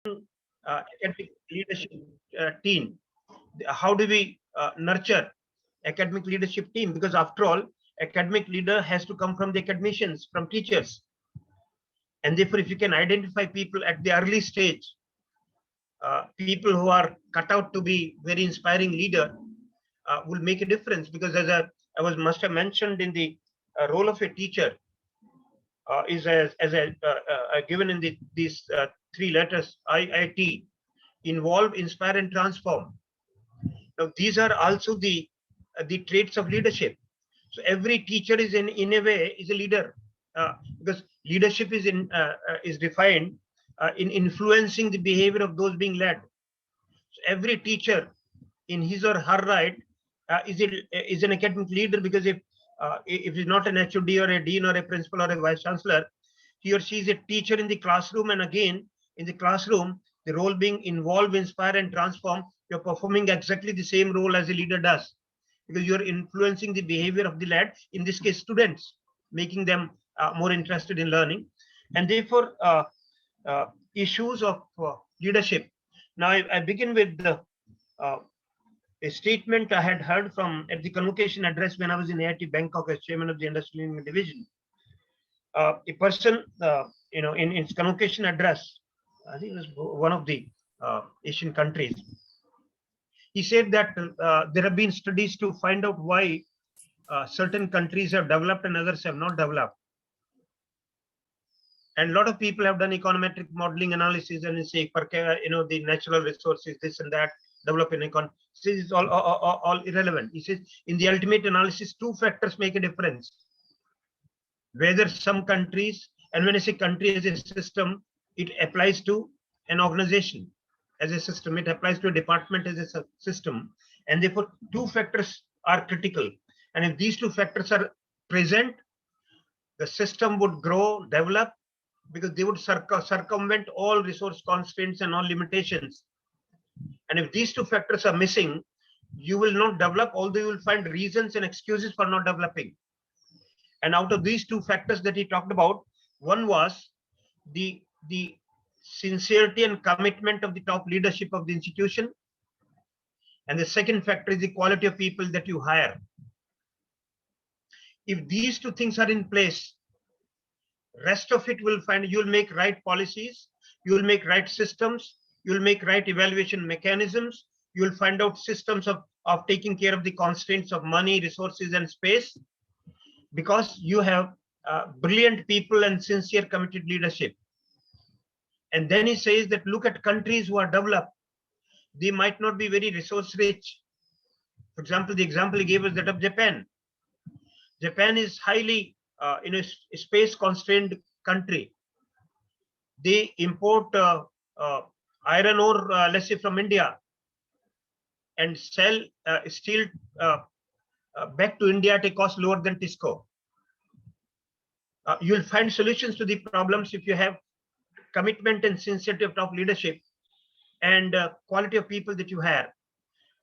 academic leadership team. How do we nurture academic leadership team? Because after all, academic leader has to come from the academicians, from teachers. And therefore, if you can identify people at the early stage, people who are cut out to be very inspiring leader, will make a difference. Because as I was must have mentioned in the role of a teacher, is as given in these three letters, IIT, involve, inspire, and transform. Now, these are also the traits of leadership. So every teacher is in a way is a leader, because leadership is defined in influencing the behavior of those being led. So every teacher, in his or her right, is an academic leader, because if he's not an HOD or a dean or a principal or a vice chancellor, he or she is a teacher in the classroom. And again, in the classroom, the role being involve, inspire, and transform, you're performing exactly the same role as a leader does, because you're influencing the behavior of the lad, in this case students, making them more interested in learning. And therefore, issues of leadership. Now I begin with a statement I had heard from at the convocation address when I was in AIT Bangkok as chairman of the Industrial Engineering Division. A person, in its convocation address, I think it was one of the Asian countries, he said that there have been studies to find out why certain countries have developed and others have not developed. And a lot of people have done econometric modeling analysis and say, the natural resources, this and that, develop in econ. This is all irrelevant. He says, in the ultimate analysis, two factors make a difference. Whether some countries, and when I say country as a system, it applies to an organization as a system, it applies to a department as a system. And therefore, two factors are critical. And if these two factors are present, the system would grow, develop, because they would circumvent all resource constraints and all limitations. And if these two factors are missing, you will not develop, although you will find reasons and excuses for not developing. And out of these two factors that he talked about, one was the sincerity and commitment of the top leadership of the institution. And the second factor is the quality of people that you hire. If these two things are in place, rest of it will find, you'll make right policies, you'll make right systems, you'll make right evaluation mechanisms, you'll find out systems of taking care of the constraints of money, resources, and space, because you have brilliant people and sincere committed leadership. And then he says that look at countries who are developed. They might not be very resource rich. For example, the example he gave was that of Japan. Japan is highly in a space constrained country. They import iron ore, let's say from India, and sell steel back to India at a cost lower than TISCO. You'll find solutions to the problems if you have commitment and sincerity of top leadership and quality of people that you hire.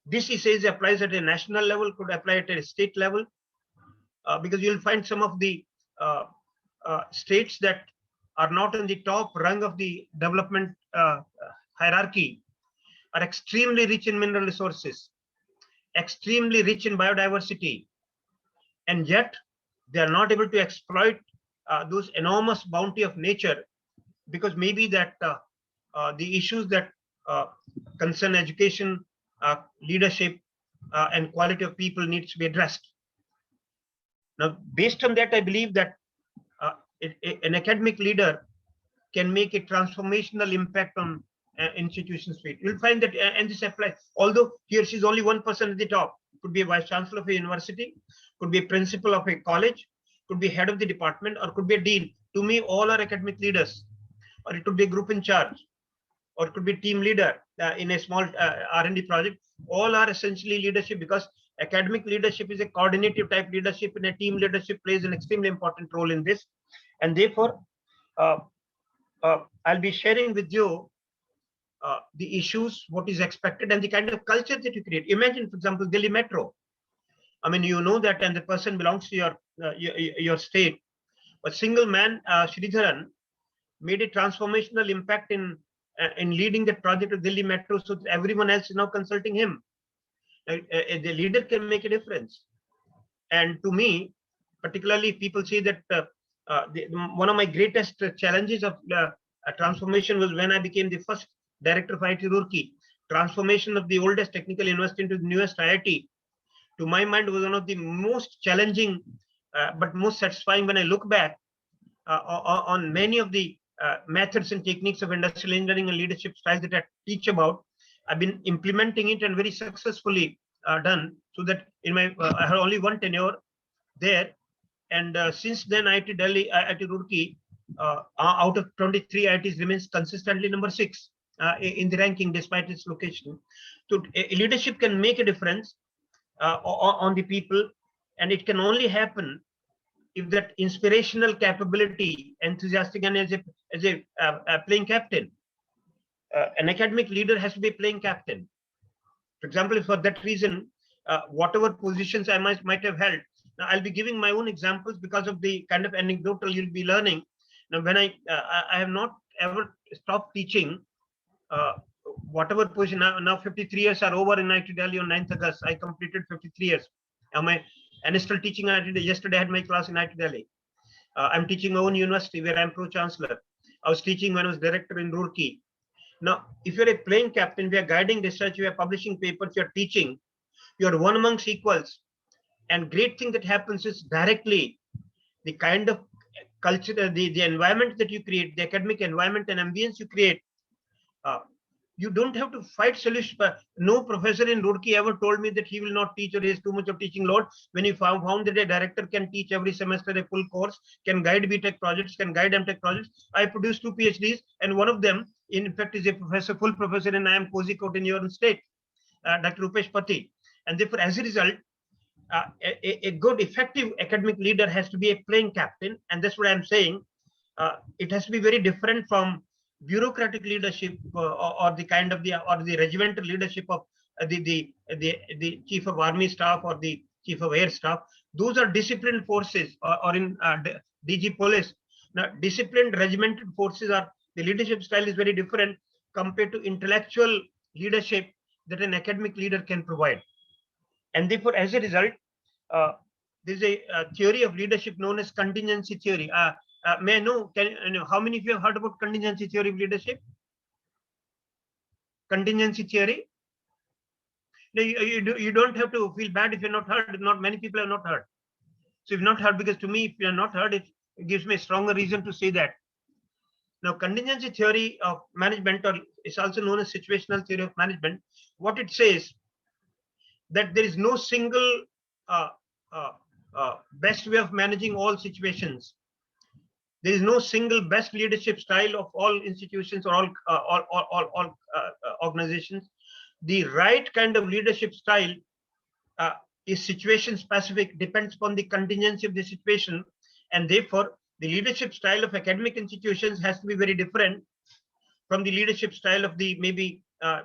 This, he says, applies at a national level, could apply at a state level, because you'll find some of the states that are not on the top rung of the development hierarchy are extremely rich in mineral resources, extremely rich in biodiversity, and yet they are not able to exploit those enormous bounty of nature, because maybe that the issues that concern education, leadership, and quality of people needs to be addressed. Now, based on that, I believe that an academic leader can make a transformational impact on institutions. You'll find that, and this applies, although he or she is only one person at the top, could be a vice chancellor of a university, could be a principal of a college, could be head of the department, or could be a dean. To me, all are academic leaders. Or it could be a group in charge, or it could be team leader in a small R&D project. All are essentially leadership, because academic leadership is a coordinative type leadership, and a team leadership plays an extremely important role in this. And therefore, I'll be sharing with you the issues, what is expected, and the kind of culture that you create. Imagine, for example, Delhi Metro. I mean, you know that, and the person belongs to your state. But single man, Sridharan, made a transformational impact in in leading the project of Delhi Metro, so that everyone else is now consulting him. The leader can make a difference. And to me, particularly, people say that one of my greatest challenges of transformation was when I became the first director of IIT Roorkee. Transformation of the oldest technical university into the newest IIT, to my mind, was one of the most challenging but most satisfying when I look back on many of the methods and techniques of industrial engineering and leadership styles that I teach about. I've been implementing it and very successfully done, so that in my I had only one tenure there, and since then IIT Delhi, IIT Roorkee, out of 23 IITs, remains consistently number 6 in the ranking despite its location. So leadership can make a difference on the people, and it can only happen if that inspirational capability, enthusiastic, and as a playing captain. An academic leader has to be a playing captain. For example, for that reason, whatever positions I might have held. Now, I'll be giving my own examples because of the kind of anecdotal you'll be learning. Now, when I have not ever stopped teaching, whatever position. Now 53 years are over in IIT Delhi. On 9th August, I completed 53 years. And I'm still teaching IIT. Yesterday I had my class in IIT Delhi. I'm teaching my own university where I'm pro-chancellor. I was teaching when I was director in Roorkee. Now, if you're a playing captain, we are guiding research, we are publishing papers, you're teaching, you're one amongst equals. And great thing that happens is directly the kind of culture, the environment that you create, the academic environment and ambience you create, you don't have to fight solutions. No professor in Roorkee ever told me that he will not teach or he has too much of teaching load. When he found that a director can teach every semester a full course, can guide BTech projects, can guide MTech projects. I produced 2 PhDs, and one of them, in fact, is a professor, full professor in IIM Kozhikode in your state, Dr. Rupesh Pati. And therefore, as a result, a good, effective academic leader has to be a playing captain, and that's what I'm saying. It has to be very different from bureaucratic leadership or the kind of the regimental leadership of the chief of army staff or the chief of air staff. Those are disciplined forces, or in DG police. Now, disciplined regimented forces are, the leadership style is very different compared to intellectual leadership that an academic leader can provide. And therefore, as a result, there's a theory of leadership known as contingency theory. May I know, how many of you have heard about contingency theory of leadership? Contingency theory? No, you don't have to feel bad if you're not heard. Not many people have not heard. So if not heard, because to me, if you're not heard, it gives me a stronger reason to say that. Now, contingency theory of management, or it's also known as situational theory of management, what it says, that there is no single best way of managing all situations. There is no single best leadership style of all institutions or all organizations. The right kind of leadership style is situation specific, depends upon the contingency of the situation, and therefore the leadership style of academic institutions has to be very different from the leadership style of the maybe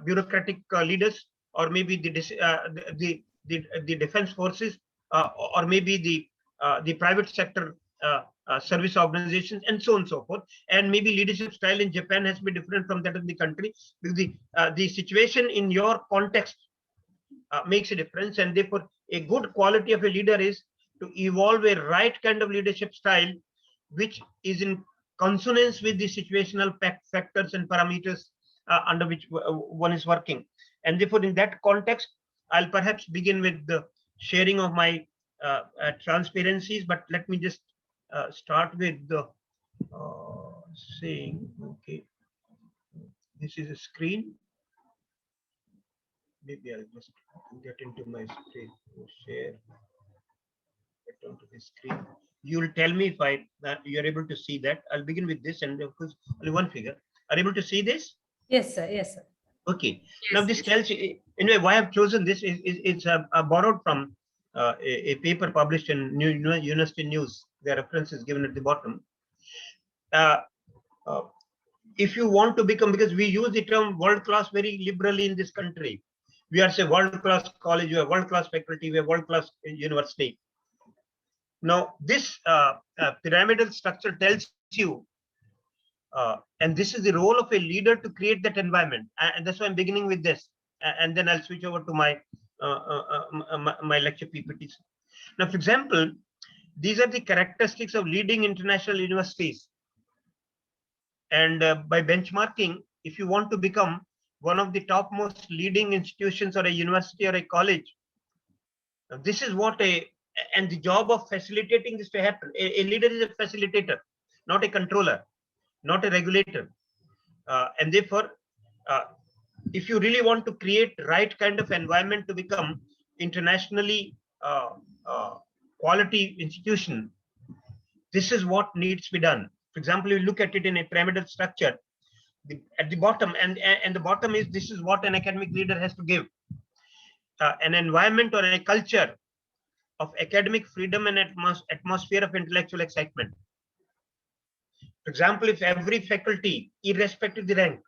bureaucratic leaders, or maybe the defense forces, or maybe the private sector service organizations, and so on and so forth. And maybe leadership style in Japan has to be different from that of the country, because the situation in your context makes a difference. And therefore, a good quality of a leader is to evolve a right kind of leadership style, which is in consonance with the situational factors and parameters under which one is working. And therefore, in that context, I'll perhaps begin with the sharing of my transparencies, but let me just start with the saying, okay, this is a screen. Maybe I'll just get into my screen, share, get onto the screen. You'll tell me if you're able to see that. I'll begin with this, and of course, only one figure. Are you able to see this? Yes, sir. Yes, sir. Okay. Yes, now, this tells you, anyway, why I've chosen this is it's borrowed from a paper published in University News. The reference is given at the bottom. If you want to become, because we use the term world class very liberally in this country, we are say world class college, we have world class faculty, we have world class university. Now, this pyramidal structure tells you And this is the role of a leader to create that environment. And that's why I'm beginning with this. And then I'll switch over to my lecture PPTs. Now, for example, these are the characteristics of leading international universities. And by benchmarking, if you want to become one of the topmost leading institutions or a university or a college, this is what and the job of facilitating this to happen. A leader is a facilitator, not a controller, not a regulator. And therefore, if you really want to create right kind of environment to become internationally quality institution, this is what needs to be done. For example, you look at it in a pyramidal structure. At the bottom, and the bottom is, this is what an academic leader has to give: an environment or a culture of academic freedom and atmosphere of intellectual excitement. For example, if every faculty, irrespective of the rank,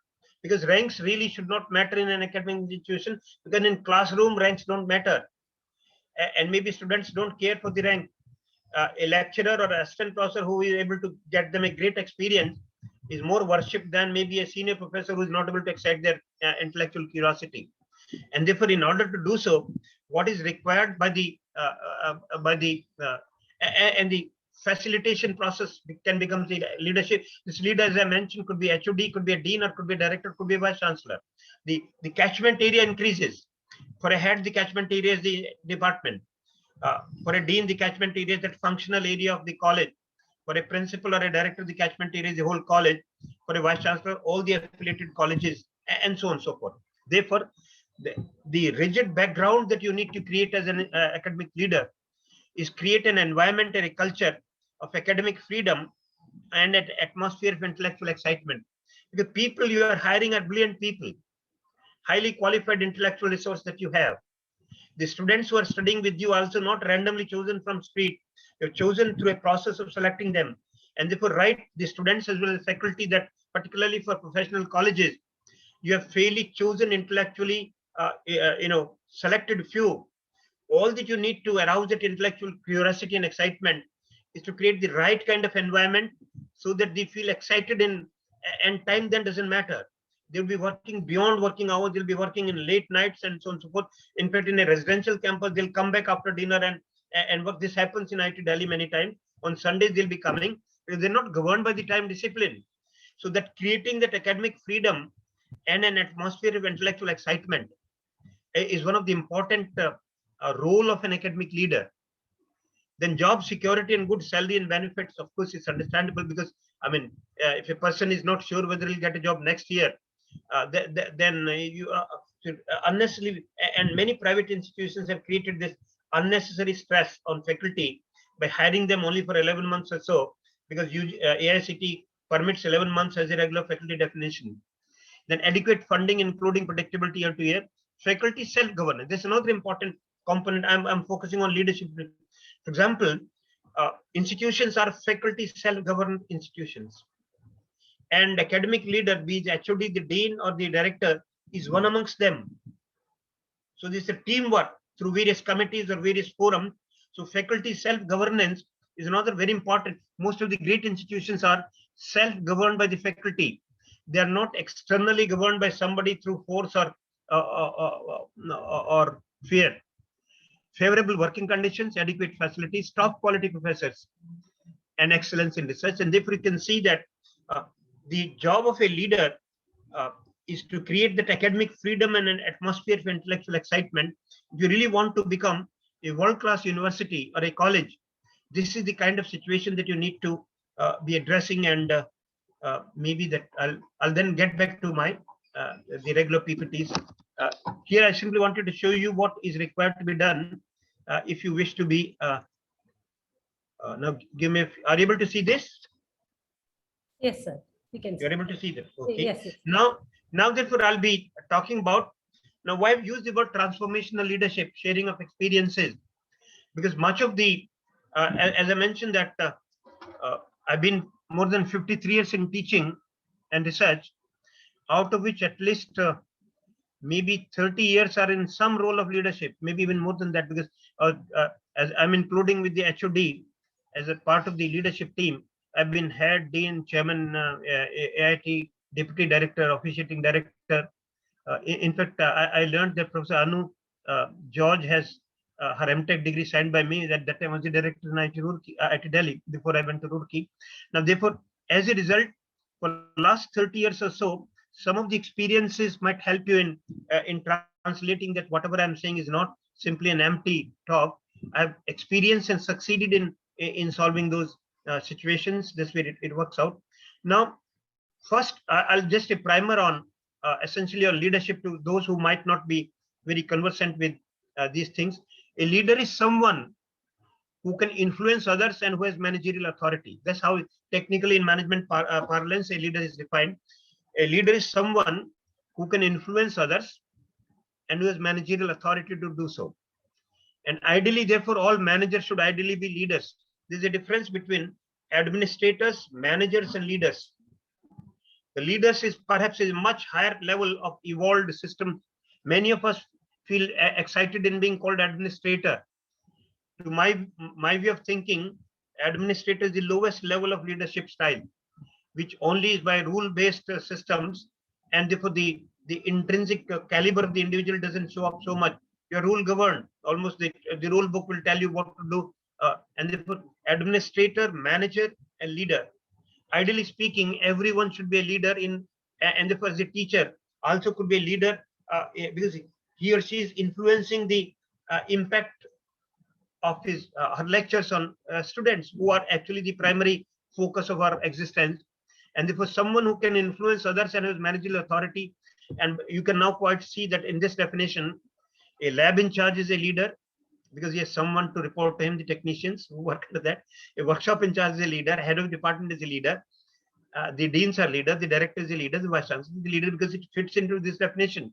because ranks really should not matter in an academic institution, because in classroom ranks don't matter, and maybe students don't care for the rank. A lecturer or assistant professor who is able to get them a great experience is more worshipped than maybe a senior professor who is not able to excite their intellectual curiosity. And therefore, in order to do so, what is required by the and the facilitation process can become the leadership. This leader, as I mentioned, could be HOD, could be a dean, or could be a director, could be a vice chancellor. The catchment area increases. For a head, the catchment area is the department. For a dean, the catchment area is that functional area of the college. For a principal or a director, the catchment area is the whole college. For a vice chancellor, all the affiliated colleges, and so on and so forth. Therefore, the rigid background that you need to create as an academic leader is create an environment and a culture of academic freedom and an atmosphere of intellectual excitement. Because people you are hiring are brilliant people, highly qualified intellectual resource that you have. The students who are studying with you are also not randomly chosen from street. You're chosen through a process of selecting them. And therefore, right, the students as well as faculty, that particularly for professional colleges, you have fairly chosen intellectually, selected few. All that you need to arouse that intellectual curiosity and excitement is to create the right kind of environment so that they feel excited and time then doesn't matter. They'll be working beyond working hours. They'll be working in late nights and so on and so forth. In fact, in a residential campus, they'll come back after dinner and work. This happens in IIT Delhi many times. On Sundays, they'll be coming because they're not governed by the time discipline. So that creating that academic freedom and an atmosphere of intellectual excitement is one of the important role of an academic leader. Then job security and good salary and benefits, of course, is understandable, because I mean, if a person is not sure whether he'll get a job next year, then you unnecessarily, and many private institutions have created this unnecessary stress on faculty by hiring them only for 11 months or so, because AICTE permits 11 months as a regular faculty definition. Then adequate funding, including predictability year to year. Faculty self-governance. This is another important component. I'm focusing on leadership. For example, institutions are faculty self-governed institutions. And academic leader, be it HOD, the dean, or the director, is one amongst them. So this is a teamwork through various committees or various forums. So faculty self-governance is another very important. Most of the great institutions are self-governed by the faculty. They are not externally governed by somebody through force or fear. Favorable working conditions, adequate facilities, top quality professors, and excellence in research. And therefore, you can see that the job of a leader is to create that academic freedom and an atmosphere of intellectual excitement. If you really want to become a world-class university or a college, this is the kind of situation that you need to be addressing. And maybe that I'll then get back to my the regular PPTs. Here, I simply wanted to show you what is required to be done if you wish to be. Now, give me. Are you able to see this? Yes, sir. We can. You're able to see that. Okay. Yes. Yes. Now, therefore, I'll be talking about. Now, why I've used the word transformational leadership, sharing of experiences, because much of the, as I mentioned, that I've been more than 53 years in teaching and research, out of which at least maybe 30 years are in some role of leadership, maybe even more than that, because as I'm including with the HOD as a part of the leadership team, I've been head, dean, chairman, AIT, deputy director, officiating director. In fact, I learned that Professor Anu George has her MTech degree signed by me. That time I was the director in IIT Delhi before I went to Roorkee. Now, therefore, as a result, for last 30 years or so, some of the experiences might help you in translating that whatever I'm saying is not simply an empty talk. I've experienced and succeeded in solving those situations. This way it works out. Now, first, I'll just a primer on essentially on leadership to those who might not be very conversant with these things. A leader is someone who can influence others and who has managerial authority. That's how technically in management parlance a leader is defined. A leader is someone who can influence others and who has managerial authority to do so. And ideally, therefore, all managers should ideally be leaders. There's a difference between administrators, managers, and leaders. The leaders is perhaps a much higher level of evolved system. Many of us feel excited in being called administrator. To my way of thinking, administrator is the lowest level of leadership style, which only is by rule-based systems, and therefore the intrinsic caliber of the individual doesn't show up so much. You're rule governed. Almost the rule book will tell you what to do, and therefore administrator, manager, and leader. Ideally speaking, everyone should be a leader in, and therefore as a teacher also could be a leader because he or she is influencing the impact of his her lectures on students who are actually the primary focus of our existence. And therefore someone who can influence others and has managerial authority. And you can now quite see that in this definition, a lab in charge is a leader because he has someone to report to him, the technicians who work under that. A workshop in charge is a leader, head of department is a leader, the deans are leaders, the director is a leader, the vice chancellor is the leader because it fits into this definition.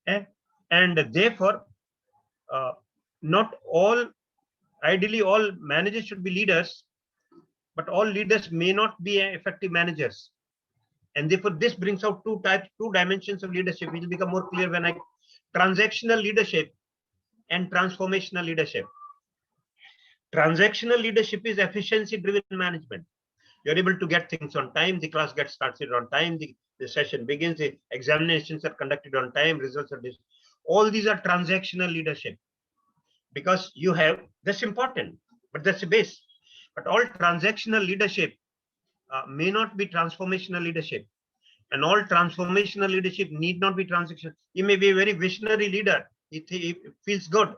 And therefore, not all, ideally all managers should be leaders, but all leaders may not be effective managers. And therefore, this brings out two dimensions of leadership, which will become more clear when transactional leadership and transformational leadership. Transactional leadership is efficiency-driven management. You're able to get things on time, the class gets started on time, the session begins, the examinations are conducted on time, results are discussed. All these are transactional leadership because you have, that's important, but that's the base. But all transactional leadership may not be transformational leadership. And all transformational leadership need not be transactional. You may be a very visionary leader. It feels good,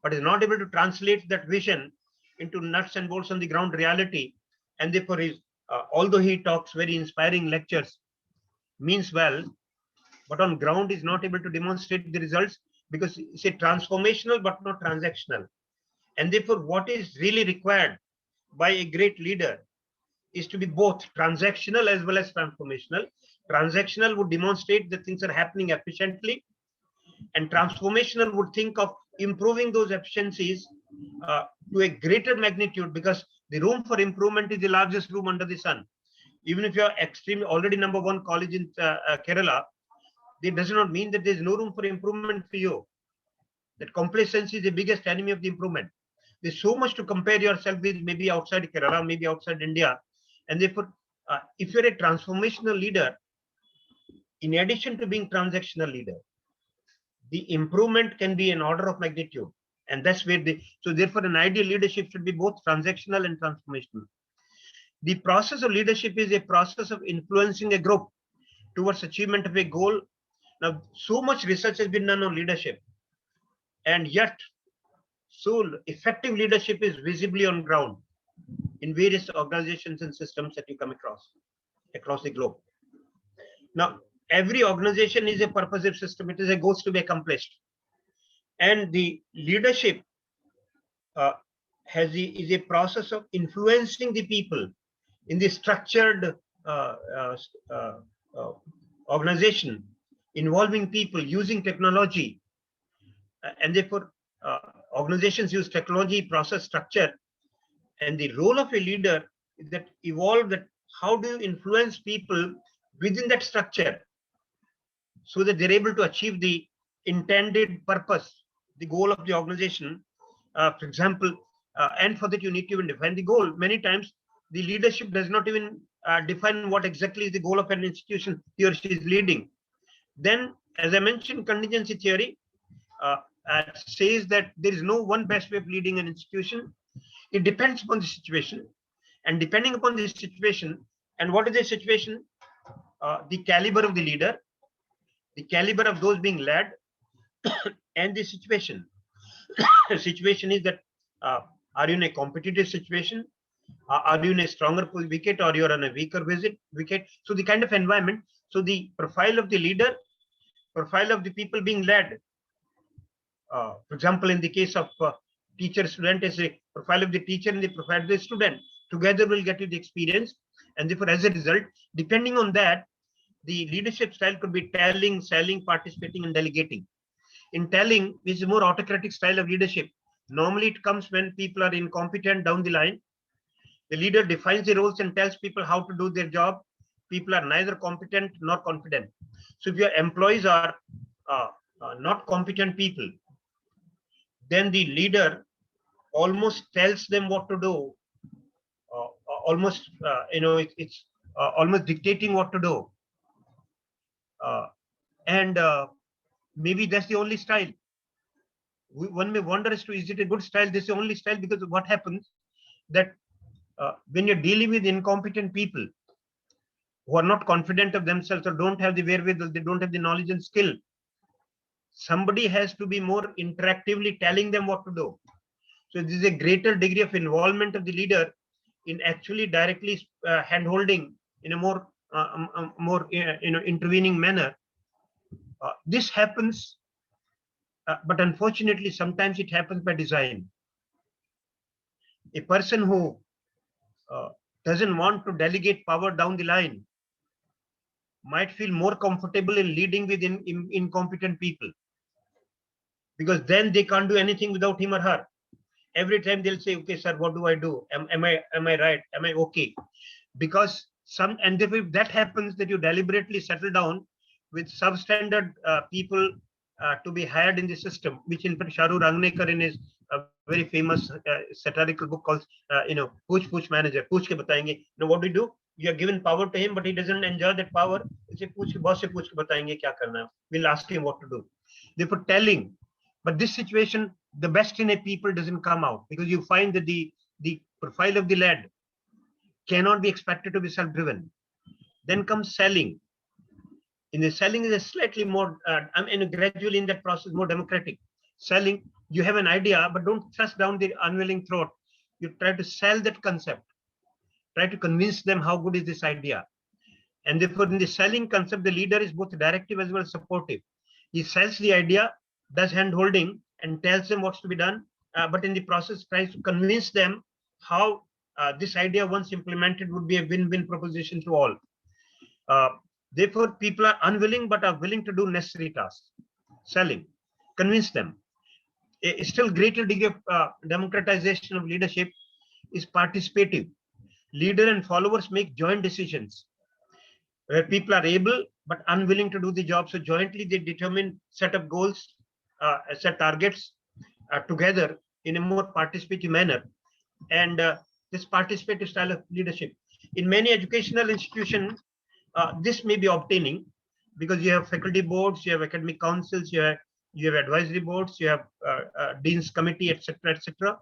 but is not able to translate that vision into nuts and bolts on the ground reality. And therefore, although he talks very inspiring lectures, means well, but on ground is not able to demonstrate the results because it's a transformational but not transactional. And therefore, what is really required by a great leader is to be both transactional as well as transformational. Transactional would demonstrate that things are happening efficiently, and transformational would think of improving those efficiencies to a greater magnitude because the room for improvement is the largest room under the sun. Even if you are extremely already #1 college in Kerala, it does not mean that there is no room for improvement for you. That complacency is the biggest enemy of the improvement. There's so much to compare yourself with, maybe outside Kerala, maybe outside India. And therefore, if you're a transformational leader, in addition to being transactional leader, the improvement can be an order of magnitude. And that's where so therefore an ideal leadership should be both transactional and transformational. The process of leadership is a process of influencing a group towards achievement of a goal. Now, so much research has been done on leadership, and yet so effective leadership is visibly on ground in various organizations and systems that you come across the globe. Now, every organization is a purposive system. It is a goals to be accomplished. And the leadership is a process of influencing the people in the structured organization, involving people, using technology. And therefore, organizations use technology, process, structure. And the role of a leader is that evolve that how do you influence people within that structure so that they're able to achieve the intended purpose, the goal of the organization, for example, and for that you need to even define the goal. Many times the leadership does not even define what exactly is the goal of an institution he or she is leading. Then, as I mentioned, contingency theory says that there is no one best way of leading an institution. It depends upon the situation, and depending upon the situation, and what is the situation, the caliber of the leader, the caliber of those being led, and the situation. The situation is that are you in a competitive situation? Are you in a stronger wicket, or you're on a weaker wicket? So the kind of environment, so the profile of the leader, profile of the people being led. For example, in the case of teacher-student, is a profile of the teacher and the profile of the student. Together will get you the experience, and therefore, as a result, depending on that, the leadership style could be telling, selling, participating, and delegating. In telling, is a more autocratic style of leadership. Normally, it comes when people are incompetent down the line. The leader defines the roles and tells people how to do their job. People are neither competent nor confident. So if your employees are not competent people, then the leader almost tells them what to do. Almost, it's almost dictating what to do. And maybe that's the only style. One may wonder as to, is it a good style? This is the only style, because what happens that when you're dealing with incompetent people who are not confident of themselves, or don't have the wherewithal, they don't have the knowledge and skill, somebody has to be more interactively telling them what to do. So this is a greater degree of involvement of the leader in actually directly hand-holding in a more intervening manner. This happens, but unfortunately, sometimes it happens by design. A person who doesn't want to delegate power down the line might feel more comfortable in leading with incompetent people, because then they can't do anything without him or her. Every time they'll say, okay, sir, what do I do? Am I right? Am I okay? Because and if that happens, that you deliberately settle down with substandard people to be hired in the system, which in fact Shahrukh Rangnekar in his very famous satirical book called Pooch Manager, Pooch ke batayenge. What do you do? You are given power to him, but he doesn't enjoy that power. Say, boss se pooch ke batayenge kya karna hai. We'll ask him what to do. Therefore, telling. But this situation, the best in a people doesn't come out, because you find that the profile of the lad cannot be expected to be self-driven. Then comes selling. In the selling is a slightly more, gradually in that process, more democratic. Selling, you have an idea, but don't thrust down the unwilling throat. You try to sell that concept. Try to convince them how good is this idea. And therefore, in the selling concept, the leader is both directive as well as supportive. He sells the idea, does hand-holding, and tells them what's to be done. But in the process, tries to convince them how this idea, once implemented, would be a win-win proposition to all. Therefore, people are unwilling but are willing to do necessary tasks. Selling, convince them. A still greater degree of democratization of leadership is participative. Leader and followers make joint decisions, where people are able but unwilling to do the job. So jointly they determine set of goals, set targets together in a more participative manner. And this participative style of leadership, in many educational institutions, this may be obtaining, because you have faculty boards, you have academic councils, you have advisory boards, you have dean's committee, etc., etc.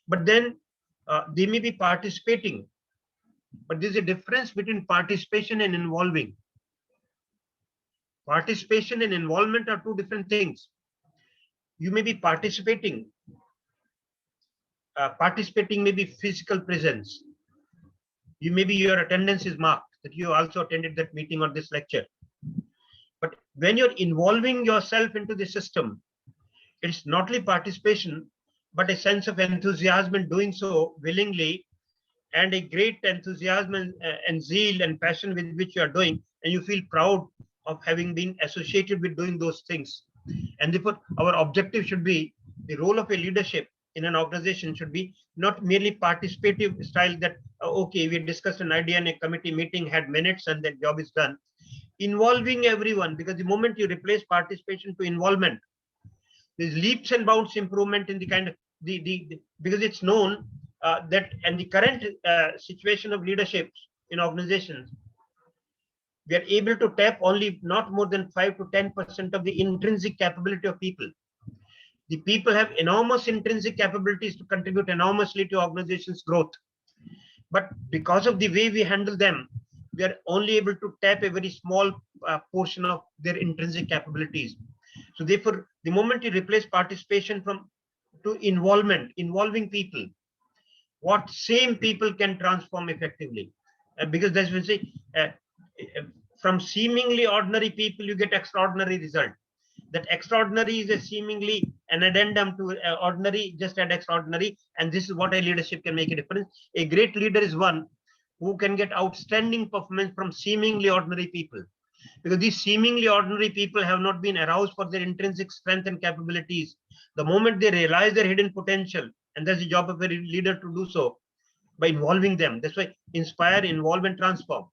But then they may be participating. But there's a difference between participation and involving. Participation and involvement are two different things. You may be participating. Participating may be physical presence. Maybe your attendance is marked, that you also attended that meeting or this lecture. But when you're involving yourself into the system, it's not only participation, but a sense of enthusiasm in doing so willingly, and a great enthusiasm and zeal and passion with which you are doing, and you feel proud of having been associated with doing those things. And therefore, our objective should be, the role of a leadership in an organization should be not merely participative style, that okay, we discussed an idea in a committee meeting, had minutes, and that job is done. Involving everyone, because the moment you replace participation to involvement, there's leaps and bounds improvement in the kind of because it's known that and the current situation of leadership in organizations, we are able to tap only not more than 5 to 10% of the intrinsic capability of people. The people have enormous intrinsic capabilities to contribute enormously to organization's growth. But because of the way we handle them, we are only able to tap a very small portion of their intrinsic capabilities. So therefore, the moment you replace participation to involving people, what same people can transform effectively. Because that's what say, from seemingly ordinary people, you get extraordinary result. That extraordinary is a seemingly an addendum to ordinary, just add extraordinary. And this is what a leadership can make a difference. A great leader is one who can get outstanding performance from seemingly ordinary people. Because these seemingly ordinary people have not been aroused for their intrinsic strength and capabilities. The moment they realize their hidden potential, and that's the job of a leader to do so, by involving them. That's why inspire, involve, and transform.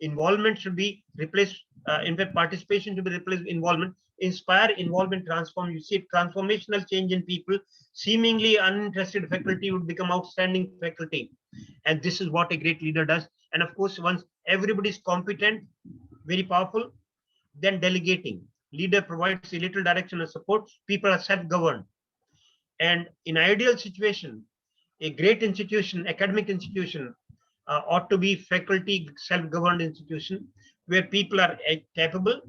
Involvement should be replaced. In fact, participation should be replaced with involvement. Inspire, involve, and transform. You see transformational change in people. Seemingly uninterested faculty would become outstanding faculty. And this is what a great leader does. And of course, once everybody is competent, very powerful, then delegating. Leader provides a little direction and support. People are self-governed. And in ideal situation, a great institution, academic institution, ought to be faculty self-governed institution where people are capable,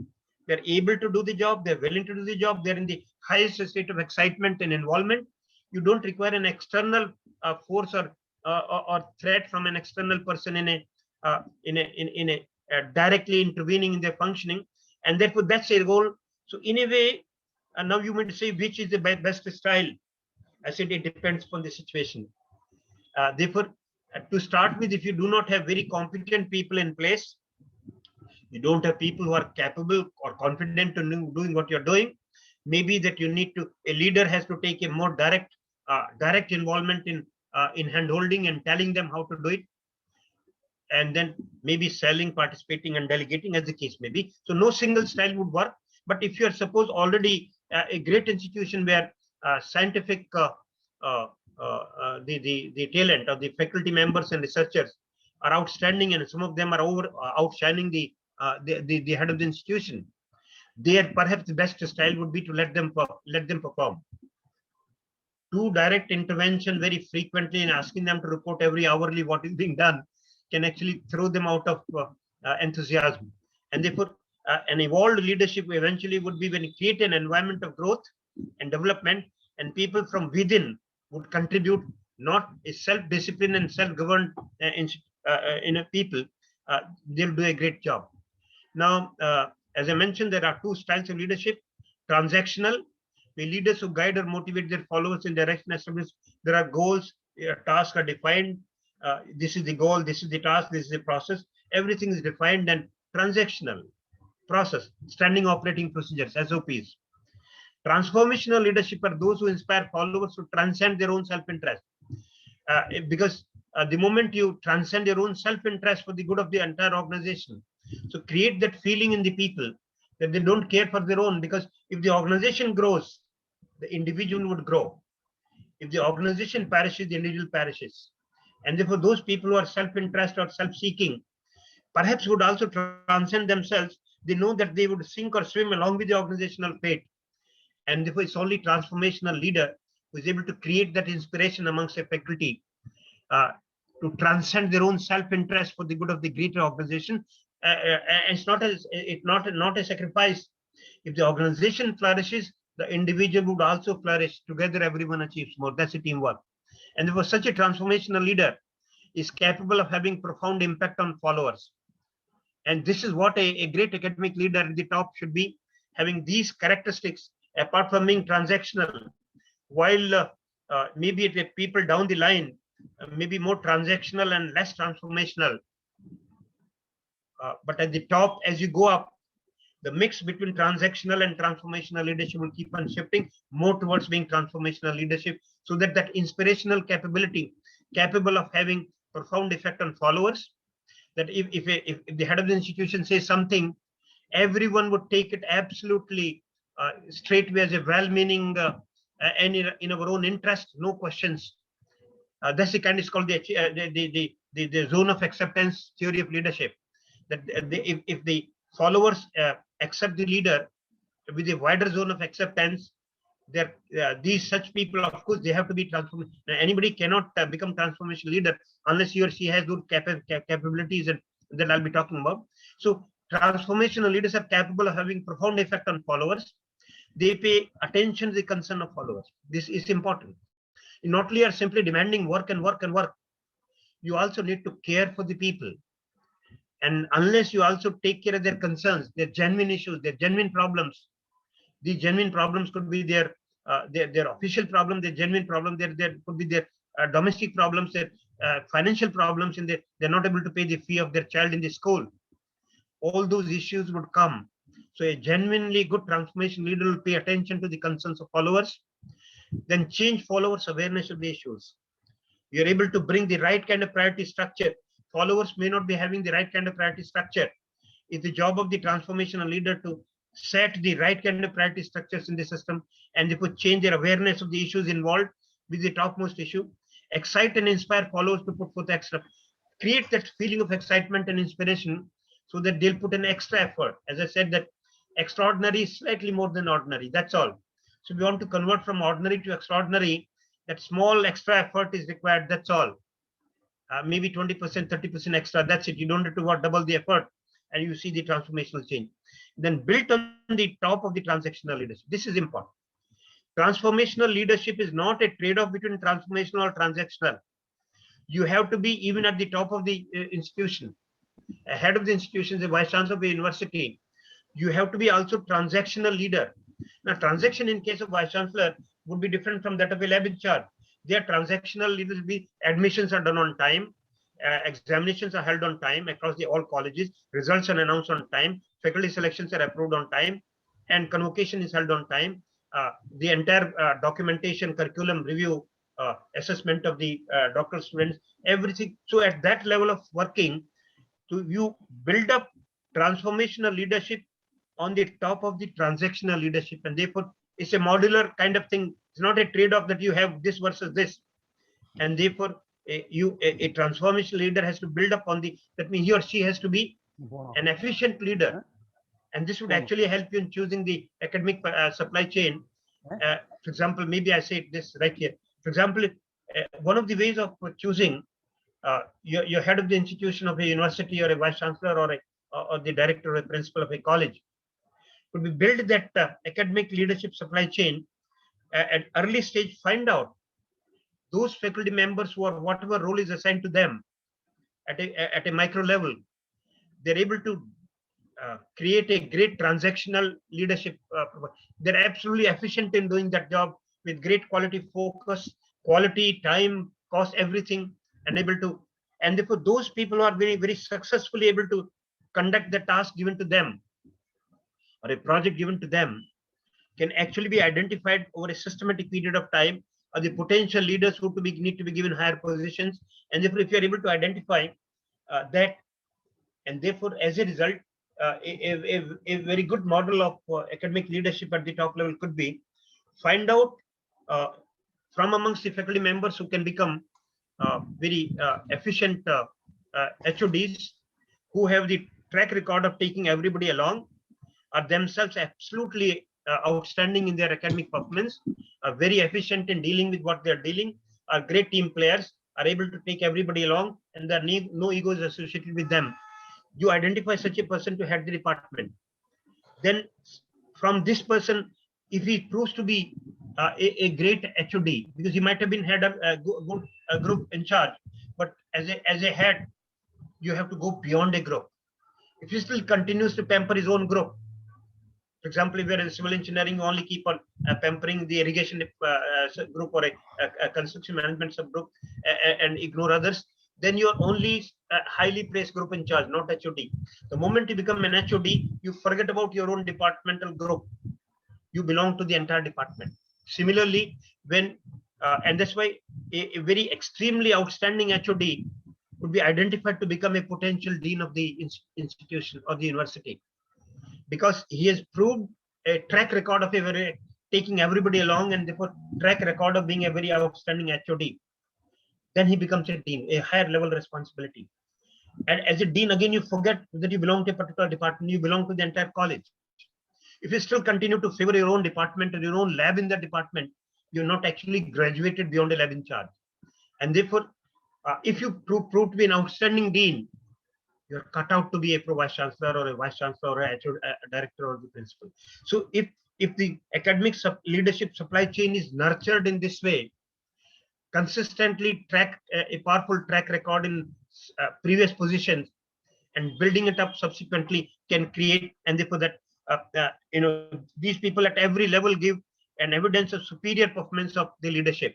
they're able to do the job, they're willing to do the job, they're in the highest state of excitement and involvement. You don't require an external force or threat from an external person in a directly intervening in their functioning, and therefore that's a role. So in a way, now you might say which is the best style. I said it depends upon the situation. Therefore, to start with, if you do not have very competent people in place, you don't have people who are capable or confident in doing what you're doing, maybe that you need to, a leader has to take a more direct involvement in hand-holding and telling them how to do it, and then maybe selling, participating, and delegating, as the case may be. So no single style would work. But if you are suppose already a great institution where scientific the talent of the faculty members and researchers are outstanding, and some of them are outshining the head of the institution, there perhaps the best style would be to let them perform. Too direct intervention very frequently and asking them to report every hourly what is being done can actually throw them out of enthusiasm. And therefore, an evolved leadership eventually would be when you create an environment of growth and development, and people from within would contribute, not a self-disciplined and self-governed in a people. They'll do a great job. Now, as I mentioned, there are two styles of leadership: transactional, the leaders who guide or motivate their followers in direction established. There are goals, tasks are defined. This is the goal, this is the task, this is the process. Everything is defined. And transactional process, standing operating procedures, SOPs. Transformational leadership are those who inspire followers to transcend their own self-interest. Because the moment you transcend your own self-interest for the good of the entire organization, so create that feeling in the people that they don't care for their own, because if the organization grows, the individual would grow. If the organization perishes, the individual perishes. And therefore, those people who are self-interest or self-seeking perhaps would also transcend themselves. They know that they would sink or swim along with the organizational fate. And therefore, it's only transformational leader who is able to create that inspiration amongst a faculty to transcend their own self-interest for the good of the greater organization. It's not a sacrifice. If the organization flourishes, the individual would also flourish. Together, everyone achieves more. That's a teamwork. And therefore, such a transformational leader is capable of having profound impact on followers. And this is what a great academic leader at the top should be, having these characteristics, apart from being transactional. While maybe people down the line maybe more transactional and less transformational. But at the top, as you go up, the mix between transactional and transformational leadership will keep on shifting more towards being transformational leadership, so that that inspirational capability, capable of having profound effect on followers, that if the head of the institution says something, everyone would take it absolutely straightway as a well-meaning and in our own interest, no questions. That's the kind is called the zone of acceptance theory of leadership. That if the followers accept the leader with a wider zone of acceptance, there these such people, of course, they have to be transformed. Anybody cannot become transformation leader unless he or she has those capabilities and that I'll be talking about. So transformational leaders are capable of having profound effect on followers. They pay attention to the concern of followers. This is important. You not only are simply demanding work and work and work, you also need to care for the people. And unless you also take care of their concerns, their genuine issues, their genuine problems, these genuine problems could be their official problem, their genuine problem, there could be their domestic problems, their financial problems, and they're not able to pay the fee of their child in the school. All those issues would come. So a genuinely good transformation leader will pay attention to the concerns of followers, then change followers' awareness of the issues. You're able to bring the right kind of priority structure. Followers may not be having the right kind of priority structure. It's the job of the transformational leader to set the right kind of priority structures in the system and they could change their awareness of the issues involved with the topmost issue, excite and inspire followers to put forth extra, create that feeling of excitement and inspiration so that they'll put an extra effort. As I said, that extraordinary is slightly more than ordinary. That's all. So we want to convert from ordinary to extraordinary. That small extra effort is required. That's all. Maybe 20%, 30% extra. That's it. You don't have to double the effort, and you see the transformational change. Then built on the top of the transactional leadership. This is important. Transformational leadership is not a trade-off between transformational or transactional. You have to be even at the top of the institution, head of the institution, the vice chancellor of the university. You have to be also transactional leader. Now, transaction in case of vice chancellor would be different from that of a lab in charge. Their transactional leaders be admissions are done on time, examinations are held on time across all colleges, results are announced on time, faculty selections are approved on time, and convocation is held on time. The entire documentation, curriculum review, assessment of the doctoral students, everything. So at that level of working, you build up transformational leadership on the top of the transactional leadership, and therefore it's a modular kind of thing. It's not a trade-off that you have this versus this, and therefore a transformational leader has to build up on the, that means he or she has to be an efficient leader, and this would actually help you in choosing the academic supply chain. For example, maybe I say this right here. For example, one of the ways of choosing your head of the institution of a university or a vice chancellor or the director or a principal of a college could be build that academic leadership supply chain at early stage. Find out those faculty members who are whatever role is assigned to them at a micro level. They're able to create a great transactional leadership. They're absolutely efficient in doing that job with great quality focus, quality, time, cost, everything, and able to. And therefore, those people are very, very successfully able to conduct the task given to them or a project given to them can actually be identified over a systematic period of time, or the potential leaders who need to be given higher positions. And therefore, if you are able to identify that, and therefore, as a result, a very good model of academic leadership at the top level could be find out from amongst the faculty members who can become very efficient HODs who have the track record of taking everybody along, are themselves absolutely outstanding in their academic performance, are very efficient in dealing with what they're dealing, are great team players, are able to take everybody along, and there are no egos associated with them. You identify such a person to head the department. Then from this person, if he proves to be a great HOD, because he might have been head of a group in charge, but as a head, you have to go beyond a group. If he still continues to pamper his own group, for example, if you're in civil engineering, you only keep on pampering the irrigation group or a construction management subgroup and ignore others, then you're only a highly praised group in charge, not HOD. The moment you become an HOD, you forget about your own departmental group. You belong to the entire department. Similarly, when, and that's why a very extremely outstanding HOD would be identified to become a potential dean of the institution or the university, because he has proved a track record of taking everybody along, and therefore track record of being a very outstanding HOD. Then he becomes a dean, a higher level responsibility. And as a dean, again, you forget that you belong to a particular department, you belong to the entire college. If you still continue to favor your own department or your own lab in that department, you're not actually graduated beyond a lab in charge. And therefore, if you prove to be an outstanding dean, you're cut out to be a pro vice chancellor or a vice chancellor or a director or the principal. So if the academic leadership supply chain is nurtured in this way, consistently track a powerful track record in previous positions, and building it up subsequently can create, and therefore that these people at every level give an evidence of superior performance of the leadership.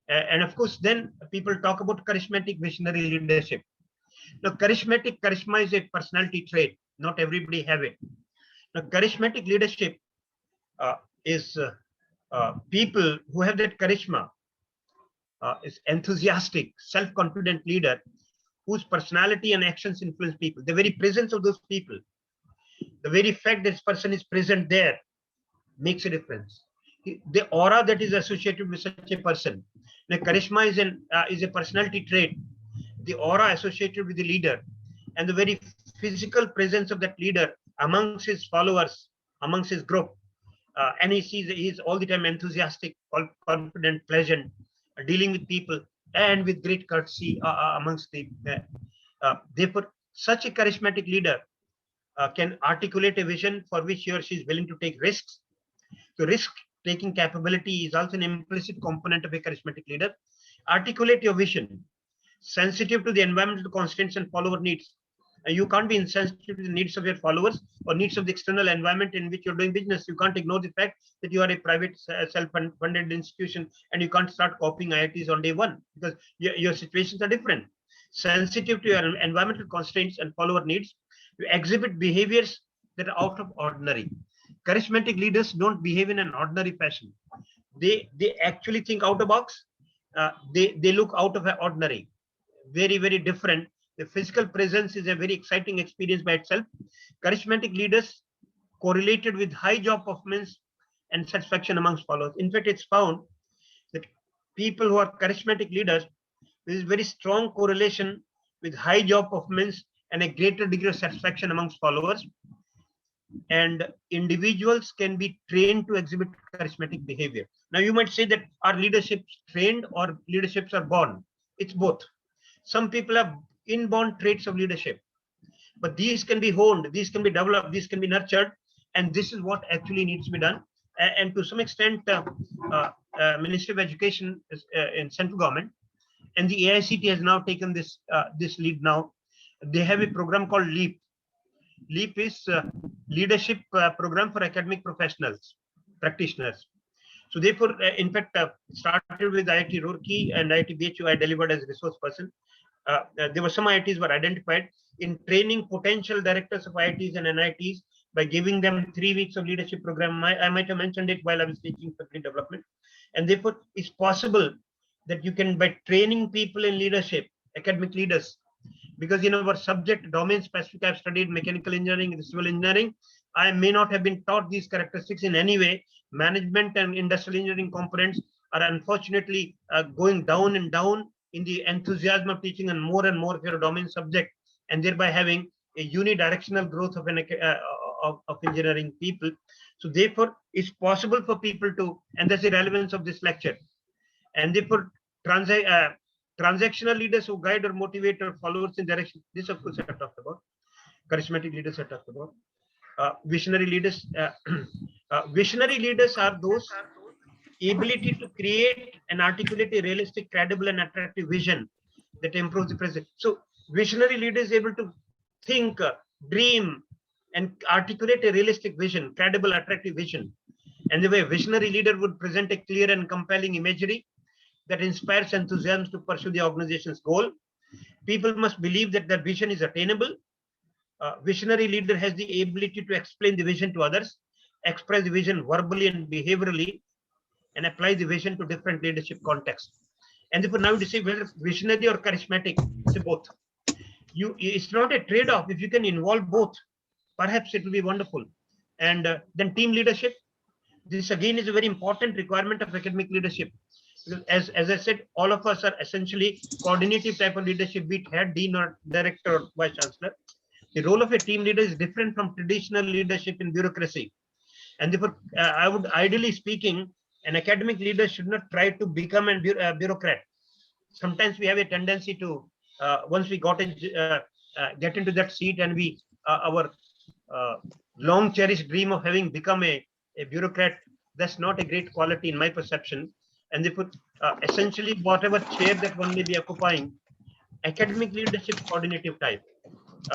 And of course, then people talk about charismatic visionary leadership. Now, charisma is a personality trait. Not everybody have it. Now, charismatic leadership is people who have that charisma, is enthusiastic, self-confident leader whose personality and actions influence people. The very presence of those people, the very fact this person is present there makes a difference. The aura that is associated with such a person. Now, charisma is a personality trait. The aura associated with the leader and the very physical presence of that leader amongst his followers, amongst his group. And he's all the time enthusiastic, confident, pleasant, dealing with people, and with great courtesy amongst the. Therefore, such a charismatic leader can articulate a vision for which he or she is willing to take risks. So risk-taking capability is also an implicit component of a charismatic leader. Articulate your vision, sensitive to the environmental constraints and follower needs. You can't be insensitive to the needs of your followers or needs of the external environment in which you're doing business. You can't ignore the fact that you are a private self-funded institution and you can't start copying IITs on day one because your situations are different. Sensitive to your environmental constraints and follower needs, you exhibit behaviors that are out of ordinary. Charismatic leaders don't behave in an ordinary fashion. They actually think out of the box. They look out of the ordinary. Very, very different. The physical presence is a very exciting experience by itself. Charismatic leaders correlated with high job performance and satisfaction amongst followers. In fact, it's found that people who are charismatic leaders, there is very strong correlation with high job performance and a greater degree of satisfaction amongst followers. And individuals can be trained to exhibit charismatic behavior. Now, you might say that are leaderships trained or leaderships are born? It's both. Some people have inborn traits of leadership, but these can be honed, these can be developed, these can be nurtured, and this is what actually needs to be done. And to some extent, Ministry of Education is, in central government, and the AICTE has now taken this lead. Now they have a program called LEAP. LEAP is leadership program for academic professionals, practitioners. So therefore, in fact, started with IIT Roorkee and IIT BHU. I delivered as a resource person. There were some IITs were identified in training potential directors of IITs and NITs by giving them 3 weeks of leadership program. I might have mentioned it while I was teaching faculty development. And therefore, it's possible that you can, by training people in leadership, academic leaders, because in our subject domain specific, I've studied mechanical engineering and civil engineering. I may not have been taught these characteristics in any way. Management and industrial engineering components are unfortunately going down and down in the enthusiasm of teaching and more of your domain subject, and thereby having a unidirectional growth of of engineering people. So therefore, it's possible for people to, and that's the relevance of this lecture. And therefore, transactional leaders who guide or motivate or followers in direction. This, of course, I talked about. Charismatic leaders I talked about. Visionary leaders. Visionary leaders are those ability to create and articulate a realistic, credible, and attractive vision that improves the present. So, visionary leader is able to think, dream, and articulate a realistic vision, credible, attractive vision. And the way a visionary leader would present a clear and compelling imagery that inspires enthusiasm to pursue the organization's goal. People must believe that their vision is attainable. Visionary leader has the ability to explain the vision to others, express the vision verbally and behaviorally, and apply the vision to different leadership contexts. And therefore, now to say whether visionary or charismatic, it's both. It's not a trade-off. If you can involve both, perhaps it will be wonderful. And then team leadership. This again is a very important requirement of academic leadership. Because as I said, all of us are essentially coordinative type of leadership, be it head, dean, or director, or vice chancellor. The role of a team leader is different from traditional leadership in bureaucracy. And therefore, I would, ideally speaking, an academic leader should not try to become a bureaucrat. Sometimes we have a tendency to, once we get into that seat, and our uh, long cherished dream of having become a bureaucrat, that's not a great quality in my perception. And therefore, essentially, whatever chair that one may be occupying, academic leadership coordinative type,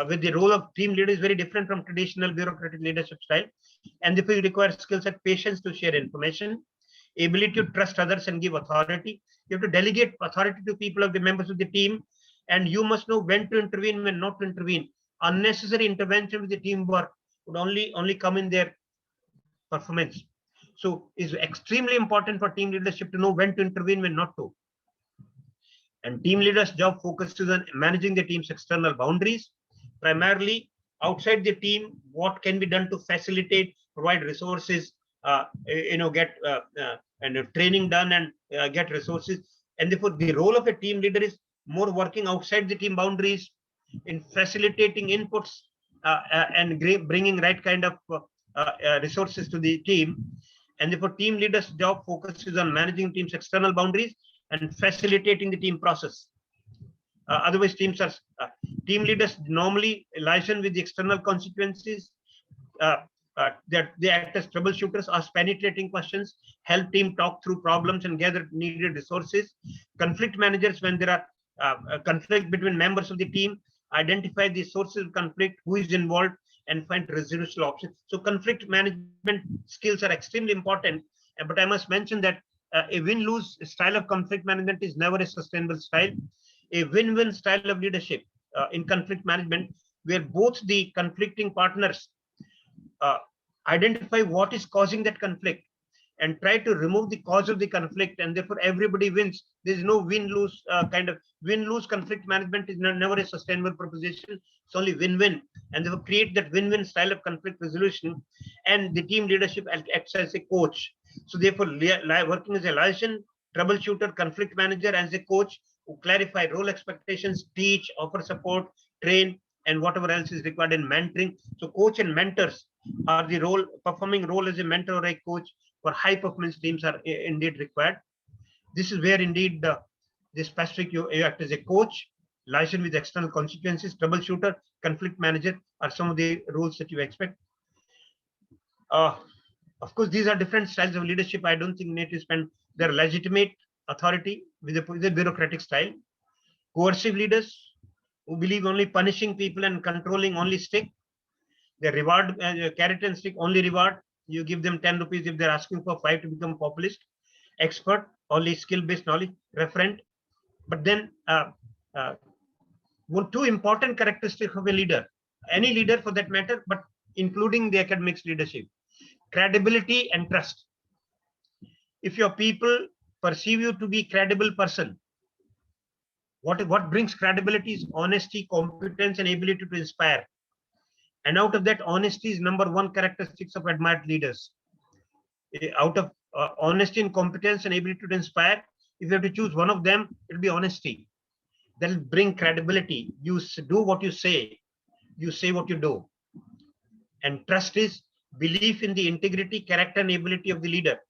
with the role of team leader is very different from traditional bureaucratic leadership style. And therefore, you require skills like patience to share information, ability to trust others and give authority. You have to delegate authority to people of the members of the team, and you must know when to intervene, when not to intervene. Unnecessary intervention with the teamwork would only come in their performance. So it's extremely important for team leadership to know when to intervene, when not to. And team leaders' job focuses on managing the team's external boundaries, primarily outside the team. What can be done to facilitate, provide resources, get and training done, and get resources. And therefore, the role of a team leader is more working outside the team boundaries, in facilitating inputs, and bringing right kind of resources to the team. And therefore, team leaders' job focuses on managing team's external boundaries and facilitating the team process. Otherwise, team leaders normally liaison with the external consequences. That they act as troubleshooters, ask penetrating questions, help team talk through problems and gather needed resources. Conflict managers, when there are a conflict between members of the team, identify the sources of conflict, who is involved, and find resolution options. So conflict management skills are extremely important. But I must mention that a win-lose style of conflict management is never a sustainable style. A win-win style of leadership in conflict management, where both the conflicting partners uh, identify what is causing that conflict and try to remove the cause of the conflict, and therefore everybody wins. There is no win-lose kind of win-lose conflict management is never a sustainable proposition. It's only win-win, and therefore create that win-win style of conflict resolution. And the team leadership acts as a coach. So therefore, working as a liaison, troubleshooter, conflict manager, as a coach who clarify role expectations, teach, offer support, train, and whatever else is required in mentoring. So coach and mentors are the performing role as a mentor or a coach for high performance teams are indeed required. This is where indeed the specific you act as a coach, liaison with external consequences, troubleshooter, conflict manager are some of the roles that you expect. Of course, these are different styles of leadership. I don't think we need to spend their legitimate authority with a bureaucratic style. Coercive leaders who believe only punishing people and controlling only stick. They reward, carrot and stick, only reward. You give them 10 rupees if they're asking for 5 to become populist. Expert, only skill-based knowledge. Referent. But then, two important characteristics of a leader, any leader for that matter, but including the academics leadership: credibility and trust. If your people perceive you to be a credible person, what brings credibility is honesty, competence, and ability to inspire. And out of that, honesty is number one characteristics of admired leaders. Out of honesty and competence and ability to inspire, if you have to choose one of them, it'll be honesty. That'll bring credibility. You do what you say what you do. And trust is belief in the integrity, character, and ability of the leader.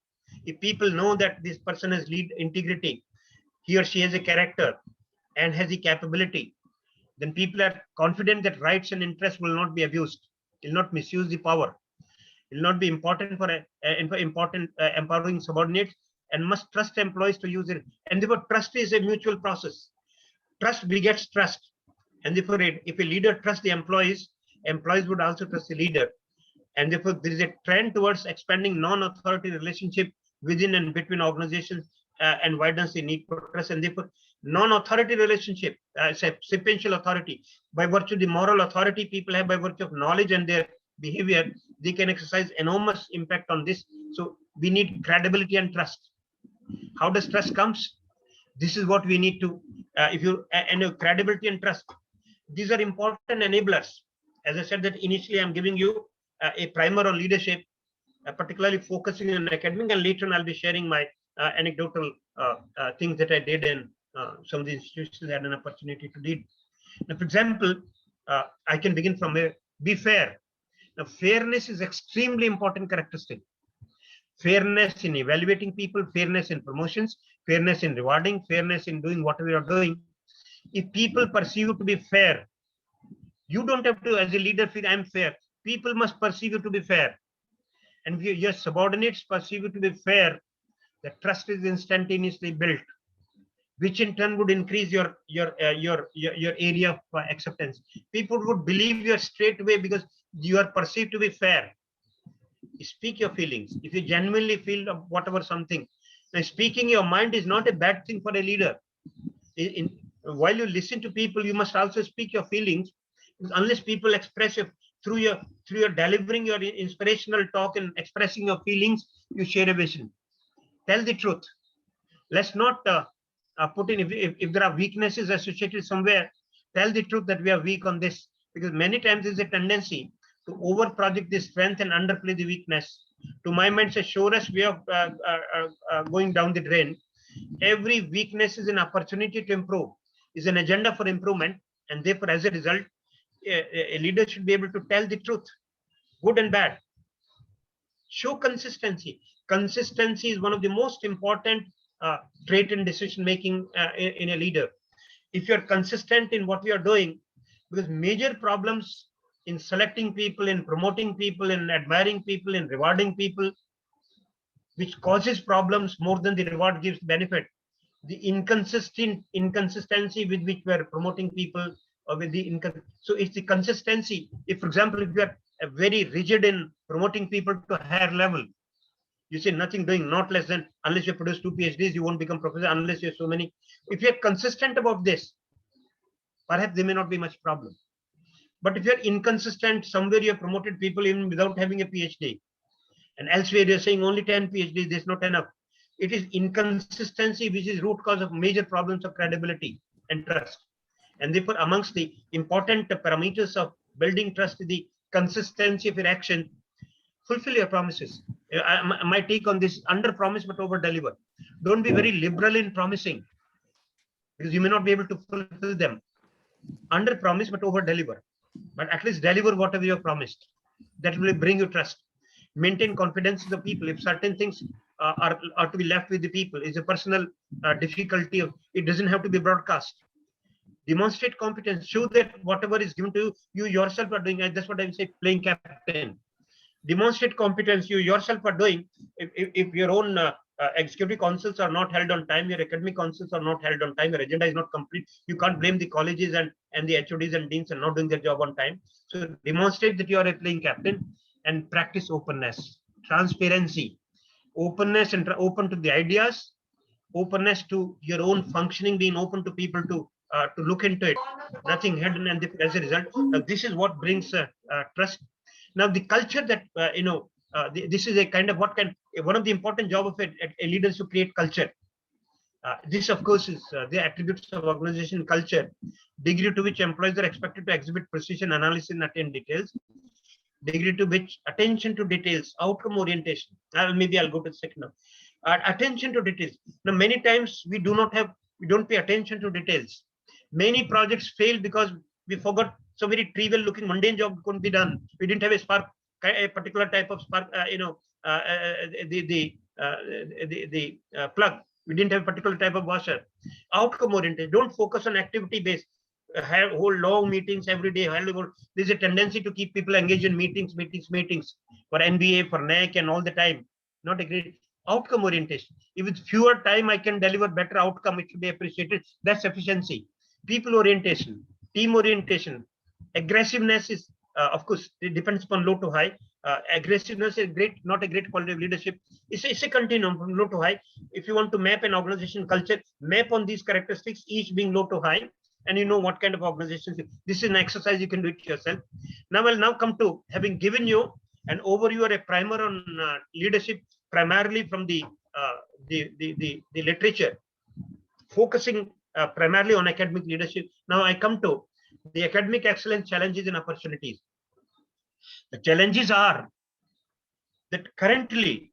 If people know that this person has lead integrity, he or she has a character and has the capability, then people are confident that rights and interests will not be abused, will not misuse the power, will not be important for empowering subordinates, and must trust employees to use it. And therefore, trust is a mutual process. Trust begets trust. And therefore, if a leader trusts the employees, employees would also trust the leader. And therefore, there is a trend towards expanding non-authority relationship within and between organizations, and widens the need for trust. And therefore, non-authority relationship, sequential authority, by virtue of the moral authority people have, by virtue of knowledge and their behavior, they can exercise enormous impact on this. So we need credibility and trust. How does trust comes? This is what we need to, credibility and trust. These are important enablers. As I said that initially, I'm giving you a primer on leadership, particularly focusing on academic, and later on I'll be sharing my anecdotal things that I did in some of the institutions I had an opportunity to lead. Now, for example, I can begin from be fair. Now, fairness is extremely important characteristic. Fairness in evaluating people, fairness in promotions, fairness in rewarding, fairness in doing whatever you are doing. If people perceive you to be fair, you don't have to, as a leader, feel I'm fair. People must perceive you to be fair. And if your subordinates perceive you to be fair, the trust is instantaneously built, which in turn would increase your area of acceptance. People would believe you straight away because you are perceived to be fair. Speak your feelings. If you genuinely feel whatever something, now speaking your mind is not a bad thing for a leader. While you listen to people, you must also speak your feelings. Unless people express it through your delivering your inspirational talk and expressing your feelings, you share a vision. Tell the truth. Let's not put in, if there are weaknesses associated somewhere, tell the truth that we are weak on this, because many times there's a tendency to over project the strength and underplay the weakness. To my mind, says sure as we are going down the drain. Every weakness is an opportunity to improve, is an agenda for improvement, and therefore as a result, a leader should be able to tell the truth, good and bad. Show consistency. Consistency is one of the most important trait in decision making in a leader. If you're consistent in what we are doing, because major problems in selecting people, in promoting people, in admiring people, in rewarding people, which causes problems more than the reward gives benefit, the inconsistency with which we are promoting people, or with the so it's the consistency. If, for example, if you are very rigid in promoting people to a higher level, you say nothing doing, not less than, unless you produce 2 PhDs, you won't become professor unless you have so many. If you're consistent about this, perhaps there may not be much problem. But if you're inconsistent, somewhere you have promoted people even without having a PhD, and elsewhere you're saying only 10 PhDs, this is not enough. It is inconsistency which is root cause of major problems of credibility and trust. And therefore, amongst the important parameters of building trust is the consistency of your action. Fulfill your promises. My take on this: under promise but over deliver. Don't be very liberal in promising, because you may not be able to fulfill them. Under promise but over deliver. But at least deliver whatever you have promised. That will bring you trust. Maintain confidence in the people. If certain things are to be left with the people, is a personal difficulty. It doesn't have to be broadcast. Demonstrate competence. Show that whatever is given to you, you yourself are doing. That's what I say, playing captain. Demonstrate competence you yourself are doing. If your own executive councils are not held on time, your academic councils are not held on time, your agenda is not complete, you can't blame the colleges and the HODs and deans are not doing their job on time. So demonstrate that you are a playing captain, and practice openness, transparency, openness, and open to the ideas, openness to your own functioning, being open to people to look into it, nothing hidden. And as a result, this is what brings trust. Now, the culture that this is a kind of one of the important job of a leader is to create culture. This, of course, is the attributes of organization culture, degree to which employees are expected to exhibit precision, analysis, and attain details. Degree to which attention to details, outcome orientation. Maybe I'll go to the second now. Attention to details. Now, many times we don't pay attention to details. Many projects fail because we forgot so very trivial looking mundane job couldn't be done. We didn't have a particular type of spark, the plug. We didn't have a particular type of washer. Outcome oriented. Don't focus on activity based. Have whole long meetings every day. There's a tendency to keep people engaged in meetings for NBA, for NAC, and all the time. Not a great outcome orientation. If with fewer time I can deliver better outcome, it should be appreciated. That's efficiency. People orientation, team orientation, aggressiveness is, of course, it depends upon low to high. Aggressiveness is not a great quality of leadership. It's a continuum from low to high. If you want to map an organization culture, map on these characteristics, each being low to high, and you know what kind of organizations. This is an exercise, you can do it yourself. Now I'll come to, having given you an overview or a primer on leadership, primarily from the literature, focusing primarily on academic leadership. Now I come to the academic excellence challenges and opportunities. The challenges are that currently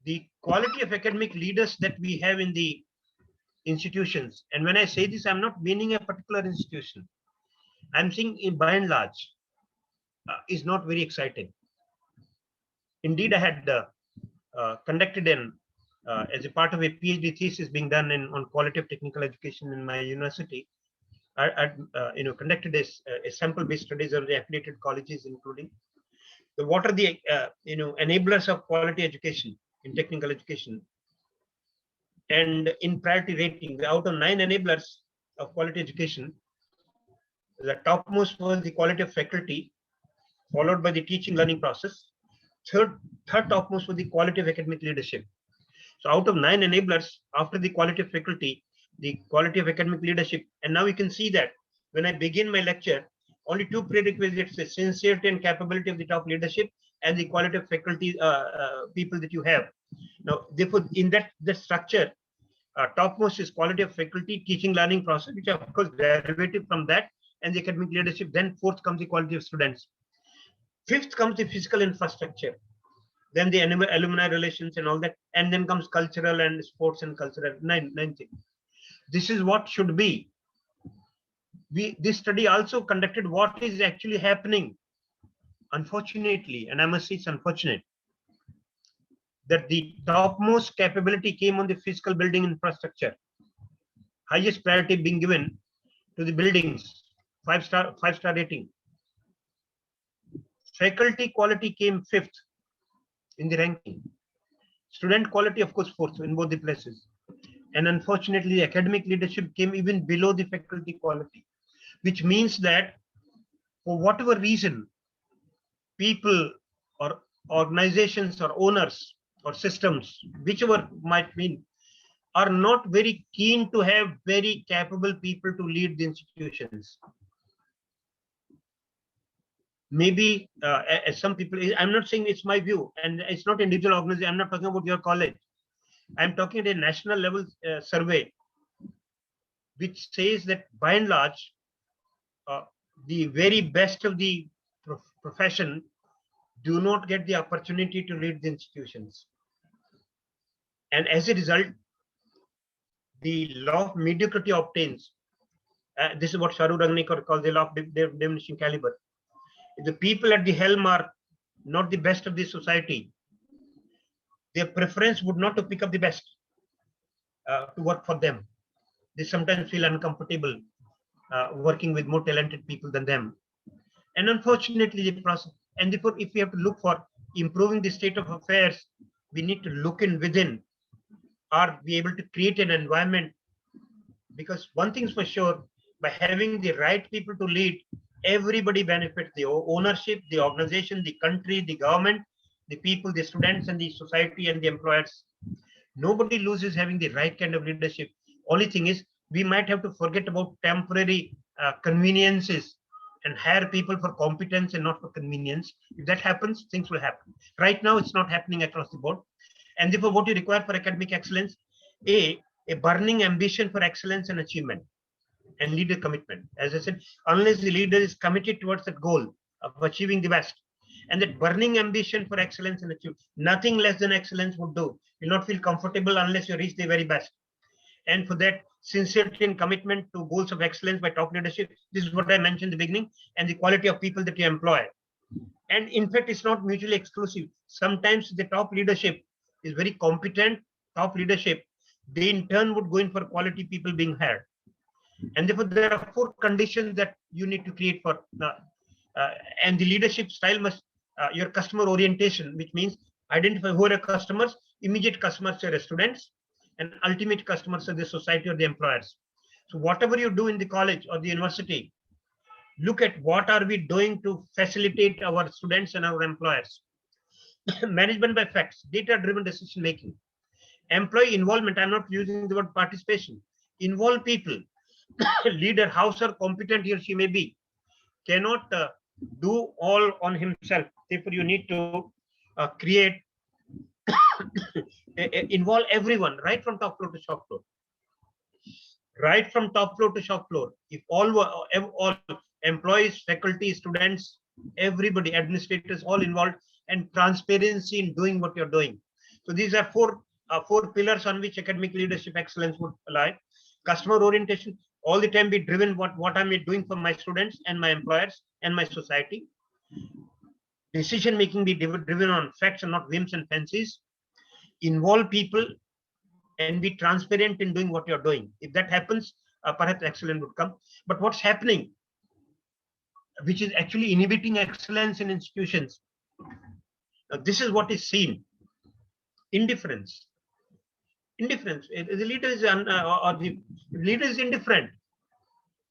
the quality of academic leaders that we have in the institutions, and when I say this, I'm not meaning a particular institution. I'm saying by and large, is not very exciting. Indeed, I had conducted as a part of a PhD thesis being done on quality of technical education in my university. I conducted a sample-based studies of the affiliated colleges, including what are the enablers of quality education in technical education, and in priority rating, out of 9 enablers of quality education, the topmost was the quality of faculty, followed by the teaching learning process. Third topmost was the quality of academic leadership. So out of 9 enablers, after the quality of faculty, the quality of academic leadership, and now you can see that when I begin my lecture, only 2 prerequisites: the sincerity and capability of the top leadership, and the quality of faculty people that you have. Now, therefore, in that the structure, topmost is quality of faculty, teaching learning process, which are of course derivative from that, and the academic leadership. Then fourth comes the quality of students. Fifth comes the physical infrastructure. Then the alumni relations and all that, and then comes cultural and sports and cultural. Nine things. This is what should be. This study also conducted what is actually happening. Unfortunately, and I must say it's unfortunate, that the topmost capability came on the physical building infrastructure. Highest priority being given to the buildings, 5-star rating. Faculty quality came 5th in the ranking. Student quality, of course, 4th in both the places. And unfortunately, the academic leadership came even below the faculty quality, which means that for whatever reason, people or organizations or owners or systems, whichever might mean, are not very keen to have very capable people to lead the institutions. Maybe as some people, I'm not saying it's my view, and it's not individual organization. I'm not talking about your college. I'm talking at a national level survey, which says that by and large, the very best of the profession do not get the opportunity to lead the institutions. And as a result, the law of mediocrity obtains. This is what Sharu Rangnikar calls the law of diminishing caliber. If the people at the helm are not the best of the society, their preference would not to pick up the best to work for them. They sometimes feel uncomfortable working with more talented people than them. And unfortunately, the process, and therefore, if we have to look for improving the state of affairs, we need to look in within, or be able to create an environment. Because one thing's for sure, by having the right people to lead, everybody benefits: the ownership, the organization, the country, the government, the people, the students, and the society and the employers. Nobody loses having the right kind of leadership. Only thing is, we might have to forget about temporary conveniences and hire people for competence and not for convenience. If that happens, things will happen. Right now, it's not happening across the board. And therefore, what you require for academic excellence, a burning ambition for excellence and achievement, and leader commitment. As I said, unless the leader is committed towards that goal of achieving the best, and that burning ambition for excellence and achievement, nothing less than excellence would do. You'll not feel comfortable unless you reach the very best. And for that, sincerity and commitment to goals of excellence by top leadership, this is what I mentioned in the beginning, and the quality of people that you employ. And in fact, it's not mutually exclusive. Sometimes the top leadership is very competent, top leadership, they in turn would go in for quality people being hired. And therefore, there are 4 conditions that you need to create for, and the leadership style must, your customer orientation, which means identify who are your customers. Immediate customers are your students, and ultimate customers are the society or the employers. So whatever you do in the college or the university, look at what are we doing to facilitate our students and our employers. Management by facts, data-driven decision making. Employee involvement, I'm not using the word participation. Involve people. Leader, however competent he or she may be, cannot do all on himself. Therefore, you need to create, involve everyone, right from top floor to shop floor. Right from top floor to shop floor. If all employees, faculty, students, everybody, administrators, all involved, and transparency in doing what you're doing. So these are four pillars on which academic leadership excellence would lie. Customer orientation, all the time be driven what I'm doing for my students and my employers and my society. Decision making be driven on facts and not whims and fancies. Involve people and be transparent in doing what you're doing. If that happens, perhaps excellence would come. But what's happening, which is actually inhibiting excellence in institutions, this is what is seen: indifference. Indifference. The leader is or the leader is indifferent.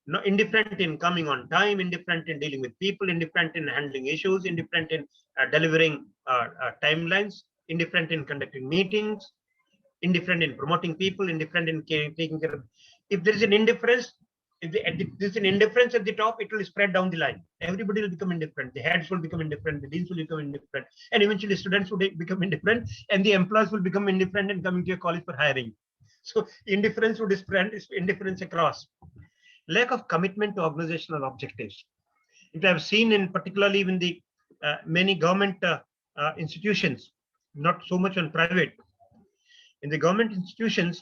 No, indifferent in coming on time, indifferent in dealing with people, indifferent in handling issues, indifferent in delivering timelines, indifferent in conducting meetings, indifferent in promoting people, indifferent in taking care of. If there is an indifference, if there's an indifference at the top, it will spread down the line. Everybody will become indifferent. The heads will become indifferent. The deans will become indifferent, and eventually students will become indifferent, and the employers will become indifferent and coming to your college for hiring. So indifference would spread indifference across. Lack of commitment to organizational objectives. It I have seen in particularly in the many government institutions, not so much on private. In the government institutions,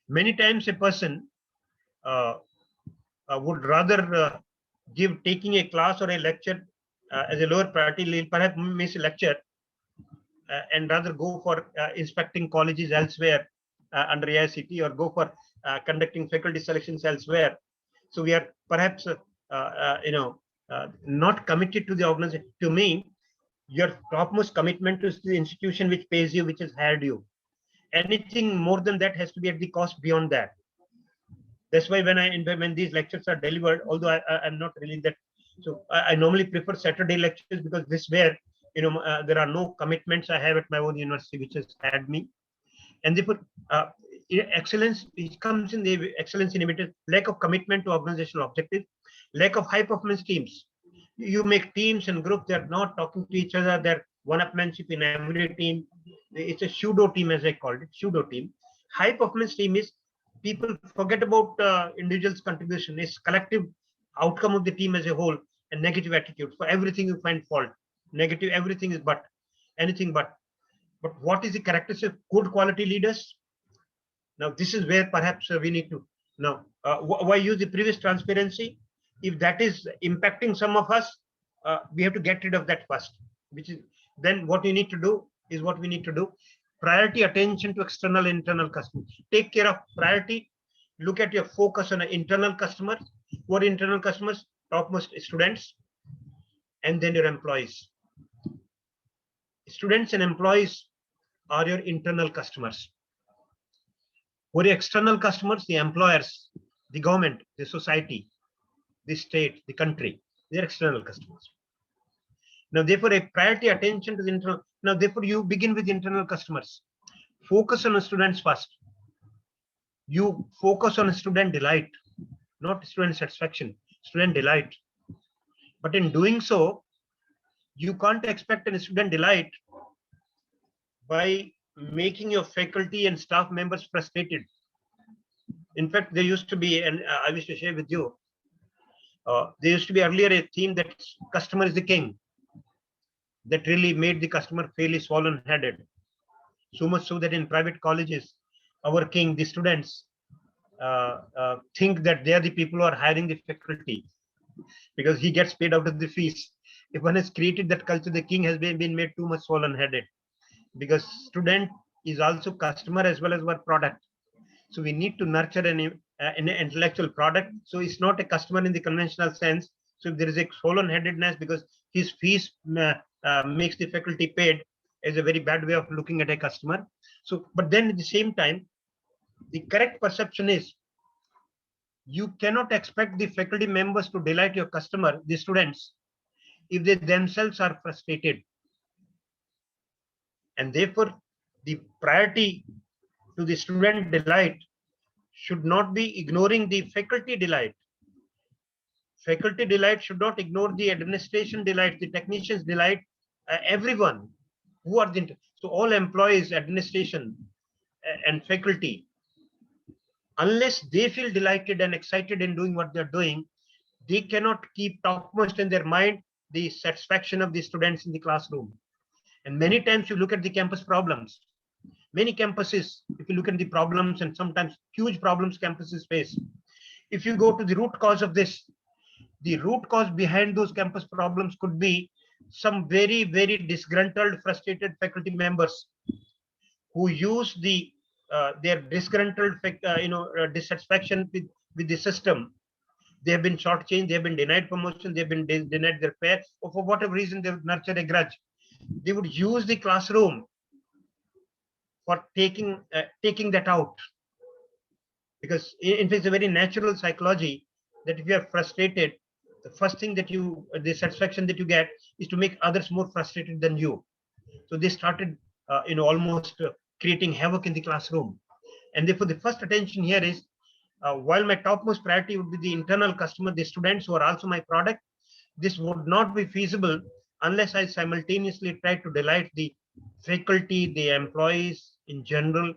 many times a person uh, would rather give taking a class or a lecture as a lower priority, perhaps miss a lecture and rather go for inspecting colleges elsewhere under AICTE, or go for conducting faculty selections elsewhere. So we are perhaps not committed to the organization. To me, your topmost commitment is the institution which pays you, which has hired you. Anything more than that has to be at the cost beyond that. That's why when these lectures are delivered, although I'm not really that, so I normally prefer Saturday lectures, because this where there are no commitments I have at my own university which has had me, and therefore excellence, it comes in the excellence inhibited. Lack of commitment to organizational objectives, lack of high performance teams. You make teams and groups, they're not talking to each other, they're one-upmanship in every team. It's a pseudo team, as I called it, pseudo team. High performance team is people forget about individuals' contribution. It's collective outcome of the team as a whole, and negative attitude. For everything you find fault. Negative, everything is but, anything but. But what is the characteristic of good quality leaders? Now, this is where perhaps we need to. Now, why use the previous transparency? If that is impacting some of us, we have to get rid of that first. Which is then what we need to do is what we need to do. Priority attention to external and internal customers. Take care of priority. Look at your focus on internal customers. What internal customers? Topmost students, and then your employees. Students and employees are your internal customers. What are your external customers? The employers, the government, the society, the state, the country. They are external customers. Now, therefore, a priority attention to the internal. Now, therefore, you begin with internal customers. Focus on the students first. You focus on student delight, not student satisfaction, student delight. But in doing so, you can't expect a student delight by making your faculty and staff members frustrated. In fact, there used to be, and I wish to share with you, there used to be earlier a theme that customer is the king. That really made the customer fairly swollen-headed. So much so that in private colleges, our king, the students, think that they are the people who are hiring the faculty, because he gets paid out of the fees. If one has created that culture, the king has been made too much swollen-headed, because student is also customer as well as our product. So we need to nurture an intellectual product. So it's not a customer in the conventional sense. So if there is a swollen-headedness because his fees makes the faculty paid, is a very bad way of looking at a customer. So, but then at the same time, the correct perception is you cannot expect the faculty members to delight your customer, the students, if they themselves are frustrated. And therefore, the priority to the student delight should not be ignoring the faculty delight. Faculty delight should not ignore the administration delight, the technicians delight, everyone who are the, so all employees, administration and faculty, unless they feel delighted and excited in doing what they're doing, they cannot keep topmost in their mind the satisfaction of the students in the classroom. And many times you look at the campus problems. Many campuses, if you look at the problems and sometimes huge problems campuses face, if you go to the root cause of this, the root cause behind those campus problems could be some very, very disgruntled, frustrated faculty members who use their disgruntled, dissatisfaction with the system. They have been shortchanged, they have been denied promotion, they have been denied their fare, or for whatever reason they would nurture a grudge. They would use the classroom for taking that out, because in fact it's a very natural psychology that if you are frustrated, the first thing that the satisfaction that you get is to make others more frustrated than you. So they started almost creating havoc in the classroom. And therefore the first attention here is, while my topmost priority would be the internal customer, the students who are also my product, this would not be feasible unless I simultaneously try to delight the faculty, the employees in general,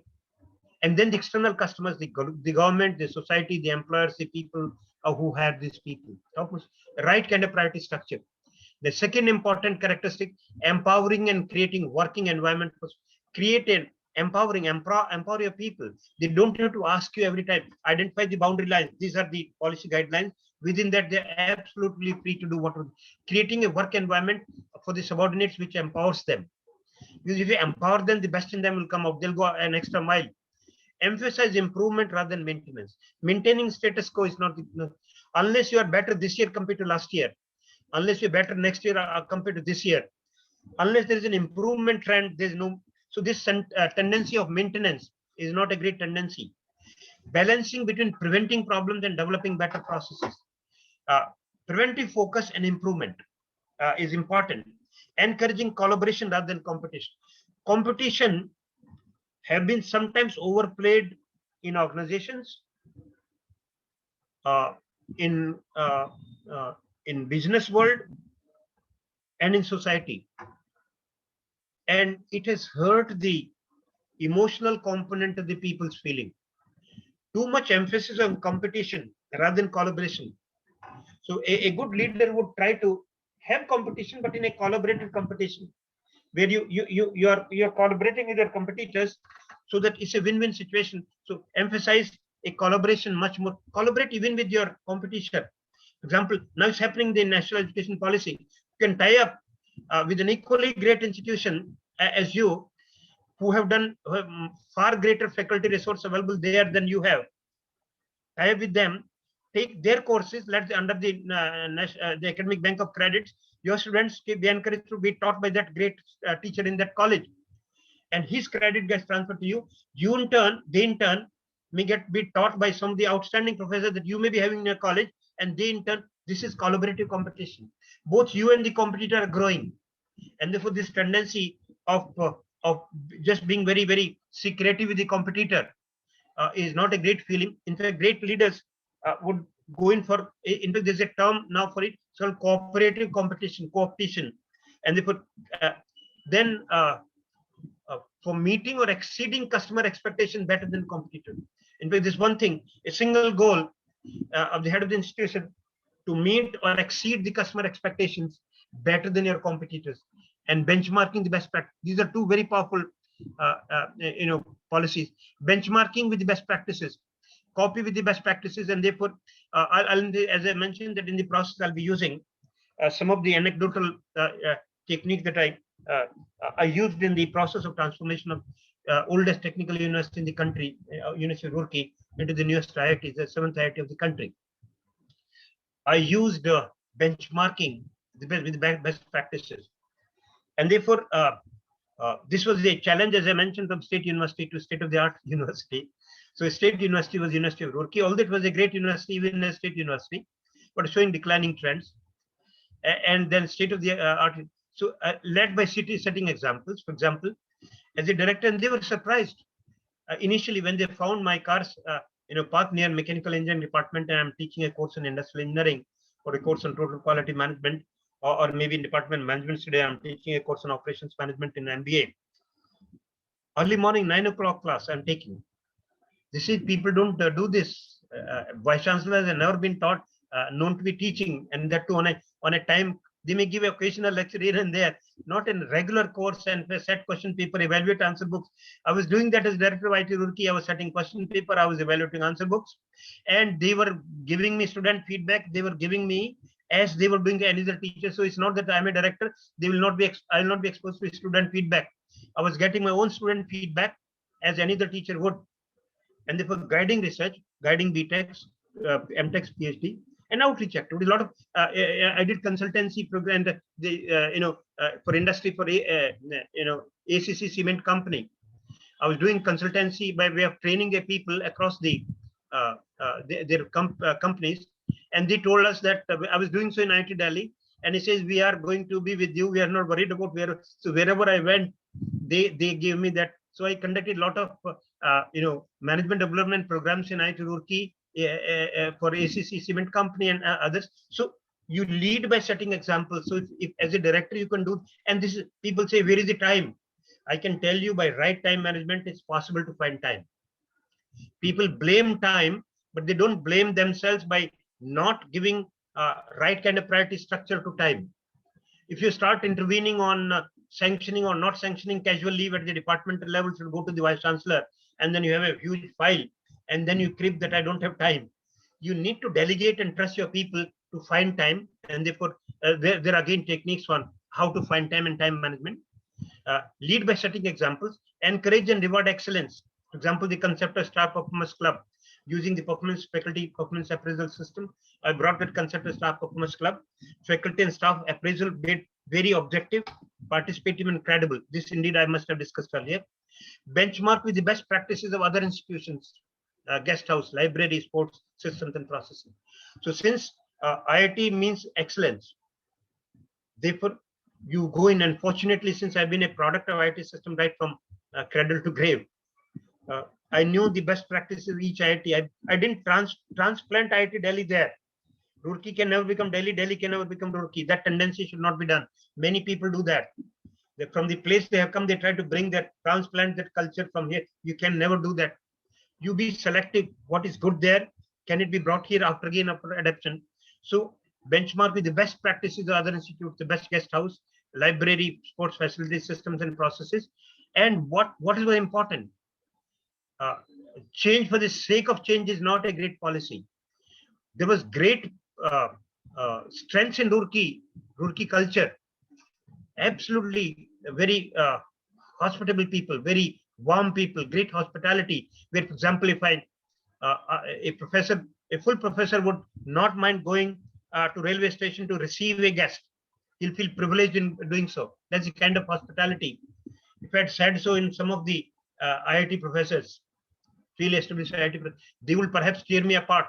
and then the external customers, the government, the society, the employers, the people who have these people. Right kind of priority structure. The second important characteristic, empowering and creating working environment. Create an empowering, empower your people. They don't have to ask you every time. Identify the boundary lines. These are the policy guidelines. Within that, they're absolutely free to do whatever. Creating a work environment for the subordinates which empowers them. Because if you empower them, the best in them will come out. They'll go an extra mile. Emphasize improvement rather than maintenance. Maintaining status quo is not, unless you are better this year compared to last year, unless you're better next year compared to this year, unless there is an improvement trend, there's no. So this tendency of maintenance is not a great tendency. Balancing between preventing problems and developing better processes. Preventive focus and improvement is important. Encouraging collaboration rather than competition. Competition have been sometimes overplayed in organizations, uh, in uh, in business world, and in society, and it has hurt the emotional component of the people's feeling. Too much emphasis on competition rather than collaboration. So a good leader would try to have competition, but in a collaborative competition, where you're collaborating with your competitors, so that it's a win-win situation. So emphasize a collaboration much more. Collaborate even with your competition. For example, now it's happening in the national education policy. You can tie up with an equally great institution as you, who have done far greater faculty resource available there than you have. Tie up with them, take their courses. Let's under the academic bank of credits, your students be encouraged to be taught by that great teacher in that college, and his credit gets transferred to you. You in turn, they in turn may be taught by some of the outstanding professors that you may be having in your college, and they in turn, this is collaborative competition. Both you and the competitor are growing, and therefore this tendency of just being very, very secretive with the competitor is not a great feeling. In fact, great leaders would go in for, in fact, there's a term now for it, it's called cooperative competition, co-opetition. And therefore, then for meeting or exceeding customer expectation better than competitor. In fact, this one thing, a single goal of the head of the institution to meet or exceed the customer expectations better than your competitors, and benchmarking the best practice. These are two very powerful policies. Benchmarking with the best practices, copy with the best practices, and therefore as I mentioned that in the process I'll be using some of the anecdotal techniques that I used in the process of transformation of oldest technical university in the country, University of Roorkee, into the newest IIT, the 7th IIT of the country. I used benchmarking with the best practices, and therefore this was a challenge, as I mentioned, from state university to state-of-the-art university. So state university was University of Roorkee, although it was a great university, even a state university, but showing declining trends. And then state-of-the-art, so led by city setting examples. For example, as a director, and they were surprised initially when they found my cars parked near mechanical engineering department, and I'm teaching a course in industrial engineering or a course on total quality management, or maybe in department management today I'm teaching a course on operations management in MBA. Early morning 9 o'clock class I'm taking. This is, people don't do this. Vice chancellors have never been known to be teaching, and that too on a time They may give occasional lecture here and there, not in regular course and set question paper, evaluate answer books. I was doing that as director of IT Roorkee. I was setting question paper, I was evaluating answer books, and they were giving me student feedback. They were giving me as they were doing any other teacher. So it's not that I'm a director. They will not be. I will not be exposed to student feedback. I was getting my own student feedback as any other teacher would, and therefore guiding research, guiding BTechs, MTechs, PhD, and outreach activity. A lot of I did consultancy program. For industry for ACC cement company. I was doing consultancy by way of training the people across their companies, and they told us that I was doing so in IIT Delhi, and he says we are going to be with you. We are not worried about where. So wherever I went, they gave me that. So I conducted a lot of management development programs in IIT Roorkee for ACC cement company and others. So you lead by setting examples. So if as a director you can do, and this is people say where is the time? I can tell you by right time management, it's possible to find time. People blame time, but they don't blame themselves by not giving right kind of priority structure to time. If you start intervening on sanctioning or not sanctioning casual leave at the departmental level, should go to the vice chancellor, and then you have a huge file, and then you crib that I don't have time. You need to delegate and trust your people to find time, and therefore there are again techniques on how to find time and time management. Lead by setting examples, encourage and reward excellence. For example, the concept of Star Performance Club, using the performance faculty performance appraisal system. I brought that concept of Star Performance Club. Faculty and staff appraisal made very objective, participative, and credible. This indeed I must have discussed earlier. Benchmark with the best practices of other institutions, guest house, library, sports, systems, and processes. So since IIT means excellence, therefore you go in, and fortunately, since I've been a product of IIT system right from cradle to grave, I knew the best practices of each IIT. I didn't transplant IIT Delhi there. Roorkee can never become Delhi. Delhi can never become Roorkee. That tendency should not be done. Many people do that. From the place they have come, they try to bring that, transplant that culture from here. You can never do that. You be selective. What is good there? Can it be brought here after adaptation? So benchmark with the best practices of other institutes, the best guest house, library, sports facilities, systems, and processes. And what is very important? Change for the sake of change is not a great policy. There was great strength in Roorkee culture. Absolutely very hospitable people, very warm people, great hospitality. Where, for example, if a full professor would not mind going to railway station to receive a guest, he'll feel privileged in doing so. That's the kind of hospitality. If I had said so in some of the IIT professors, feel established IIT, they will perhaps tear me apart.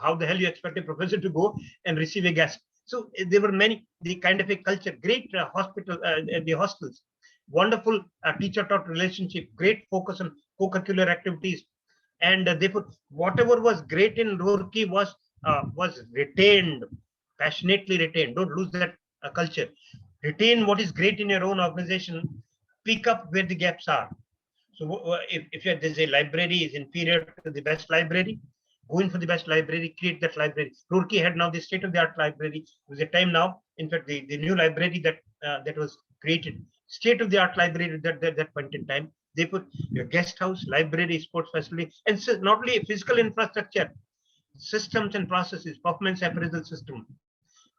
How the hell you expect a professor to go and receive a guest? So there were many, the kind of a culture, great the hostels, wonderful teacher-taught relationship, great focus on co-curricular activities, and therefore whatever was great in Roorkee was retained, passionately retained. Don't lose that culture. Retain what is great in your own organization. Pick up where the gaps are. So if there's a library is inferior to the best library, go in for the best library, create that library. Roorkee had now the state-of-the-art library. There was a time now, in fact, the new library that was created, state-of-the-art library at that point in time. They put your guest house, library, sports facility, and so not only physical infrastructure, systems and processes, performance appraisal system,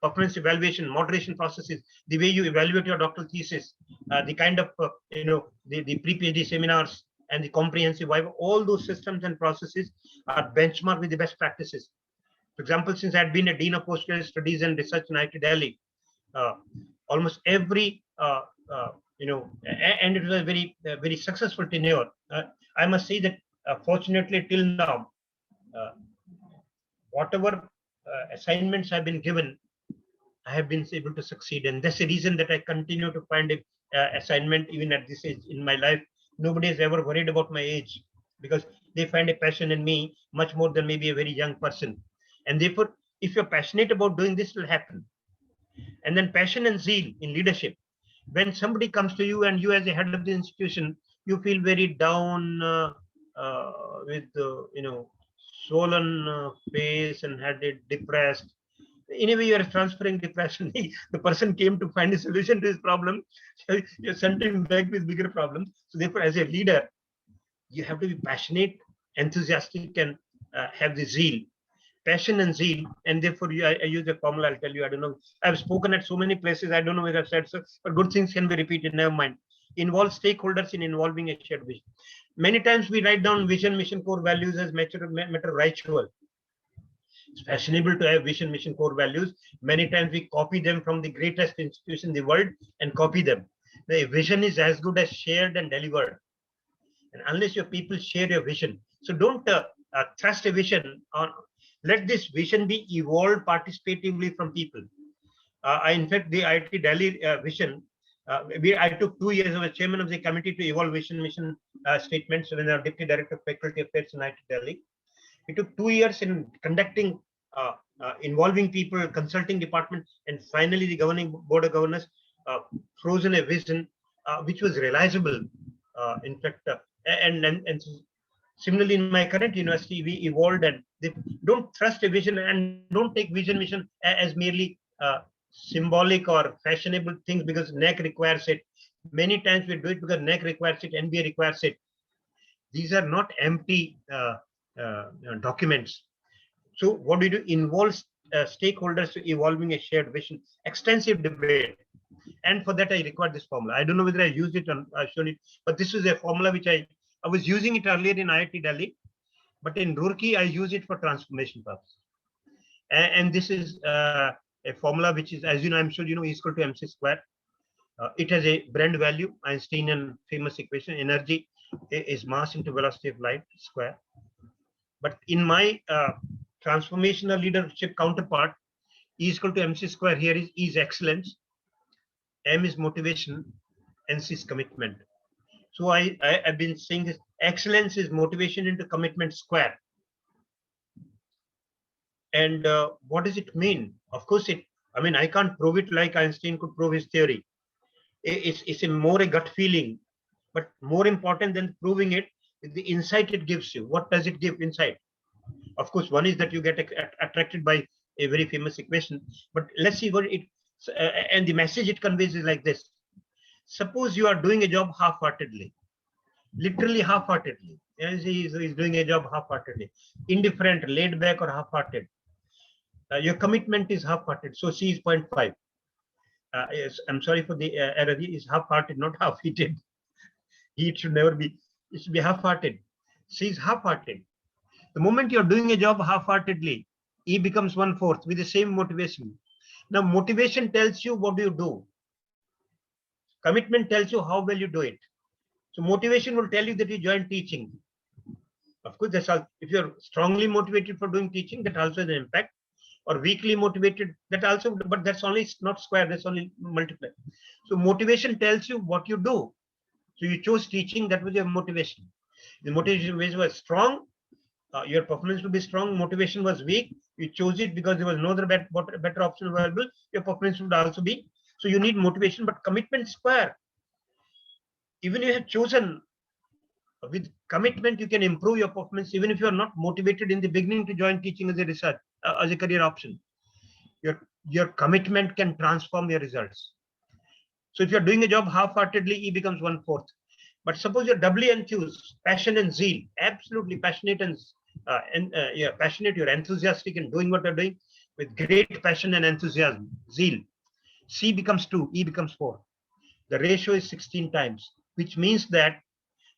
performance evaluation, moderation processes, the way you evaluate your doctoral thesis, the kind of, the pre-PhD seminars and the comprehensive vibe, all those systems and processes are benchmarked with the best practices. For example, since I had been a Dean of Postgraduate Studies and Research in IIT Delhi, almost every, and it was a very successful tenure. I must say that fortunately till now, whatever assignments have been given, I have been able to succeed, and that's the reason that I continue to find a assignment even at this age in my life. Nobody is ever worried about my age because they find a passion in me much more than maybe a very young person. And therefore, if you're passionate about doing this, will happen. And then passion and zeal in leadership. When somebody comes to you and you as a head of the institution, you feel very down with swollen face and had it depressed. Anyway, you are transferring depression. The person came to find a solution to his problem. So you sent him back with bigger problems. So therefore, as a leader, you have to be passionate, enthusiastic, and have the zeal. Passion and zeal, and therefore I use a formula. I'll tell you. I don't know. I've spoken at so many places. I don't know whether I've said so, but good things can be repeated. Never mind. Involve stakeholders in involving a shared vision. Many times we write down vision, mission, core values as matter ritual. It's fashionable to have vision, mission, core values. Many times we copy them from the greatest institution in the world and copy them. The vision is as good as shared and delivered. And unless your people share your vision, so don't trust a vision on. Let this vision be evolved participatively from people. In fact, the IIT Delhi vision, I took 2 years as chairman of the committee to evolve vision mission statements when I was deputy director of faculty affairs in IIT Delhi. It took 2 years in conducting, involving people, consulting department, and finally the governing board of governors frozen a vision which was realizable. In fact, and similarly in my current university, we evolved, and they don't trust a vision and don't take vision mission as merely symbolic or fashionable things because NEC requires it. Many times we do it because NEC requires it, NBA requires it. These are not empty documents. So what do you do? Involve stakeholders to evolving a shared vision, extensive debate. And for that, I require this formula. I don't know whether I used it or I've shown it, but this is a formula which I was using it earlier in IIT Delhi, but in Roorkee, I use it for transformation purpose. And this is a formula which is, as you know, I'm sure you know, E equal to MC square. It has a brand value, Einsteinian famous equation, energy is mass into velocity of light square. But in my transformational leadership counterpart, E is equal to MC square here is E is excellence, M is motivation, and C is commitment. So I've been saying this, excellence is motivation into commitment square. And what does it mean? Of course, I can't prove it like Einstein could prove his theory. It's more a gut feeling, but more important than proving it is the insight it gives you. What does it give insight? Of course, one is that you get attracted by a very famous equation, but let's see what it, and the message it conveys is like this. Suppose you are doing a job half-heartedly, literally half-heartedly. He's doing a job half-heartedly, indifferent, laid back, or half-hearted. Your commitment is half-hearted. So C is 0.5. Yes, I'm sorry for the error. He is half-hearted, not half-heated. It should never be. It should be half-hearted. C is half-hearted. The moment you're doing a job half-heartedly, E becomes 1/4 with the same motivation. Now, motivation tells you what do you do. Commitment tells you how well you do it. So motivation will tell you that you join teaching. Of course, that's all. If you're strongly motivated for doing teaching, that also has an impact. Or weakly motivated, that also, but that's only not square, that's only multiply. So motivation tells you what you do. So you chose teaching, that was your motivation. The motivation was strong, your performance will be strong. Motivation was weak, you chose it because there was no other better option available, your performance would also be. So you need motivation, but commitment square. Even you have chosen with commitment, you can improve your performance even if you are not motivated in the beginning to join teaching as a research, as a career option. Your commitment can transform your results. So if you're doing a job half-heartedly, E becomes 1/4. But suppose you're doubly enthused, passion and zeal, absolutely passionate and you're passionate, you're enthusiastic in doing what you're doing with great passion and enthusiasm, zeal. C becomes 2, E becomes 4. The ratio is 16 times, which means that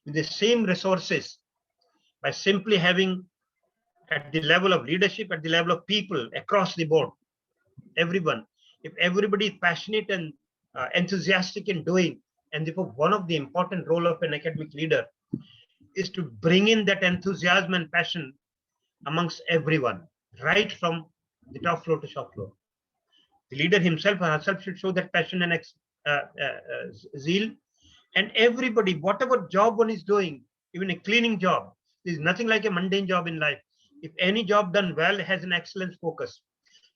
with the same resources, by simply having at the level of leadership, at the level of people across the board, everyone, if everybody is passionate and enthusiastic in doing, and therefore one of the important role of an academic leader is to bring in that enthusiasm and passion amongst everyone, right from the top floor to shop floor. The leader himself or herself should show that passion and zeal, and everybody, whatever job one is doing, even a cleaning job, there is nothing like a mundane job in life. If any job done well has an excellence focus.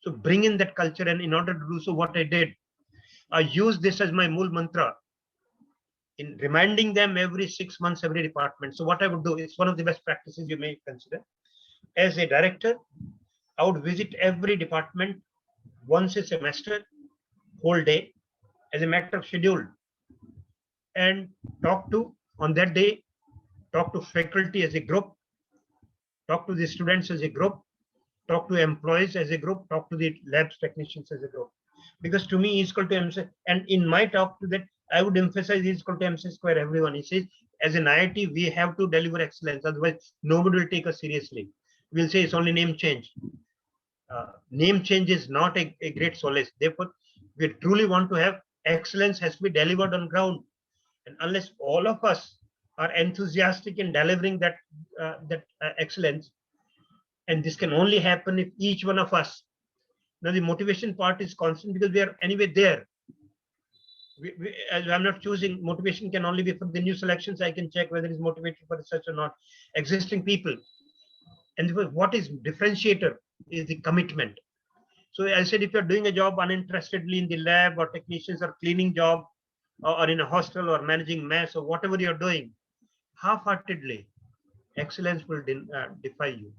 So bring in that culture, and in order to do so, what I did, I use this as my mool mantra in reminding them every 6 months, every department. So what I would do, it's one of the best practices you may consider. As a director, I would visit every department once a semester, whole day, as a matter of schedule, and talk to, on that day, talk to faculty as a group, talk to the students as a group, talk to employees as a group, talk to the labs technicians as a group. Because to me, E is equal to MC, and in my talk to that, I would emphasize E is equal to MC square everyone. He says, as an IIT, we have to deliver excellence, otherwise nobody will take us seriously. We'll say it's only name change. Name change is not a great solace. Therefore, we truly want to have excellence has to be delivered on ground. And unless all of us are enthusiastic in delivering that excellence, and this can only happen if each one of us. Now the motivation part is constant because we are anyway there. I'm not choosing. Motivation can only be for the new selections. I can check whether it's motivated for research or not. Existing people. And what is differentiator is the commitment. So I said, if you're doing a job uninterestedly in the lab, or technicians are cleaning job, or in a hostel, or managing mess, or whatever you're doing, half-heartedly, excellence will defy you.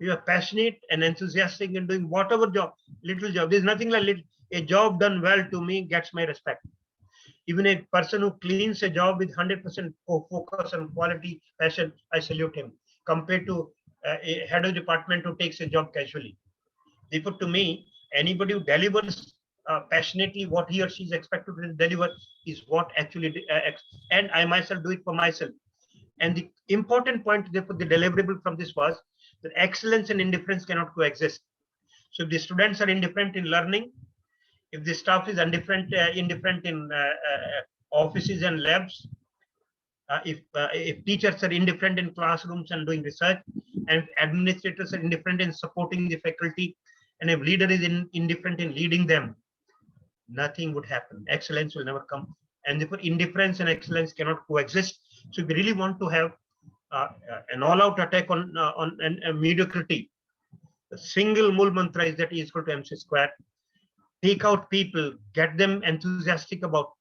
You are passionate and enthusiastic in doing whatever job, little job. There's nothing like little. A job done well to me gets my respect. Even a person who cleans a job with 100% focus and quality, passion, I salute him. Compared to a head of department who takes a job casually. Therefore, to me, anybody who delivers passionately what he or she is expected to deliver is what actually, and I myself do it for myself. And the important point, therefore, the deliverable from this was that excellence and indifference cannot coexist. So if the students are indifferent in learning, if the staff is indifferent in offices and labs, if teachers are indifferent in classrooms and doing research, and if administrators are indifferent in supporting the faculty, and if leader is indifferent in leading them, nothing would happen. Excellence will never come. And therefore, indifference and excellence cannot coexist. So if we really want to have an all-out attack on mediocrity, the single mul mantra is that E is equal to MC square. Take out people, get them enthusiastic about.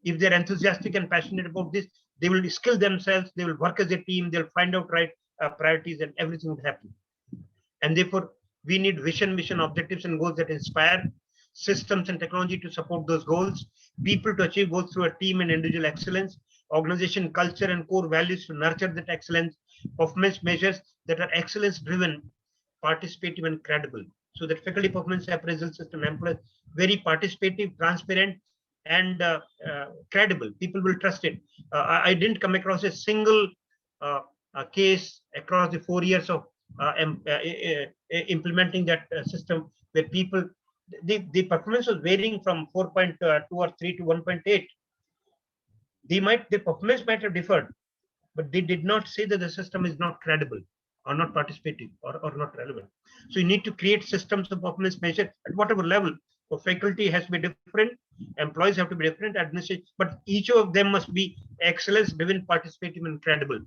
If they're enthusiastic and passionate about this, they will skill themselves, they will work as a team, they'll find out right priorities, and everything will happen. And therefore, we need vision, mission, objectives, and goals that inspire, systems and technology to support those goals, people to achieve both through a team and individual excellence, organization culture and core values to nurture that excellence, performance measures that are excellence driven, participative and credible. So that faculty performance appraisal system employs very participative, transparent, and credible. People will trust it. I didn't come across a single case across the 4 years of implementing that system where people, the performance was varying from 4.2 or 3 to 1.8. The performance might have differed, but they did not say that the system is not credible or not participative or not relevant. So you need to create systems of performance measure at whatever level. So faculty has to be different, employees have to be different, administration, but each of them must be excellence driven, participative, and credible.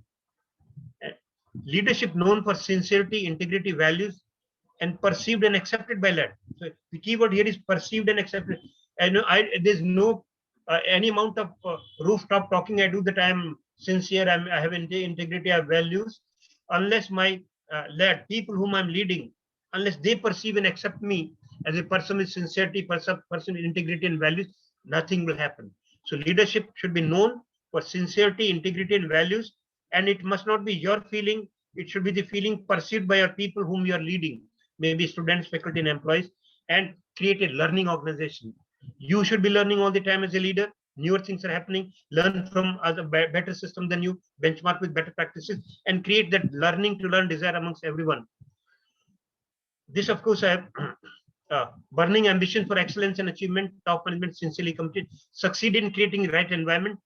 Leadership known for sincerity, integrity, values, and perceived and accepted by lab. So the keyword here is perceived and accepted. There's no any amount of rooftop talking I do that I am sincere, I have integrity, I have values, unless my led people whom I'm leading, unless they perceive and accept me as a person with sincerity, person with integrity and values, nothing will happen. So leadership should be known for sincerity, integrity, and values, and it must not be your feeling. It should be the feeling perceived by your people whom you are leading, maybe students, faculty, and employees, and create a learning organization. You should be learning all the time as a leader. Newer things are happening. Learn from other better system than you. Benchmark with better practices, and create that learning to learn desire amongst everyone. This, of course, I have burning ambition for excellence and achievement. Top management sincerely committed. Succeed in creating the right environment.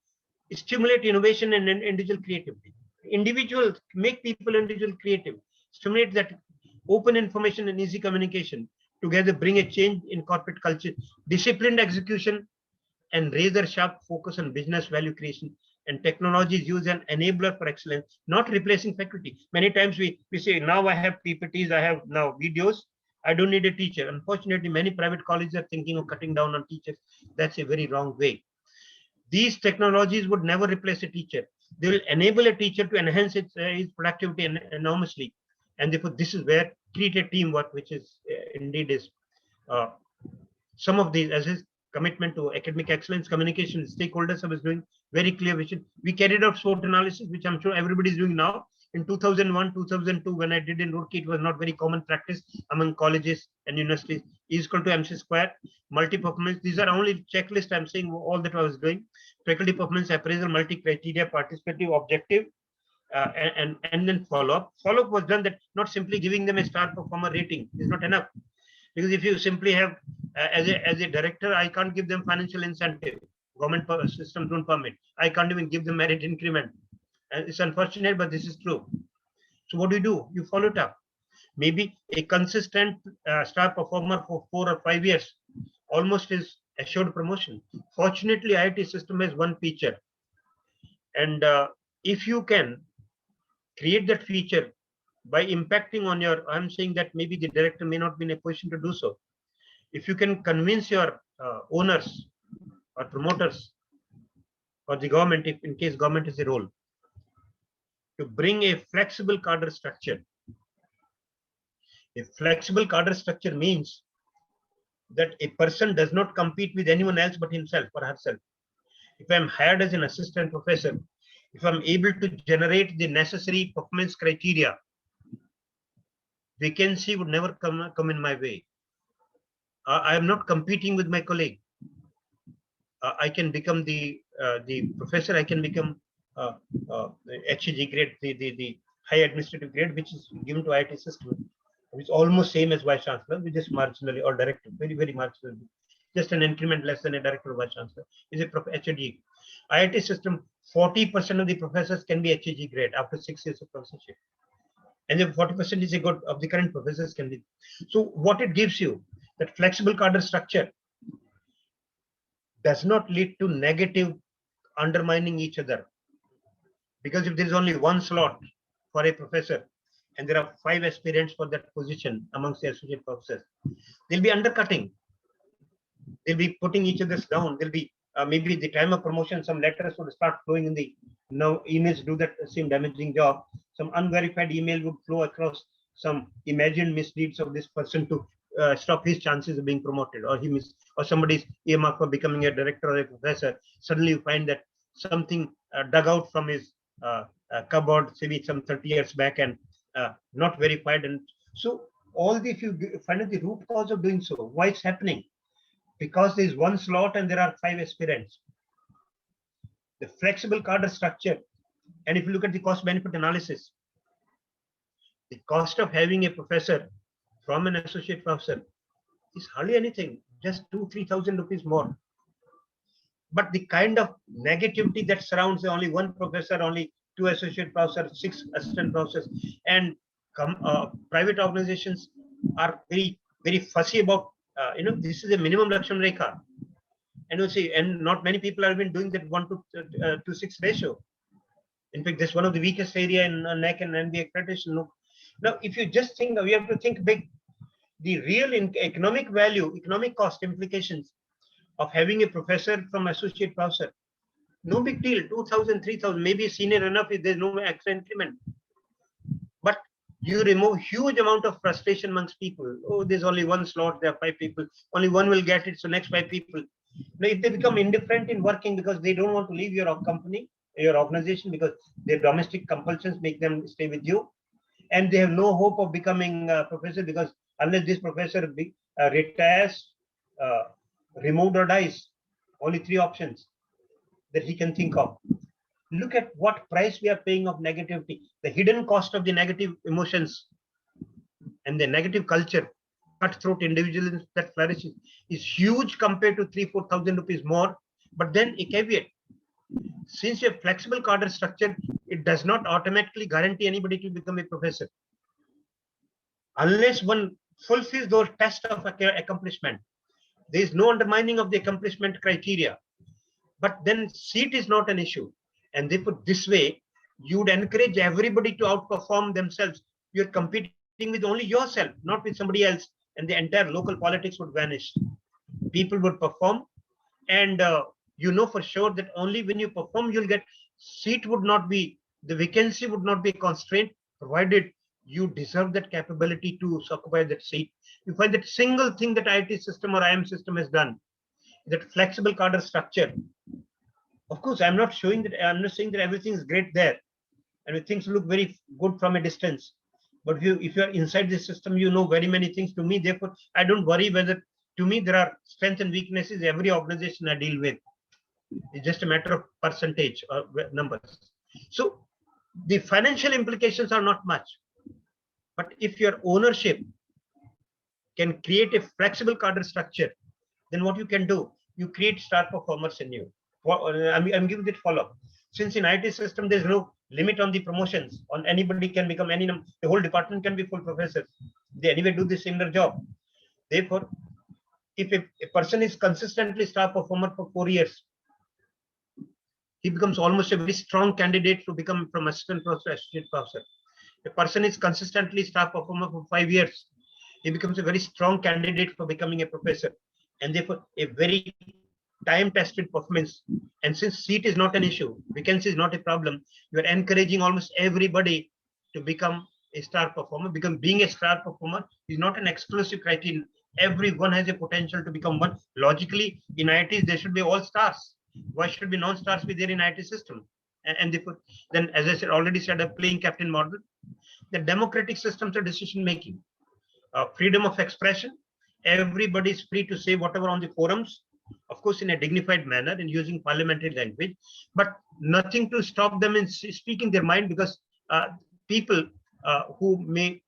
Stimulate innovation and individual creativity. Individuals make people individual creative. Stimulate that open information and easy communication. Together, bring a change in corporate culture. Disciplined execution and razor sharp focus on business value creation. And technology is used as an enabler for excellence, not replacing faculty. Many times we say, now I have PPTs, I have now videos, I don't need a teacher. Unfortunately, many private colleges are thinking of cutting down on teachers. That's a very wrong way. These technologies would never replace a teacher. They will enable a teacher to enhance its productivity enormously. And therefore, this is where treat a teamwork, which is indeed is some of these, as his commitment to academic excellence, communication, stakeholders, I was doing very clear vision. We carried out SWOT analysis, which I'm sure everybody is doing now. In 2001, 2002, when I did in Roorkee, it was not very common practice among colleges and universities. E is equal to MC square, multi-performance. These are only checklist. I'm saying all that I was doing. Faculty performance appraisal, multi-criteria, participative, objective, and then follow-up. Follow-up was done that not simply giving them a star performer rating is not enough. Because if you simply have, as a director, I can't give them financial incentive. Government systems don't permit. I can't even give them merit increment. It's unfortunate, but this is true. So what do? You follow it up. Maybe a consistent star performer for 4 or 5 years almost is assured promotion. Fortunately, IIT system has one feature. And if you can create that feature by impacting on your, I'm saying that maybe the director may not be in a position to do so. If you can convince your owners or promoters or the government, if in case government is a role, to bring a flexible cadre structure. A flexible cadre structure means that a person does not compete with anyone else but himself or herself. If I'm hired as an assistant professor, if I'm able to generate the necessary performance criteria, vacancy would never come in my way. I am not competing with my colleague. I can become the professor. I can become HEG grade, the high administrative grade, which is given to IIT system. It's almost same as vice chancellor, which is marginally, or director, very marginally, just an increment less than a director or vice chancellor. Is a HEG. IIT system, 40% of the professors can be HEG grade after 6 years of professorship, and then 40% is a good of the current professors can be. So what it gives you, that flexible cadre structure does not lead to negative undermining each other. Because if there is only one slot for a professor and there are 5 aspirants for that position amongst the associate professors, they'll be undercutting. They'll be putting each other's down. There'll be maybe at the time of promotion, some letters would start flowing in the emails do that same damaging job. Some unverified email would flow across some imagined misdeeds of this person to stop his chances of being promoted, or somebody's earmark for becoming a director or a professor. Suddenly you find that something dug out from his cupboard, maybe some 30 years back, and not verified. And so all the, if you find out the root cause of doing so, why it's happening, because there is one slot and there are 5 aspirants. The flexible cadre structure, and if you look at the cost benefit analysis, the cost of having a professor from an associate professor is hardly anything, just 2,000-3,000 rupees more. But the kind of negativity that surrounds only one professor, only 2 associate professors, 6 assistant professors, and private organizations are very fussy about, this is a minimum Lakshman Rekha. And you see, and not many people have been doing that 1:6 ratio. In fact, that's one of the weakest area in NEC and MBA accreditation. Now, if you just think, we have to think big. The real economic value, economic cost implications of having a professor from associate professor, no big deal, 2,000, 3,000, maybe senior enough if there's no extra increment. But you remove huge amount of frustration amongst people. Oh, there's only one slot, there are 5 people, only one will get it, so next 5 people. Now, if they become indifferent in working because they don't want to leave your company, your organization, because their domestic compulsions make them stay with you, and they have no hope of becoming a professor, because unless this professor retires, removed or dies, only 3 options that he can think of. Look at what price we are paying of negativity, the hidden cost of the negative emotions and the negative culture, cutthroat individualism that flourishes is huge compared to 3,000-4,000 rupees more. But then a caveat, since you have flexible cadre structure, it does not automatically guarantee anybody to become a professor. Unless one fulfills those tests of accomplishment, there is no undermining of the accomplishment criteria. But then seat is not an issue. And they put this way, you would encourage everybody to outperform themselves. You're competing with only yourself, not with somebody else. And the entire local politics would vanish. People would perform, and you know for sure that only when you perform, you'll get, seat would not be, the vacancy would not be a constraint, provided you deserve that capability to occupy that seat. you find that single thing that IT system or IM system has done, that flexible cadre structure. Of course, I'm not saying that everything is great there, and things look very good from a distance. But if you are inside the system, you know very many things. To me, therefore, I don't worry whether. To me, there are strengths and weaknesses every organization I deal with. It's just a matter of percentage or numbers. So the financial implications are not much. But if your ownership can create a flexible cadre structure, then what you can do, you create star performers in you. I'm giving it follow-up. Since in IT system, there's no limit on the promotions. On anybody can become any, the whole department can be full professors. They anyway do the similar job. Therefore, if a person is consistently star performer for 4 years, he becomes almost a very strong candidate to become from assistant professor to associate professor. A person is consistently star performer for 5 years, he becomes a very strong candidate for becoming a professor, and therefore a very time-tested performance. And since seat is not an issue, vacancy is not a problem, you are encouraging almost everybody to become a star performer. Because being a star performer is not an exclusive criterion. Everyone has a potential to become one. Logically, in IITs, there should be all stars. Why should be non-stars be there in IT system? And therefore, then, as I said, already said, a playing captain model. The democratic systems of decision making, freedom of expression. Everybody is free to say whatever on the forums, of course, in a dignified manner and using parliamentary language, but nothing to stop them in speaking their mind, because people who may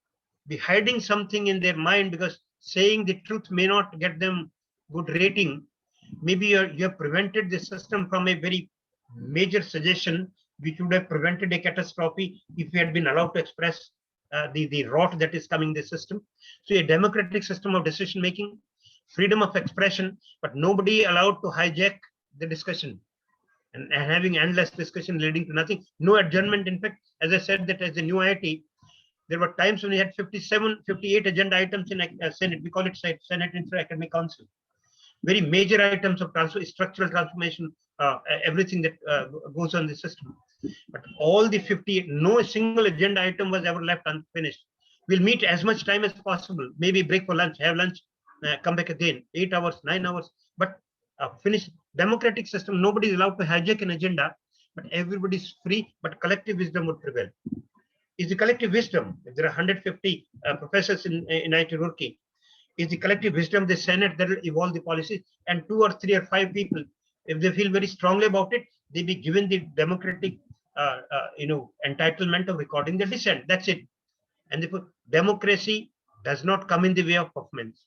be hiding something in their mind because saying the truth may not get them good rating. Maybe you have prevented the system from a very major suggestion which would have prevented a catastrophe if we had been allowed to express the rot that is coming in the system. So a democratic system of decision making, freedom of expression, but nobody allowed to hijack the discussion and having endless discussion leading to nothing. No adjournment. In fact, as I said, that as a new IIT, there were times when we had 57, 58 agenda items in Senate. We call it Senate Inter-Academic Council. Very major items of structural transformation, everything that goes on the system. But all the 58, no single agenda item was ever left unfinished. We'll meet as much time as possible, maybe break for lunch, have lunch, come back again, 8 hours, 9 hours, but finish. Democratic system, nobody is allowed to hijack an agenda, but everybody is free, but collective wisdom would prevail. Is the collective wisdom, if there are 150 professors in IT Roorkee, is the collective wisdom of the Senate that will evolve the policies, and 2 or 3 or 5 people, if they feel very strongly about it, they be given the democratic entitlement of recording the dissent. That's it. And therefore, democracy does not come in the way of performance.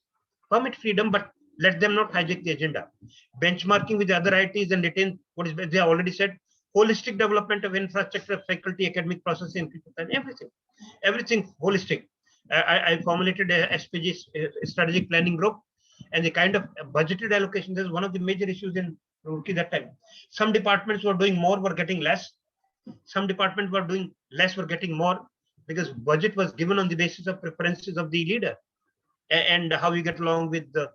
Permit freedom, but let them not hijack the agenda. Benchmarking with the other IITs and retain what is they already said. Holistic development of infrastructure, faculty, academic processing, and everything holistic. I formulated a SPG, strategic planning group, and the kind of budgeted allocation. This is one of the major issues in Roorkee that time. Some departments were doing more, were getting less. Some departments were doing less, were getting more, because budget was given on the basis of preferences of the leader and how you get along with the.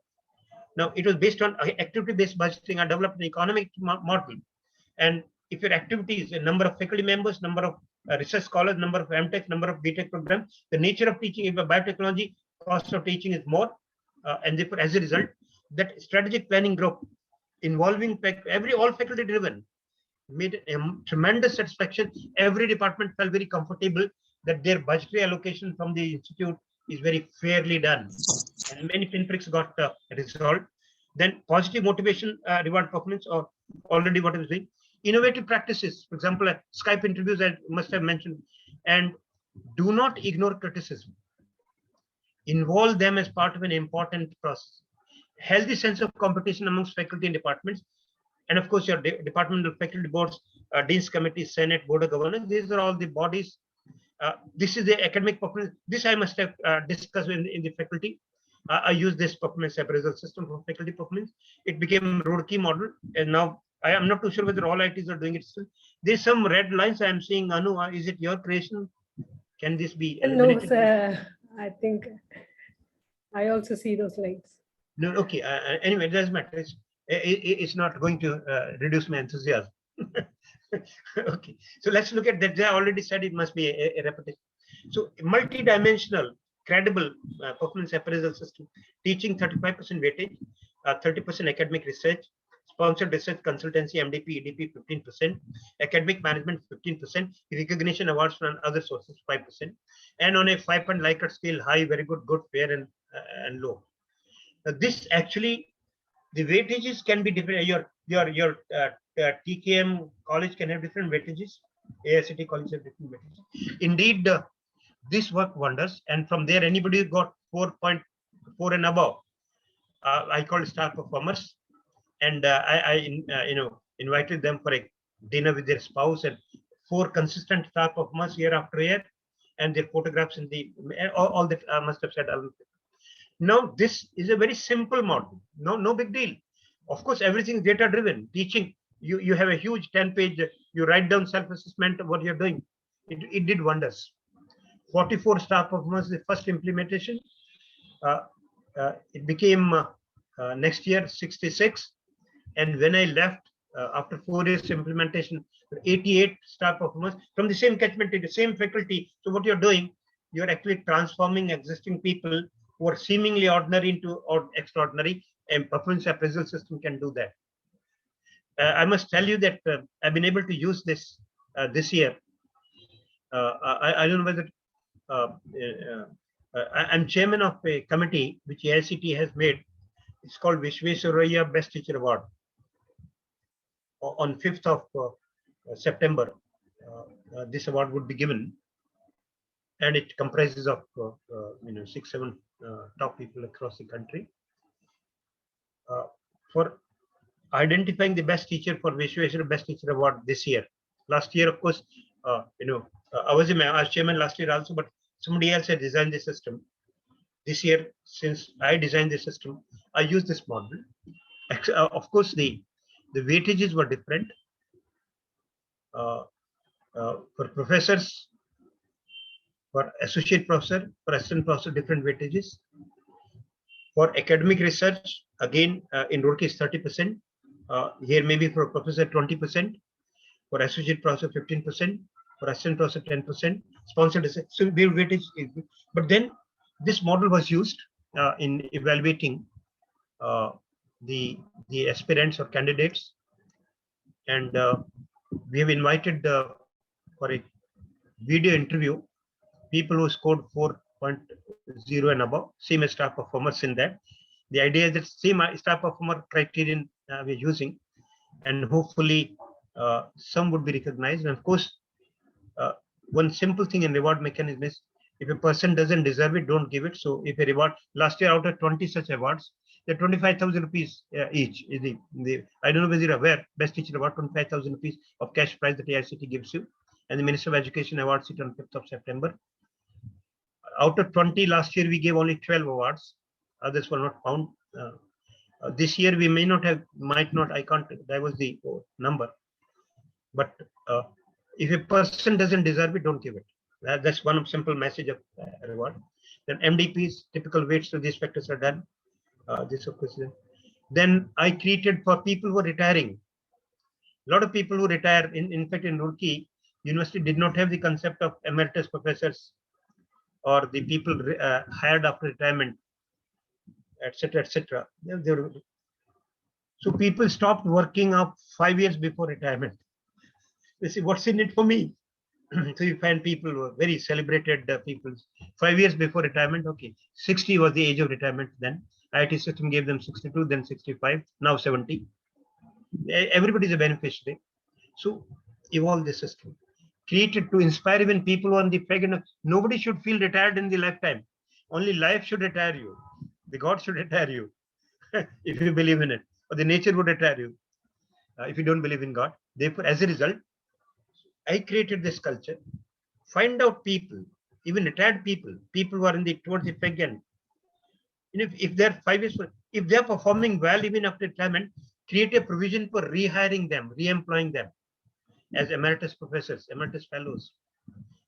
Now it was based on activity-based budgeting. I developed an economic model, and if your activities, a number of faculty members, number of research scholars, number of MTech, number of BTech programs, the nature of teaching, if a biotechnology, cost of teaching is more, and therefore, as a result, that strategic planning group involving all faculty driven made a tremendous satisfaction. Every department felt very comfortable that their budgetary allocation from the institute is very fairly done, and many pinpricks got resolved. Then positive motivation, reward performance, or already what I was doing. Innovative practices, for example, Skype interviews, I must have mentioned, and do not ignore criticism. Involve them as part of an important process. Healthy sense of competition amongst faculty and departments, and of course your departmental faculty boards, dean's committees, senate, board of governors. These are all the bodies. This is the academic performance. This I must have discussed in the faculty. I use this performance appraisal system for faculty performance. It became Roorkee model, and now I am not too sure whether all ITs are doing it still. There's some red lines I am seeing. Anu, is it your creation? Can this be eliminated? No, sir. I think I also see those lines. No, okay. Anyway, it doesn't matter. It's not going to reduce my enthusiasm. Okay, so let's look at that. I already said it must be a repetition. So multi-dimensional credible performance appraisal system, teaching 35% weightage, 30% academic research, sponsored research consultancy, MDP, EDP 15%, academic management 15%, recognition awards from other sources 5%, and on a 5-point Likert scale, high, very good, good, fair, and low. This actually, the weightages can be different. Your TKM college can have different weightages. AICTE college have different weightages. Indeed, this worked wonders, and from there, anybody who got 4.4 and above, I called star performers, and I invited them for a dinner with their spouse, and 4 consistent star performers year after year, and their photographs in the all that I must have said. Now, this is a very simple model. No big deal. Of course, everything data driven. Teaching, you have a huge 10-page, you write down self-assessment of what you're doing. It did wonders. 44 star performers, the first implementation. It became next year 66. And when I left after 4 years implementation, 88 star performers from the same catchment, the same faculty. So what you're doing, you're actually transforming existing people who are seemingly ordinary into or extraordinary, and performance appraisal system can do that. I must tell you that I've been able to use this this year. I don't know whether I'm chairman of a committee which AICTE has made. It's called Vishvesvaraya Best Teacher Award. On 5th of September, this award would be given, and it comprises of 6-7 top people across the country for identifying the best teacher for Vishvesvaraya Best Teacher Award this year. Last year, of course, I was chairman last year also, but somebody else had designed the system. This year, since I designed the system, I used this model. Of course, the weightages were different. For professors, for associate professor, for assistant professor, different weightages. For academic research, again, in Roorkee is 30%. Here maybe for a professor 20%, for associate professor 15%, for assistant professor 10%, sponsored research. So the weightage is, but then this model was used in evaluating the aspirants or candidates, and we have invited for a video interview people who scored 4.0 and above, same as star performers in that. The idea is that same star performer criterion we're using, and hopefully some would be recognized. And of course, one simple thing in reward mechanism is if a person doesn't deserve it, don't give it. So if a reward, last year out of 20 such awards, they're 25,000 rupees each. I don't know whether you're aware, Best Teacher Award, 25,000 rupees of cash prize that AICTE gives you, and the Minister of Education awards it on 5th of September. Out of 20 last year, we gave only 12 awards. Others were not found. This year, we might not, I can't divulge the number. But if a person doesn't deserve it, don't give it. That's one simple message of reward. Then MDPs, typical weights to these factors are done. This of course. Then I created for people who are retiring. A lot of people who retire, in fact, in Roorkee, university did not have the concept of emeritus professors or the people hired after retirement, etc., etc. So people stopped working up 5 years before retirement. They say, what's in it for me? So you find people who are very celebrated people. 5 years before retirement, okay. 60 was the age of retirement then. IT system gave them 62, then 65, now 70. Everybody is a beneficiary. So evolve the system. Created to inspire even people who are on the fag. Nobody should feel retired in the lifetime. Only life should retire you. The God should retire you if you believe in it. Or the nature would retire you if you don't believe in God. Therefore, as a result, I created this culture. Find out people, even retired people who are in the towards the fag end. If they're 5 years, if they're performing well even after retirement, create a provision for rehiring them, re-employing them as emeritus professors, emeritus fellows.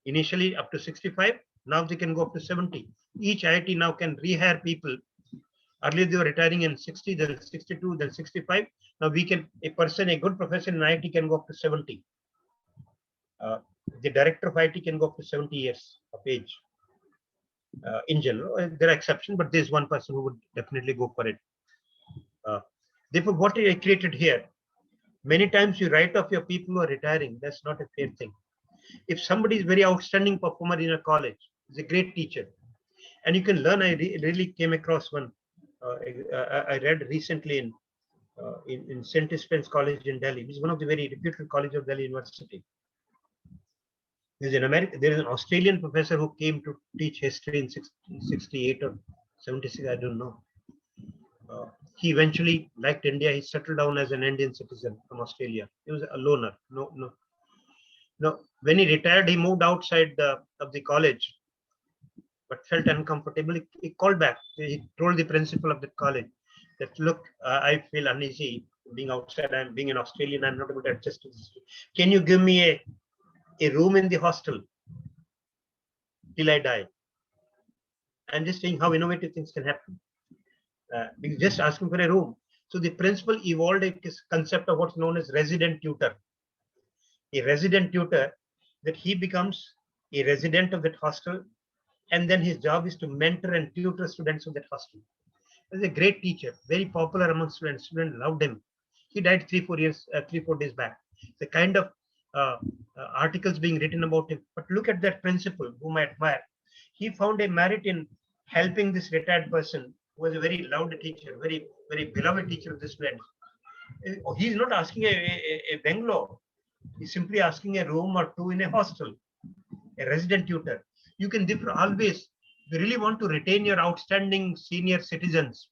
Initially up to 65, now they can go up to 70. Each IIT now can rehire people. Earlier they were retiring in 60, then 62, then 65. Now we can, a good professor in IIT can go up to 70. The director of IIT can go up to 70 years of age. in general. There are exceptions, but there's one person who would definitely go for it. Therefore, what I created here, many times you write off your people who are retiring. That's not a fair thing. If somebody is very outstanding performer in a college, is a great teacher, and you can learn. I really came across one. I read recently in St. Stephen's College in Delhi, which is one of the very reputed college of Delhi University. There is an Australian professor who came to teach history in 68 or 76, I don't know. He eventually liked India. He settled down as an Indian citizen from Australia. He was a loner. No. When he retired, he moved outside of the college, but felt uncomfortable. He called back. He told the principal of the college that, look, I feel uneasy being outside. I'm being an Australian. I'm not able to adjust to this. Can you give me a room in the hostel till I die? I'm just saying how innovative things can happen. Just asking for a room. So the principal evolved a concept of what's known as resident tutor. A resident tutor, that he becomes a resident of that hostel, and then his job is to mentor and tutor students of that hostel. He's a great teacher, very popular among students. Students loved him. He died 3-4 days back. The kind of articles being written about him. But look at that principal, whom I admire. He found a merit in helping this retired person, who was a very loved teacher, very, very beloved teacher of the students. He's not asking a bungalow. He's simply asking a room or two in a hostel, a resident tutor. You can differ always. You really want to retain your outstanding senior citizens.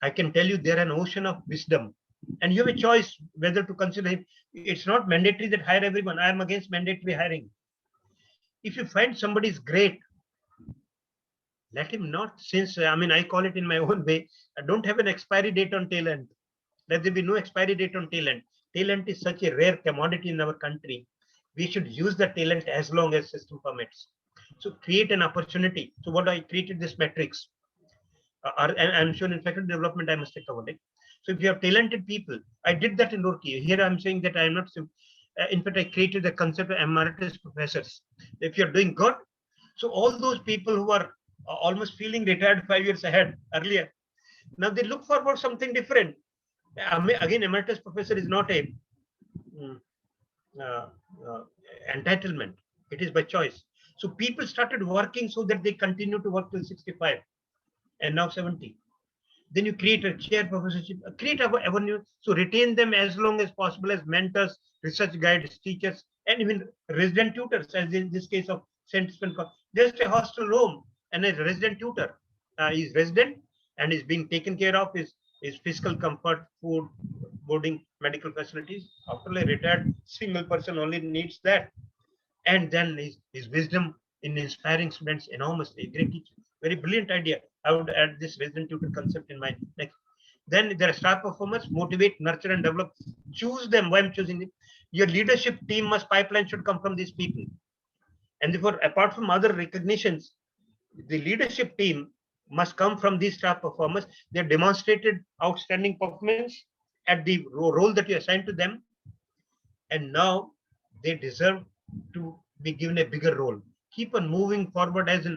I can tell you they're an ocean of wisdom, and you have a choice whether to consider it. It's not mandatory that hire everyone. I am against mandatory hiring. If you find somebody is great, let him not. Since I call it in my own way. I don't have an expiry date on talent. Let there be no expiry date on talent. Talent is such a rare commodity in our country. We should use the talent as long as system permits. So create an opportunity. So what I created this metrics. And I'm sure in faculty development I must have covered it. So if you have talented people, I did that in Roorkee. Here I'm saying that I'm not. In fact, I created the concept of emeritus professors. If you're doing good, so all those people who are almost feeling retired 5 years ahead earlier, now they look forward something different. Again, emeritus professor is not a entitlement. It is by choice. So people started working so that they continue to work till 65 and now 70. Then you create a chair professorship, create an avenue. So retain them as long as possible as mentors, research guides, teachers, and even resident tutors, as in this case of St. Stephen. Just a hostel room and a resident tutor. Is resident and is being taken care of, is physical comfort, food, boarding, medical facilities. After a retired single person only needs that. And then his wisdom in inspiring students enormously. Great teacher. Very brilliant idea. I would add this resident tutor concept in my next. Then there are star performers, motivate, nurture, and develop. Choose them. Why I'm choosing them? Your leadership team pipeline should come from these people. And therefore, apart from other recognitions, the leadership team must come from these star performers. They have demonstrated outstanding performance at the role that you assigned to them. And now they deserve to be given a bigger role. Keep on moving forward as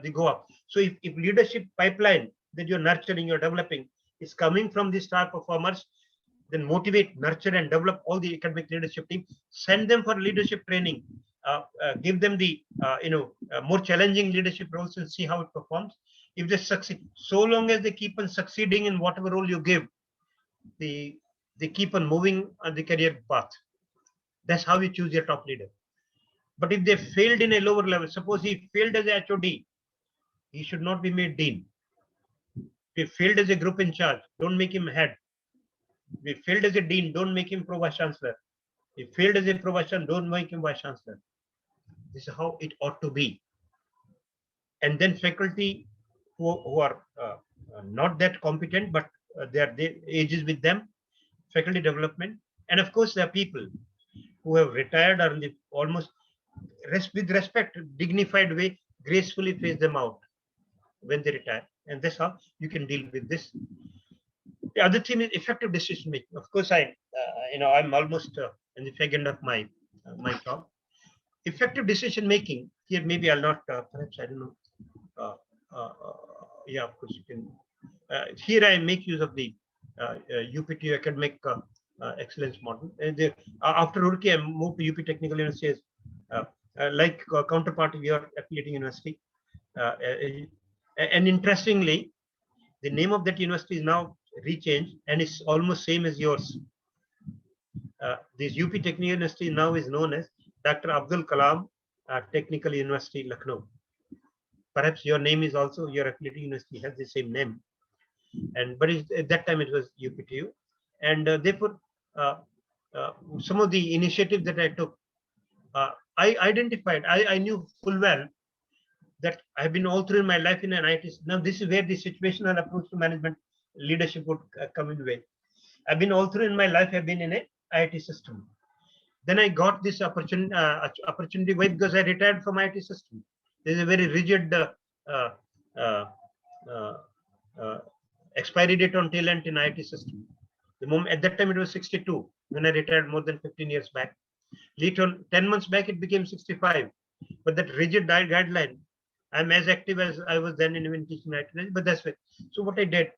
they go up. So if leadership pipeline that you're nurturing, you're developing is coming from these star performers, then motivate, nurture, and develop all the academic leadership team. Send them for leadership training. Give them the more challenging leadership roles and see how it performs. If they succeed, so long as they keep on succeeding in whatever role you give, they keep on moving on the career path. That's how you choose your top leader. But if they failed in a lower level, suppose he failed as a HOD, he should not be made dean. If he failed as a group in charge, don't make him head. If he failed as a dean, don't make him pro vice chancellor. If he failed as a pro vice chancellor, don't make him vice chancellor. This is how it ought to be. And then faculty who are not that competent, but their age is with them, faculty development. And of course, there are people who have retired or in the almost with respect, dignified way, gracefully phase them out when they retire. And that's how you can deal with this. The other thing is effective decision making. Of course, I'm almost in the fag end of my talk. Effective decision making. Here, maybe I'll not, perhaps, I don't know. Yeah, of course, you can. Here, I make use of the UPTU academic excellence model. After Roorkee, I moved to UP Technical University as, like counterpart of your affiliating university. And interestingly, the name of that university is now rechanged and it's almost same as yours. This UP Technical University now is known as Dr. Abdul Kalam Technical University, Lucknow. Perhaps your name is also, your affiliating university has the same name. And but at that time it was UPTU. And therefore, some of the initiatives that I took, I identified, I knew full well that I've been all through my life in an IT. Now, this is where the situational approach to management leadership would come in way. I've been all through in my life, I've been in a IT system. Then I got this opportunity why? Because I retired from IT system. There's a very rigid uh, uh, uh, expiry date on talent in IT system. The moment at that time it was 62 when I retired more than 15 years back. Later, 10 months back it became 65. But that rigid guideline, I'm as active as I was then in teaching IT, but that's why. So what I did,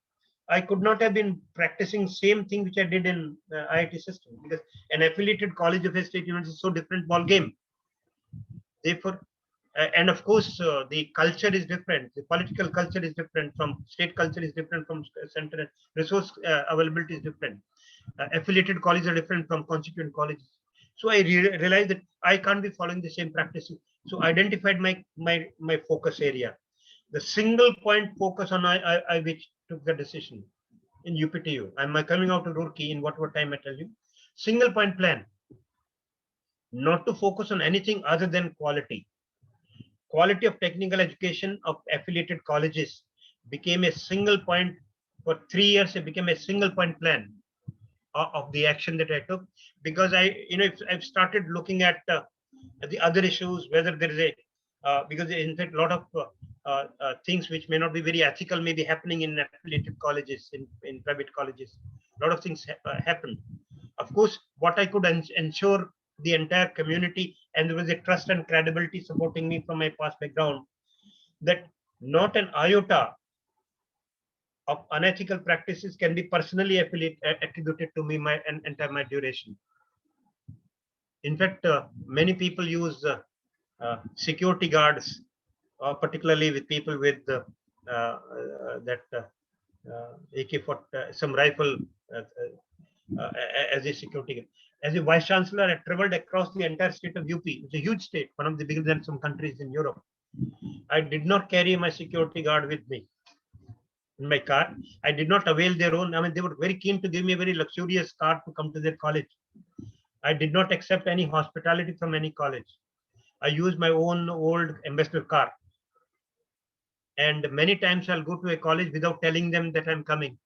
I could not have been practicing same thing which I did in IIT system because an affiliated college of a state university is so different ball game. Therefore, and of course, the culture is different. The political culture is different from state culture is different from center. Resource availability is different. Affiliated colleges are different from constituent colleges. So I realized that I can't be following the same practices. So identified my focus area. The single point focus on I which took the decision in UPTU. I'm coming out to Roorkee in whatever time I tell you. Single point plan. Not to focus on anything other than quality. Quality of technical education of affiliated colleges became a single point for 3 years. It became a single point plan of the action that I took because I've started looking at the other issues, whether there is a because in fact a lot of things which may not be very ethical may be happening in affiliated colleges, in private colleges. A lot of things happen. Of course, what I could ensure the entire community, and there was a trust and credibility supporting me from my past background, that not an iota of unethical practices can be personally attributed to me my entire my duration. In fact, many people use security guards, particularly with people with that AK-40, some rifle as a security guard. As a vice chancellor, I traveled across the entire state of UP. It's a huge state, one of the bigger than some countries in Europe. I did not carry my security guard with me in my car. I did not avail their own. I mean, they were very keen to give me a very luxurious car to come to their college. I did not accept any hospitality from any college. I used my own old ambassador car. And many times I'll go to a college without telling them that I'm coming,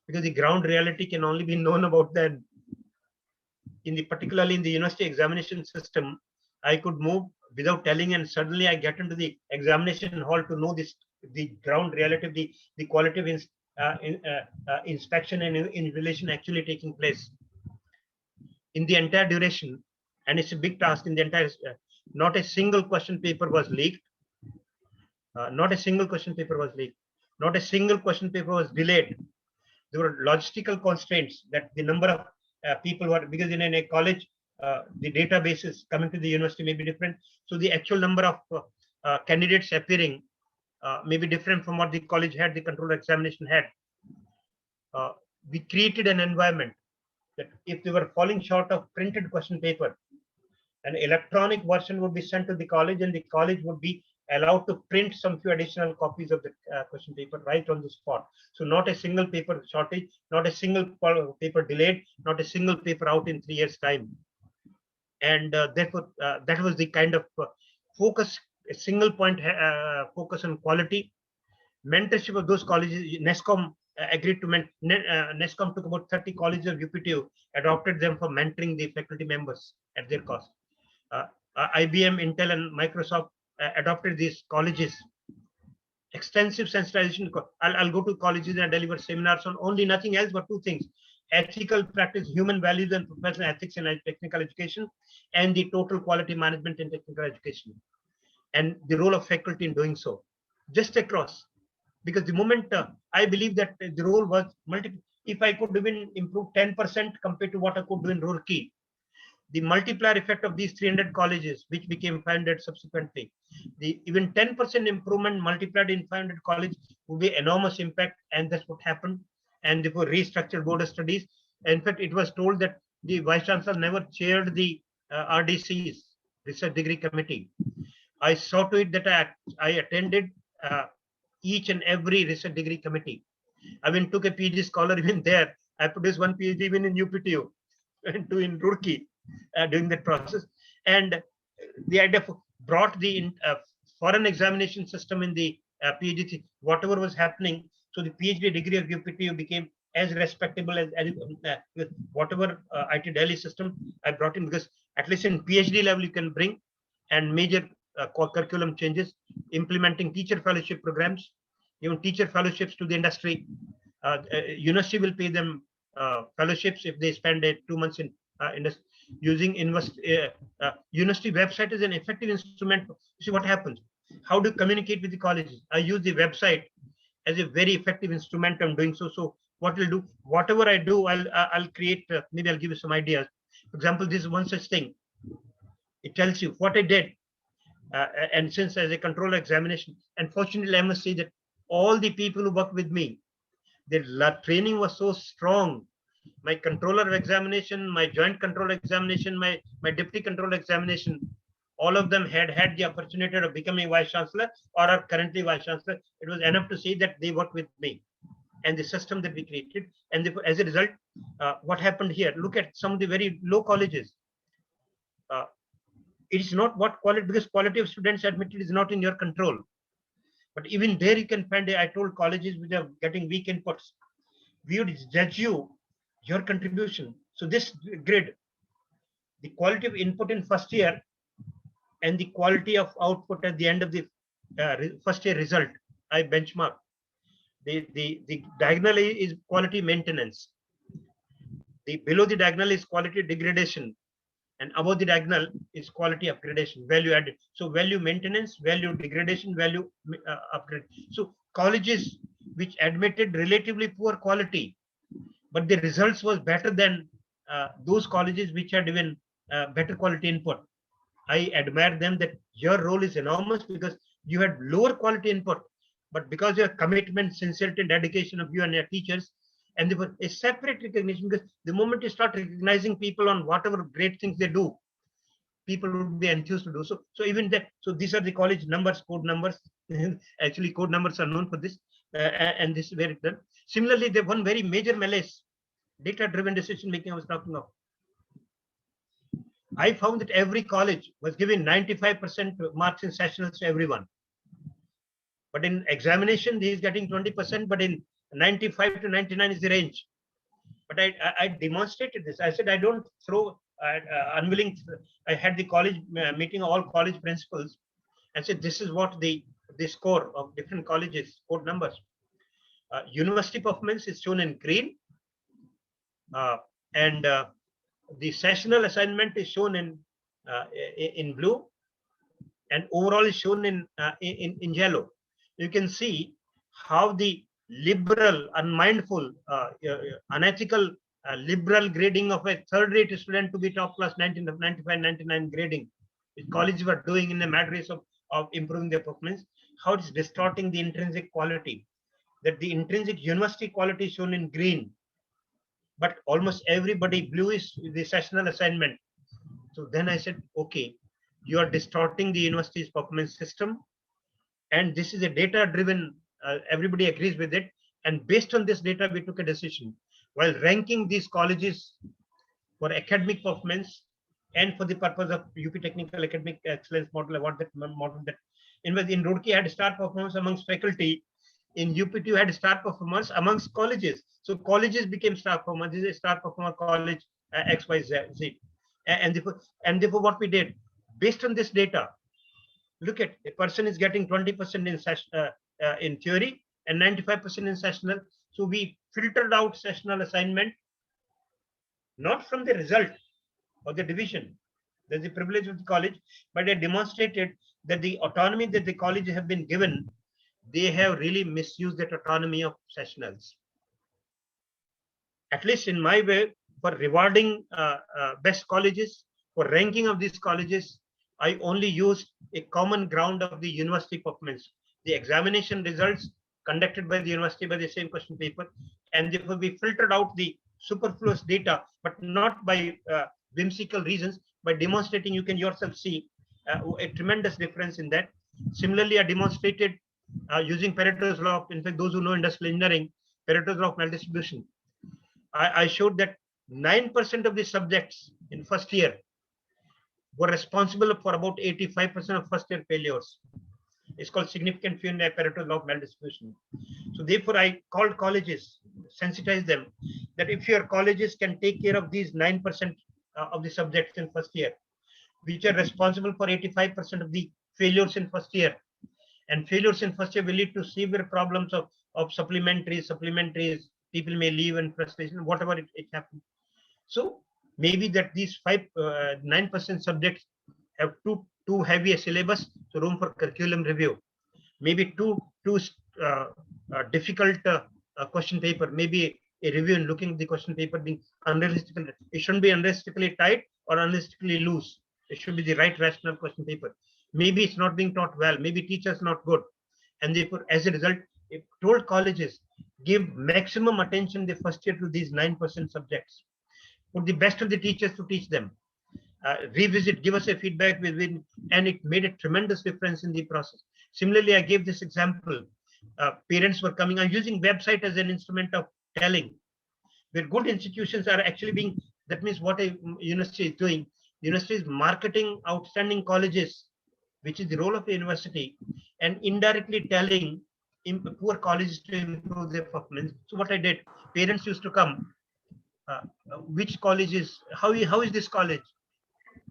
because the ground reality can only be known about then. Particularly in the university examination system, I could move without telling, and suddenly I get into the examination hall to know the ground reality, the quality of inspection and invigilation actually taking place in the entire duration. And it's a big task in the entire. Not a single question paper was leaked. Not a single question paper was leaked. Not a single question paper was delayed. There were logistical constraints that the number of people were, because in a college, the databases coming to the university may be different. So the actual number of candidates appearing may be different from what the college had, the control examination had. We created an environment that if they were falling short of printed question paper, an electronic version would be sent to the college, and the college would be allowed to print some few additional copies of the question paper right on the spot. So not a single paper shortage, not a single paper delayed, not a single paper out in 3 years' time. And therefore, that was the kind of focus, a single point focus on quality. Mentorship of those colleges, NESCOM agreed to NESCOM took about 30 colleges of UPTU, adopted them for mentoring the faculty members at their cost. IBM, Intel, and Microsoft adopted these colleges. Extensive sensitization. I'll go to colleges and deliver seminars on only nothing else but two things: ethical practice, human values and professional ethics in technical education, and the total quality management in technical education, and the role of faculty in doing so, just across. Because the moment I believe that the role was multiple, if I could even improve 10% compared to what I could do in Roorkee, the multiplier effect of these 300 colleges, which became 500 subsequently, the even 10% improvement multiplied in 500 colleges would be enormous impact, and that's what happened. And therefore, restructured board of studies. In fact, it was told that the vice chancellor never chaired the RDC's research degree committee. I saw to it that I attended each and every research degree committee. I even took a PhD scholar even there. I produced one PhD even in UPTU and two in Roorkee during that process. And the idea brought the foreign examination system in the PhD, whatever was happening. So the PhD degree of UPTU became as respectable as whatever IT Delhi system I brought in, because at least in PhD level you can bring, and major curriculum changes, implementing teacher fellowship programs, even teacher fellowships to the industry. University will pay them fellowships if they spend 2 months in industry. Using university website is an effective instrument. See what happens. How do you communicate with the colleges? I use the website as a very effective instrument. I'm doing so. So what we'll do, whatever I do, I'll create. Maybe I'll give you some ideas. For example, this is one such thing. It tells you what I did, and since as a control examination, and fortunately, I must say that all the people who work with me, their training was so strong. My controller of examination, my joint control examination, my deputy control examination, all of them had the opportunity of becoming vice chancellor or are currently vice chancellor. It was enough to say that they worked with me and the system that we created. And as a result, what happened here? Look at some of the very low colleges. It is not what quality, because quality of students admitted is not in your control. But even there, you can find, I told colleges which are getting weak inputs, we would judge you, your contribution. So this grid, the quality of input in first year and the quality of output at the end of the first year result, I benchmark. The diagonal is quality maintenance. The below the diagonal is quality degradation, and above the diagonal is quality upgradation, value added. So value maintenance, value degradation, value upgrade. So colleges which admitted relatively poor quality, but the results was better than those colleges which had even better quality input. I admire them that your role is enormous because you had lower quality input, but because your commitment, sincerity, and dedication of you and your teachers, and there was a separate recognition, because the moment you start recognizing people on whatever great things they do, people would be enthused to do so. So even that, so these are the college numbers, code numbers. Actually, code numbers are known for this, and this is where it's done. Similarly, the one very major malaise, data-driven decision making I was talking of. I found that every college was giving 95% marks in sessionals to everyone. But in examination, he is getting 20%, but in 95 to 99 is the range. But I demonstrated this. I said, I don't throw unwilling. I had the college meeting, all college principals, and said, this is what the score of different colleges, code numbers. University performance is shown in green, and the sessional assignment is shown in blue, and overall is shown in yellow. You can see how the liberal, unmindful, unethical, liberal grading of a third-rate student to be top class 95, 99 grading, which colleges were doing in the mad race of improving their performance, how it's distorting the intrinsic quality. That the intrinsic university quality is shown in green, but almost everybody blue is the sessional assignment. So then I said, okay, you are distorting the university's performance system, and this is a data-driven. Everybody agrees with it, and based on this data, we took a decision while ranking these colleges for academic performance and for the purpose of UP Technical Academic Excellence Model Award. That model that in Roorkee had star performance amongst faculty. In UPTU had star performers amongst colleges. So colleges became star performers. This is a star performer college XYZ. And therefore what we did, based on this data, look at a person is getting 20% in theory and 95% in sessional. So we filtered out sessional assignment not from the result or the division. That's the privilege of the college, but I demonstrated that the autonomy that the college have been given, they have really misused that autonomy of sessionals. At least in my way, for rewarding best colleges, for ranking of these colleges, I only used a common ground of the university performance. The examination results conducted by the university by the same question paper, and therefore we filtered out the superfluous data, but not by whimsical reasons, by demonstrating you can yourself see a tremendous difference in that. Similarly, I demonstrated using Pareto's law. In fact, those who know industrial engineering, Pareto's law of maldistribution. I showed that 9% of the subjects in first year were responsible for about 85% of first year failures. It's called significant failure Pareto law of maldistribution. So therefore, I called colleges, sensitize them that if your colleges can take care of these 9% of the subjects in first year, which are responsible for 85% of the failures in first year, and failures in first year will lead to severe problems of supplementaries, people may leave and frustration, whatever it happens. So maybe that these 9% subjects have too heavy a syllabus, so room for curriculum review. Maybe too difficult question paper, maybe a review and looking at the question paper being unrealistic. It shouldn't be unrealistically tight or unrealistically loose. It should be the right rational question paper. Maybe it's not being taught well, maybe teachers not good, and therefore as a result, if told colleges give maximum attention the first year to these 9% subjects, put the best of the teachers to teach them, revisit, give us a feedback within, and it made a tremendous difference in the process. Similarly, I gave this example. Parents were coming. I'm using website as an instrument of telling, where good institutions are actually being. That means what a university is doing. The university is marketing outstanding colleges, which is the role of a university, and indirectly telling poor colleges to improve their performance. So what I did, parents used to come. Which college is how is this college?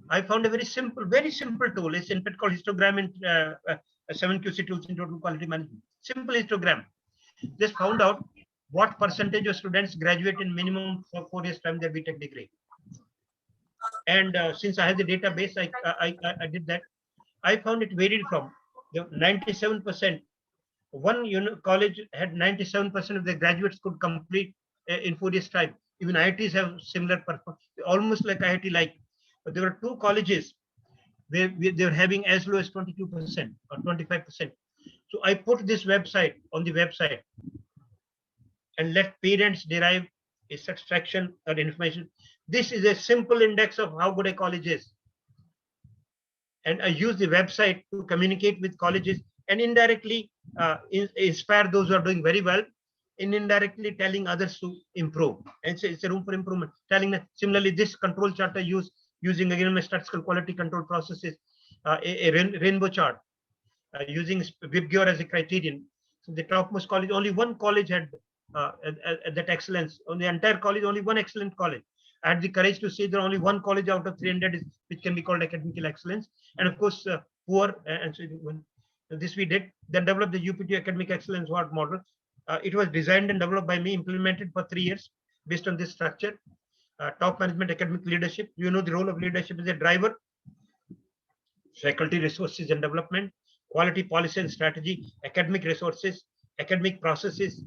I found a very simple tool. It's in fact called histogram in 7QC tools in total quality management. Simple histogram. Just found out what percentage of students graduate in minimum for 4 years time their BTech degree. And since I have the database, I did that. I found it varied from 97%. One college had 97% of their graduates could complete in 4 years time. Even IITs have similar performance, almost like IIT like. But there were two colleges where they were having as low as 22% or 25%. So I put this website on the website and let parents derive a satisfaction or information. This is a simple index of how good a college is. And I use the website to communicate with colleges and indirectly inspire those who are doing very well, and indirectly telling others to improve. And it's a room for improvement. Telling that similarly, this control chart I use using again my statistical quality control processes, a rainbow chart using WIBGYOR as a criterion. So the topmost college, only one college had that excellence. On the entire college, only one excellent college. I had the courage to say there only one college out of 300 is, which can be called academic excellence. And of course, poor. And so this we did. Then developed the UPT academic excellence award model. It was designed and developed by me, implemented for 3 years based on this structure. Top management academic leadership. You know the role of leadership is a driver. Faculty resources and development, quality policy and strategy, academic resources, academic processes,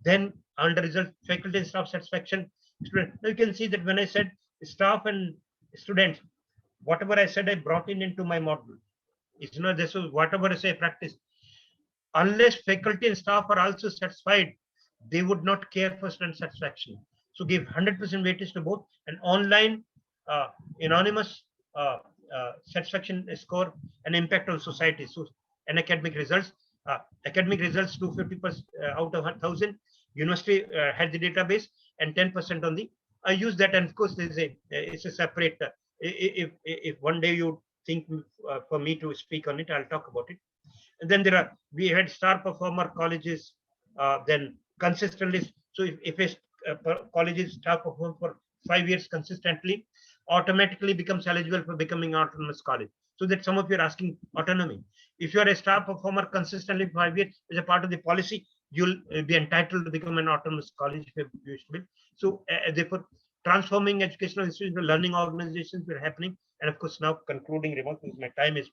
then under result, faculty and staff satisfaction. Now you can see that when I said staff and students, whatever I said, I brought into my model. It's not this was whatever I say practice. Unless faculty and staff are also satisfied, they would not care for student satisfaction. So give 100% weightage to both an online anonymous satisfaction score and impact on society. So and academic results 250% out of 1,000. University had the database and 10% on the. I use that, and of course there's it's a separate. If one day you think for me to speak on it, I'll talk about it. And then we had star performer colleges, then consistently. So if a college is star performer for 5 years consistently, automatically becomes eligible for becoming autonomous college. So that some of you are asking autonomy. If you are a star performer consistently for 5 years as a part of the policy, you'll be entitled to become an autonomous college if you wish to be. So therefore, transforming educational institutions, learning organizations were happening. And of course, now concluding remarks, because my time is.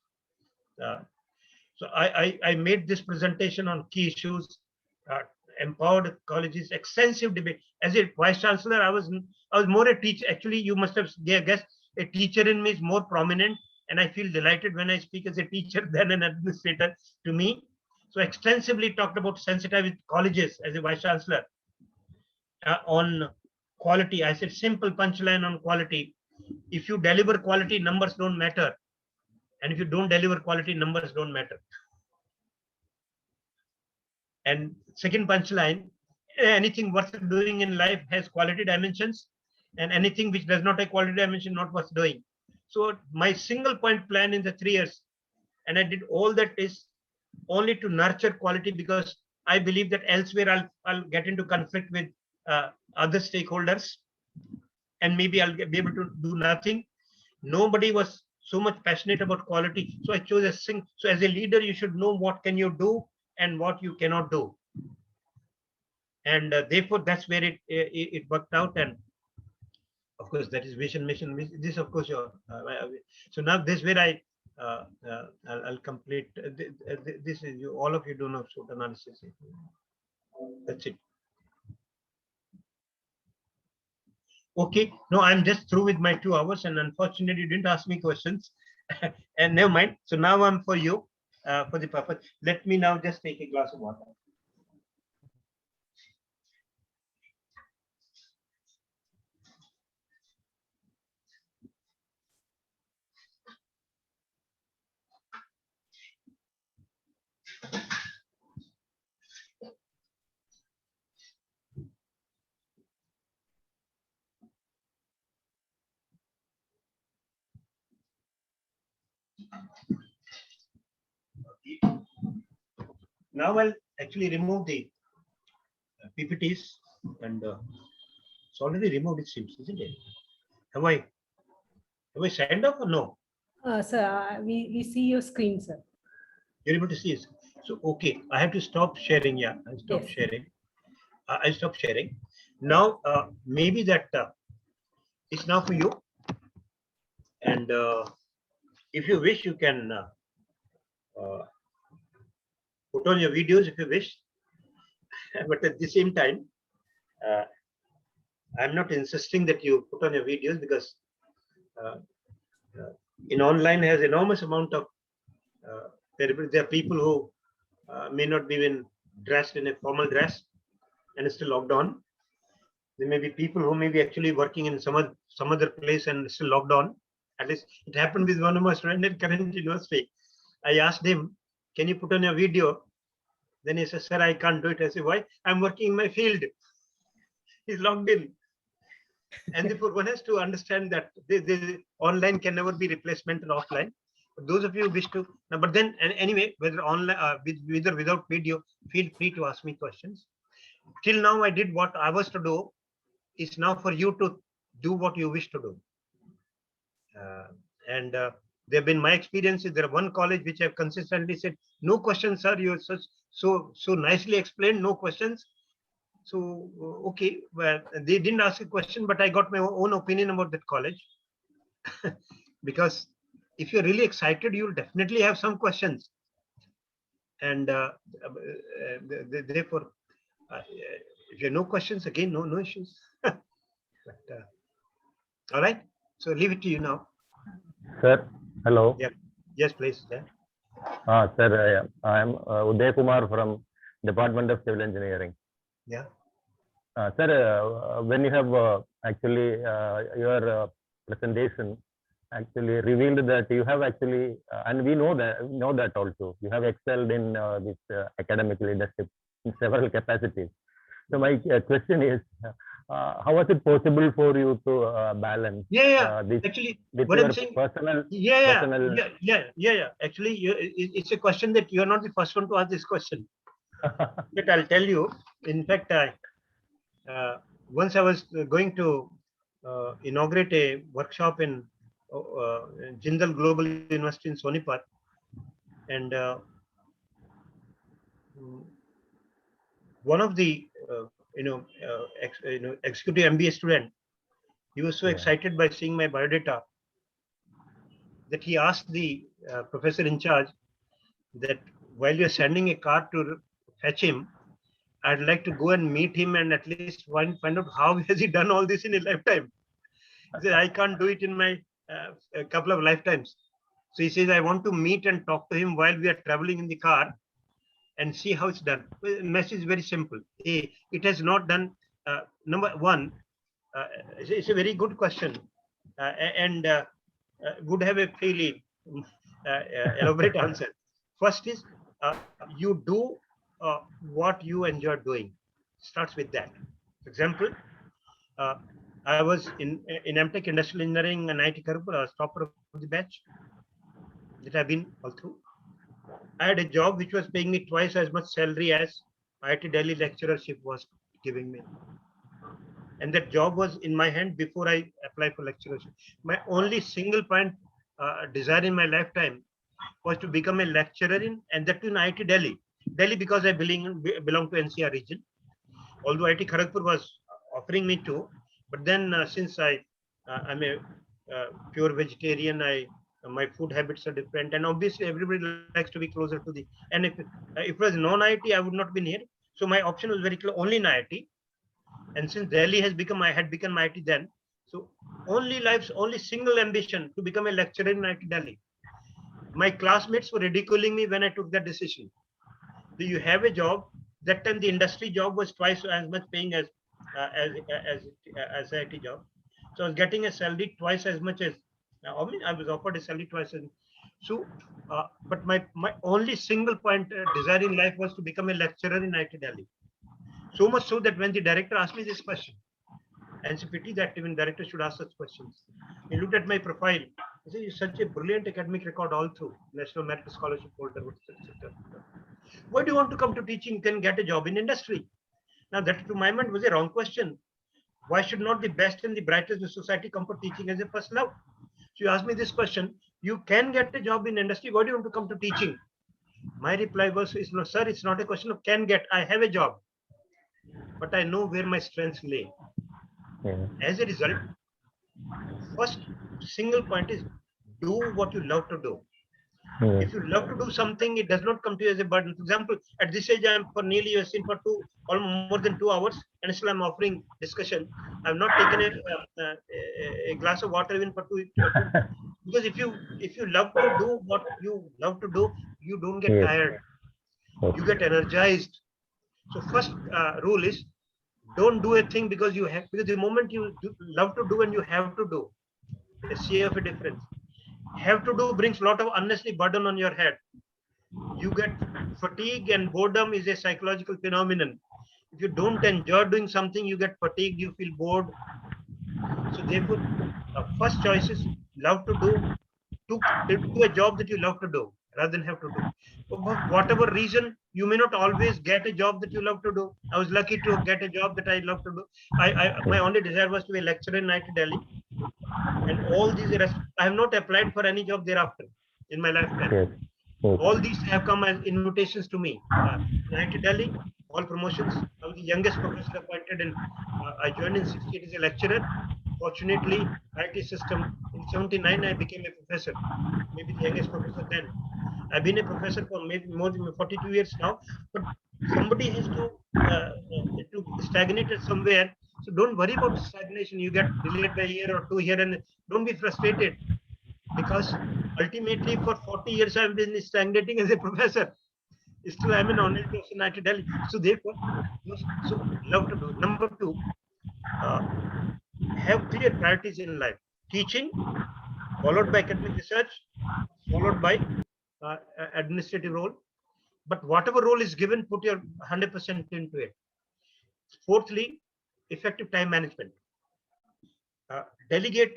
So I made this presentation on key issues, empowered colleges, extensive debate. As a vice chancellor, I was more a teacher. Actually, you must have guessed, a teacher in me is more prominent, and I feel delighted when I speak as a teacher than an administrator to me. So extensively talked about sensitivity colleges as a vice chancellor on quality. I said simple punchline on quality. If you deliver quality, numbers don't matter. And if you don't deliver quality, numbers don't matter. And second punchline, anything worth doing in life has quality dimensions, and anything which does not have quality dimension not worth doing. So my single point plan in the 3 years, and I did all that, is only to nurture quality, because I believe that elsewhere I'll get into conflict with other stakeholders, and maybe I'll be able to do nothing. Nobody was so much passionate about quality, so I chose a thing. So as a leader, you should know what can you do and what you cannot do, and therefore that's where it worked out. And of course, that is vision, mission. This, of course, your. So now this where I'll complete. This is you. All of you do know SWOT analysis. That's it. Okay. No, I'm just through with my 2 hours, and unfortunately, you didn't ask me questions. And never mind. So now I'm for you, for the purpose. Let me now just take a glass of water. Now I'll actually remove the PPTs, and it's already removed, it seems, isn't it? Have I signed off or no? Sir, we see your screen, sir. You're able to see it. So okay, I have to stop sharing. Yeah, I stopped sharing. I stopped sharing. Now maybe that it's now for you, and if you wish, you can put on your videos if you wish. But at the same time, I'm not insisting that you put on your videos, because in online has enormous amount of there are people who may not be even dressed in a formal dress and still logged on. There may be people who may be actually working in some other place and still logged on. At least it happened with one of my students at current university. I asked him, "Can you put on your video?" Then he says, "Sir, I can't do it." I say, "Why?" "I'm working in my field." He's logged in. And therefore, one has to understand that the online can never be replacement of offline. But those of you who wish to, but then anyway, whether online, with or without video, feel free to ask me questions. Till now, I did what I was to do. It's now for you to do what you wish to do. And there have been my experiences. There are one college which I've consistently said, "No questions, sir. You so nicely explained. No questions." So okay, well, they didn't ask a question, but I got my own opinion about that college. Because if you're really excited, you'll definitely have some questions, and therefore, if you have no questions, again, no issues. But, all right, so leave it to you now. Sir, hello. Yeah. Yes, please. Yeah. Sir, I am Uday Kumar from Department of Civil Engineering. Yeah. Sir, when you have actually your presentation actually revealed that you have actually, and we know that also, you have excelled in this academic leadership in several capacities. So my question is, how was it possible for you to balance? This actually, with what your I'm saying, personal? Actually, it's a question that you're not the first one to ask this question. But I'll tell you. In fact, once I was going to inaugurate a workshop in Jindal Global University in Sonipat, and one of the executive MBA student He was so Yeah. excited by seeing my biodata that he asked the professor in charge that while you're sending a car to fetch him, I'd like to go and meet him and at least find out how has he done all this in a lifetime. He said, I can't do it in my a couple of lifetimes. So he says, I want to meet and talk to him while we are traveling in the car and see how it's done. Well, the message is very simple. It has not done, number one, it's a very good question and would have a fairly elaborate answer. First is you do what you enjoy doing. Starts with that. For example, uh, I was in MTech Industrial Engineering and IT Kharagpur. I was topper of the batch that I've been all through. I had a job which was paying me twice as much salary as IIT Delhi lecturership was giving me. And that job was in my hand before I applied for lecturership. My only single point desire in my lifetime was to become a lecturer in, and that too in IIT Delhi. Delhi because I belong to NCR region. Although IIT Kharagpur was offering me to, but then since I'm a pure vegetarian, my food habits are different, and obviously everybody likes to be closer to the. And if it was non-IIT, I would not been here. So my option was very clear, only in IIT. And since Delhi had become IIT then, so only single ambition to become a lecturer in IIT Delhi. My classmates were ridiculing me when I took that decision. Do you have a job? That time the industry job was twice as much paying as IIT job. So I was getting a salary twice as much as. I mean, I was offered a salary twice as. So, but my only single point desire in life was to become a lecturer in IIT Delhi. So much so that when the director asked me this question, and it's a pity that even director should ask such questions. He looked at my profile. He said, "You're such a brilliant academic record all through, National Merit Scholarship holder, etc. Why do you want to come to teaching? You can get a job in industry." Now that to my mind was a wrong question. Why should not the best and the brightest in society come for teaching as a first love? So you asked me this question. You can get a job in industry. Why do you want to come to teaching? My reply was, "No, sir, it's not a question of can get. I have a job, but I know where my strengths lay." Yeah. As a result, first single point is do what you love to do. Yeah. If you love to do something, it does not come to you as a burden. For example, at this age, I'm for nearly a scene for almost more than 2 hours, and still I'm offering discussion. I've not taken a glass of water even for two because if you love to do what you love to do, you don't get Yes. tired. Yes. You get energized. So first rule is don't do a thing because you have, because the moment you love to do and you have to do, there's a sea of a difference. Have to do brings a lot of unnecessary burden on your head. You get fatigue, and boredom is a psychological phenomenon. If you don't enjoy doing something, you get fatigued, you feel bored. So therefore, first choice is love to do a job that you love to do rather than have to do. For whatever reason, you may not always get a job that you love to do. I was lucky to get a job that I love to do. My only desire was to be a lecturer in IIT Delhi, and all these rest, I have not applied for any job thereafter in my lifetime. Yes. Yes. All these have come as invitations to me. In IIT Delhi, all promotions. I was the youngest professor appointed, and I joined in 68 as a lecturer. Fortunately, IT system in 79, I became a professor, maybe the youngest professor then. I've been a professor for maybe more than 42 years now, but somebody has to stagnate it somewhere. So don't worry about stagnation. You get delayed by a year or two here, and don't be frustrated, because ultimately for 40 years I've been stagnating as a professor. Still, I'm an honorary professor in IIT Delhi. So therefore, so love to do. Number two, uh, have clear priorities in life. Teaching, followed by academic research, followed by administrative role. But whatever role is given, put your 100% into it. Fourthly, effective time management. Delegate,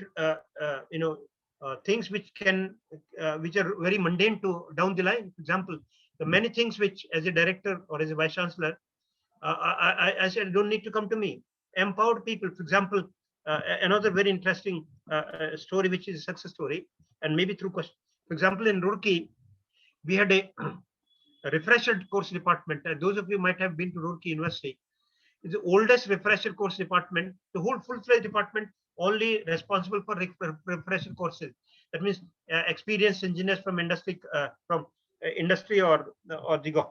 things which are very mundane to down the line. For example, the many things which, as a director or as a vice chancellor, I said don't need to come to me. Empowered people. For example, another very interesting story, which is a success story, and maybe through question. For example, in Roorkee, we had a refresher course department. Those of you might have been to Roorkee University. It's the oldest refresher course department. The whole full-fledged department only responsible for refresher courses. That means experienced engineers from industry, or the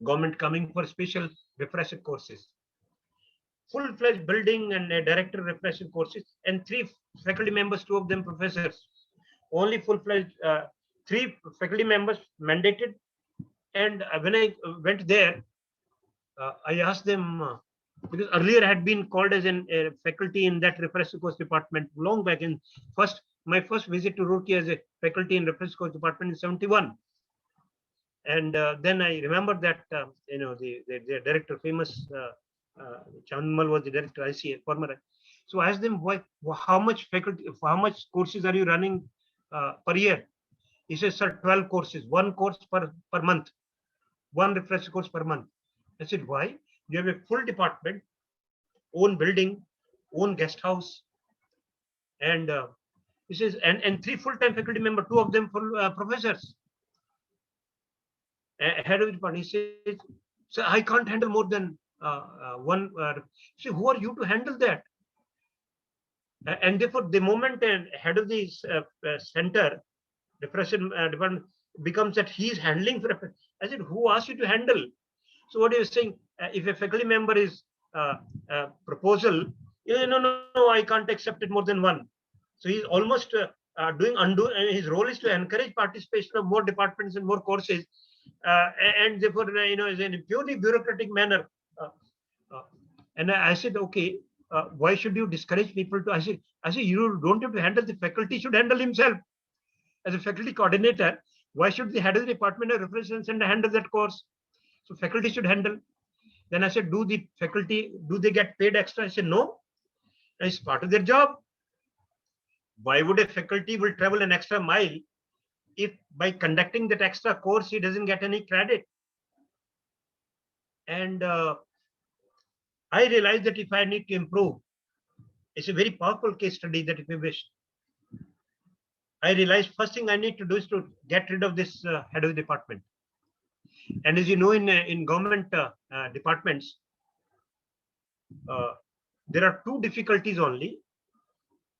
government coming for special refresher courses. Full-fledged building and director refresher courses, and 3 faculty members, 2 of them professors. Only full-fledged 3 faculty members mandated. And when I went there, I asked them, because earlier I had been called as a faculty in that refresher course department long back in my first visit to Roorkee as a faculty in refresher course department in 71. And then I remember that the director, famous Chandmal was the director, ICA, former. So I asked them, how much courses are you running per year? He says, sir, 12 courses, 1 course per month, 1 refresher course per month. I said, why? You have a full department, own building, own guest house, and he says, and 3 full-time faculty members, 2 of them full professors. Head of the department, he says, so I can't handle more than 1. So who are you to handle that? And therefore, the moment head of the center, refresher department, becomes that he is handling. I said, who asked you to handle? So what you're saying, if a faculty member is proposal, no, I can't accept it more than 1. So he's almost doing undo. His role is to encourage participation of more departments and more courses, and therefore, is in a purely bureaucratic manner. And I said, okay, why should you discourage people to? I said, you don't have to handle. The faculty should handle himself as a faculty coordinator. Why should the head of the department of refresher center handle that course? So faculty should handle. Then I said, do they get paid extra? I said, no, it's part of their job. Why would a faculty will travel an extra mile if by conducting that extra course he doesn't get any credit? And I realized that if I need to improve, it's a very powerful case study that if you wish. I realized first thing I need to do is to get rid of this head of the department. And as you know, in government departments, there are 2 difficulties only: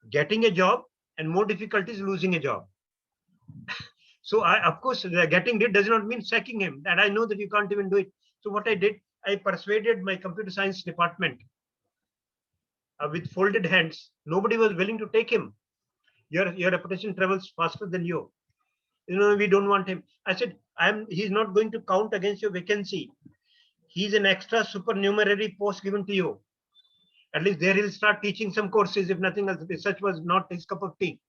getting a job, and more difficulties losing a job. So of course, getting rid does not mean sacking him. And I know that you can't even do it. So what I did, I persuaded my computer science department with folded hands. Nobody was willing to take him. Your reputation travels faster than you. We don't want him. I said, he's not going to count against your vacancy. He's an extra supernumerary post given to you. At least there he'll start teaching some courses, if nothing else. Research was not his cup of tea.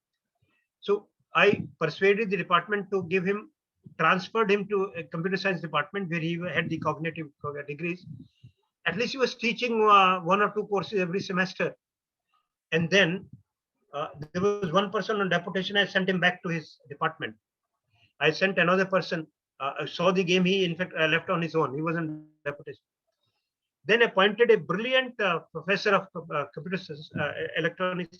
So I persuaded the department to transferred him to a computer science department where he had the cognitive degrees. At least he was teaching 1 or 2 courses every semester. And then there was 1 person on deputation. I sent him back to his department. I sent another person, saw the game. He, in fact, left on his own. He was on deputation. Then appointed a brilliant professor of computer science, electronics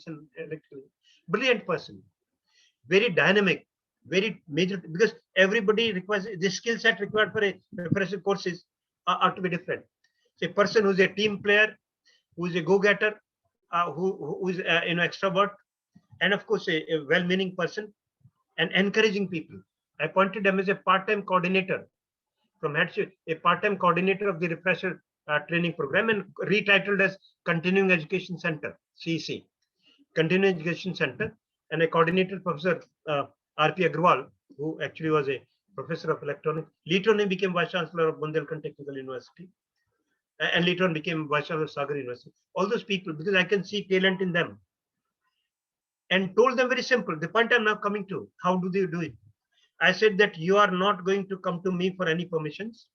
and electrical. Brilliant person, very dynamic, very major, because everybody requires the skill set required for a refresher courses are to be different. So a person who's a team player, who's a go-getter, who is extrovert, and of course a well-meaning person, and encouraging people. I appointed him as a part-time coordinator from headship, a part-time coordinator of the refresher training program, and retitled as Continuing Education Center, CEC, Continuing Education Center, and a coordinator, Professor R.P. Agrawal, who actually was a professor of electronics. Later on, he became Vice Chancellor of Bundelkhand Technical University, and later on became Vice Chancellor of Sagar University. All those people, because I can see talent in them, and told them very simple. The point I'm now coming to, how do they do it? I said that you are not going to come to me for any permissions.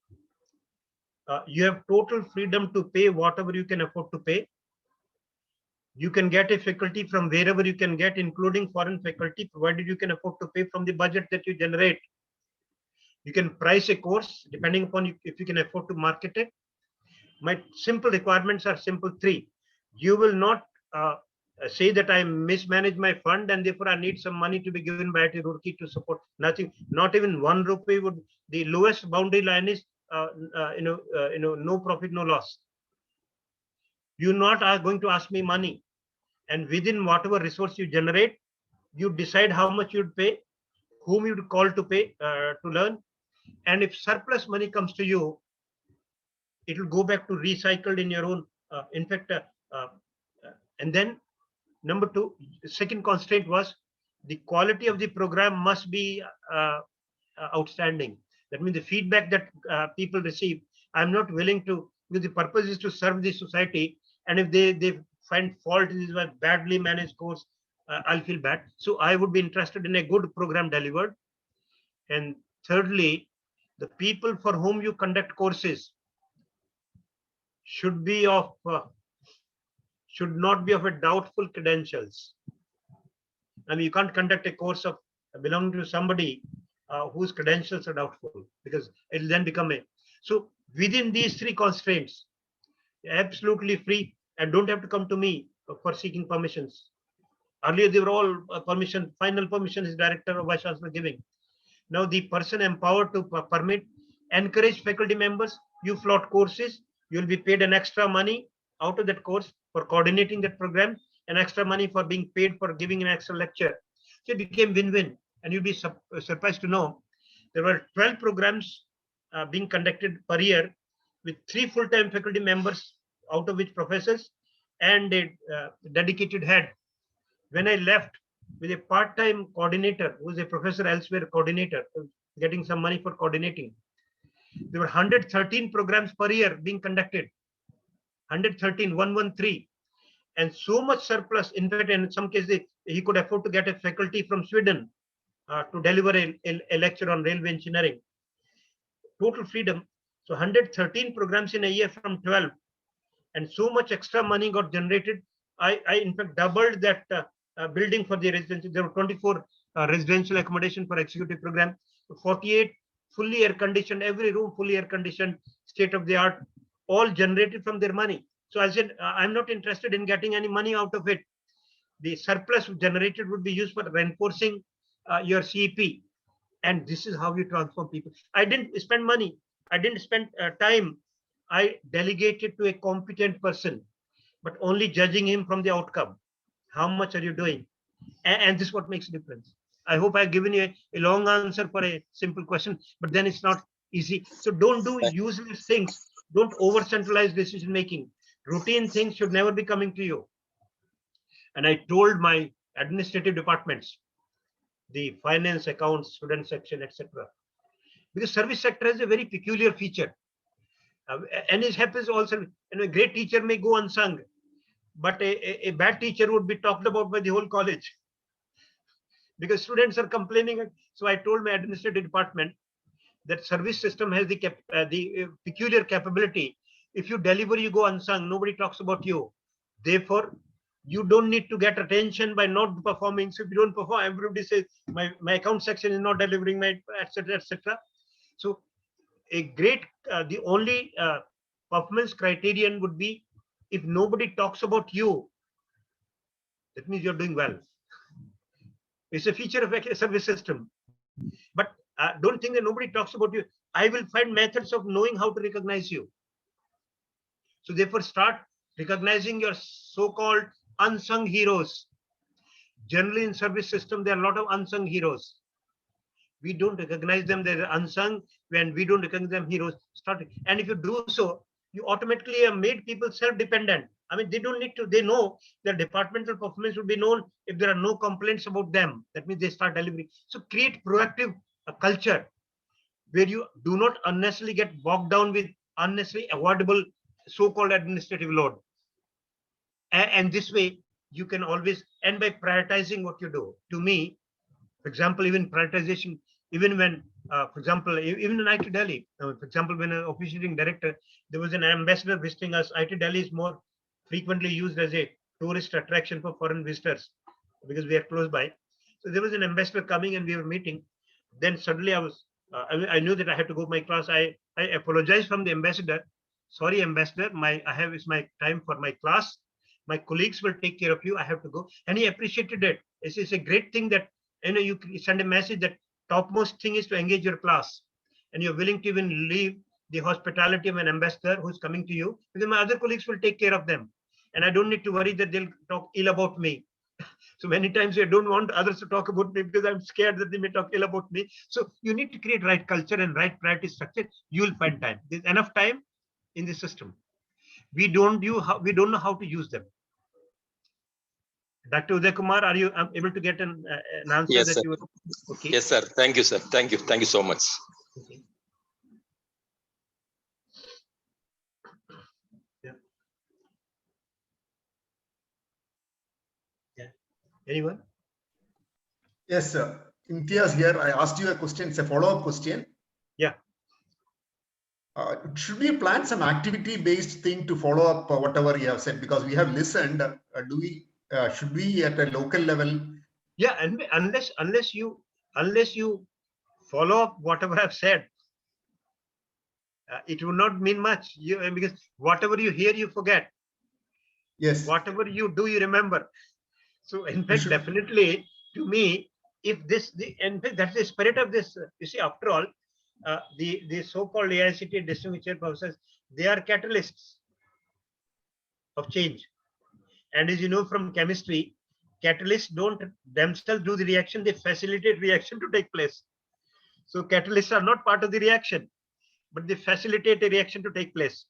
You have total freedom to pay whatever you can afford to pay. You can get a faculty from wherever you can get, including foreign faculty, provided you can afford to pay from the budget that you generate. You can price a course depending upon if you can afford to market it. My simple requirements are simple 3. You will not say that I mismanage my fund and therefore I need some money to be given by IIT Roorkee to support. Nothing, not even 1 rupee would. The lowest boundary line is no profit, no loss. You not are going to ask me money, and within whatever resource you generate, you decide how much you'd pay, whom you'd call to pay to learn, and if surplus money comes to you, it will go back to recycled in your own. In fact, uh, and then number two, second constraint was the quality of the program must be outstanding. That means the feedback that people receive, I'm not willing to, because the purpose is to serve the society. And if they find fault in this badly managed course, I'll feel bad. So I would be interested in a good program delivered. And thirdly, the people for whom you conduct courses should be of should not be of a doubtful credentials. I mean, you can't conduct a course of belonging to somebody whose credentials are doubtful, because it will then become a. So within these three constraints, absolutely free, and don't have to come to me for seeking permissions. Earlier, they were all permission. Final permission is director or vice chancellor giving. Now the person empowered to permit, encourage faculty members. You float courses, you will be paid an extra money out of that course for coordinating that program, and extra money for being paid for giving an extra lecture. So it became win-win. And you'll be surprised to know there were 12 programs being conducted per year with 3 full-time faculty members, out of which professors, and a dedicated head. When I left with a part-time coordinator who is a professor elsewhere, coordinator, getting some money for coordinating, there were 113 programs per year being conducted. 113, and so much surplus. In fact, in some cases, he could afford to get a faculty from Sweden to deliver a lecture on railway engineering. Total freedom. So 113 programs in a year from 12, and so much extra money got generated. I in fact doubled that building for the residential. There were 24 residential accommodation for executive program, 48 fully air conditioned, every room fully air conditioned, state of the art, all generated from their money. So I said, I'm not interested in getting any money out of it. The surplus generated would be used for reinforcing your CEP. And this is how you transform people. I didn't spend money. I didn't spend time. I delegated to a competent person, but only judging him from the outcome. How much are you doing? And this is what makes a difference. I hope I've given you a long answer for a simple question, but then it's not easy. So don't do useless things. Don't over centralize decision making. Routine things should never be coming to you. And I told my administrative departments, the finance, accounts, student section, etc. Because service sector has a very peculiar feature. And it happens also, a great teacher may go unsung, but a bad teacher would be talked about by the whole college because students are complaining. So I told my administrative department that service system has the peculiar capability. If you deliver, you go unsung. Nobody talks about you. Therefore, you don't need to get attention by not performing. So if you don't perform, everybody says my account section is not delivering, my etc. etc. So a great the only performance criterion would be if nobody talks about you, that means you're doing well. It's a feature of a service system. But don't think that nobody talks about you. I will find methods of knowing how to recognize you. So therefore, start recognizing your so-called unsung heroes. Generally in service system, there are a lot of unsung heroes. We don't recognize them, they're unsung. When we don't recognize them heroes, start. And if you do so, you automatically have made people self-dependent. I mean, they don't need to, they know their departmental performance will be known if there are no complaints about them. That means they start delivering. So create proactive culture where you do not unnecessarily get bogged down with unnecessary avoidable so-called administrative load. And this way you can always, and by prioritizing what you do. To me, for example, even prioritization, even when, for example, even in AICTE Delhi, for example, when an officiating director, there was an ambassador visiting us. AICTE Delhi is more frequently used as a tourist attraction for foreign visitors because we are close by. So there was an ambassador coming and we were meeting. Then suddenly I knew that I had to go to my class. I apologized from the ambassador. Sorry, ambassador, it's my time for my class. My colleagues will take care of you. I have to go. And he appreciated it. It's a great thing that, you send a message that topmost thing is to engage your class. And you're willing to even leave the hospitality of an ambassador who's coming to you, because my other colleagues will take care of them. and I don't need to worry that they'll talk ill about me. So many times I don't want others to talk about me because I'm scared that they may talk ill about me. So you need to create right culture and right priority structure. You will find time. There's enough time in the system. We don't know how to use them. Dr. Uday Kumar, are you able to get an answer? Yes, that sir. you okay? Yes, sir. Thank you, sir. Thank you. Thank you so much. Okay. Yeah. Yeah. Anyone? Yes, sir. Imtiaz here. I asked you a question. It's a follow-up question. Yeah. Should we plan some activity-based thing to follow up whatever you have said? Because we have listened. Should we at a local level? Yeah, and unless you follow up whatever I've said, it will not mean much. Because whatever you hear, you forget. Yes. Whatever you do, you remember. So in fact, should- definitely, to me, if in fact, that's the spirit of this. You see, after all, the so-called AICTE distinguished chair professors, they are catalysts of change. And as you know from chemistry, catalysts don't themselves do the reaction; they facilitate reaction to take place. So catalysts are not part of the reaction, but they facilitate a reaction to take place.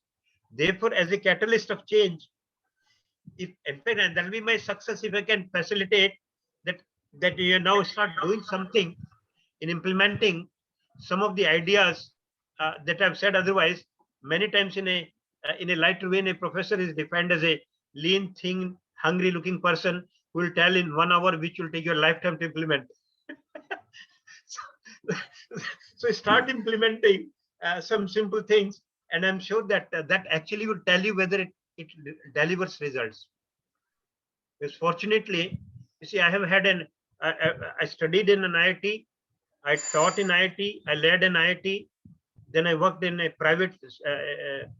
Therefore, as a catalyst of change, if in fact, and that will be my success if I can facilitate that you now start doing something in implementing some of the ideas that I've said. Otherwise, many times in a lighter vein, a professor is defined as a lean, thin, hungry-looking person who will tell in 1 hour, which will take your lifetime to implement. So start implementing some simple things, and I'm sure that that actually will tell you whether it delivers results. Because fortunately, you see, I have had I studied in an IIT, I taught in IIT, I led an IIT, then I worked in a private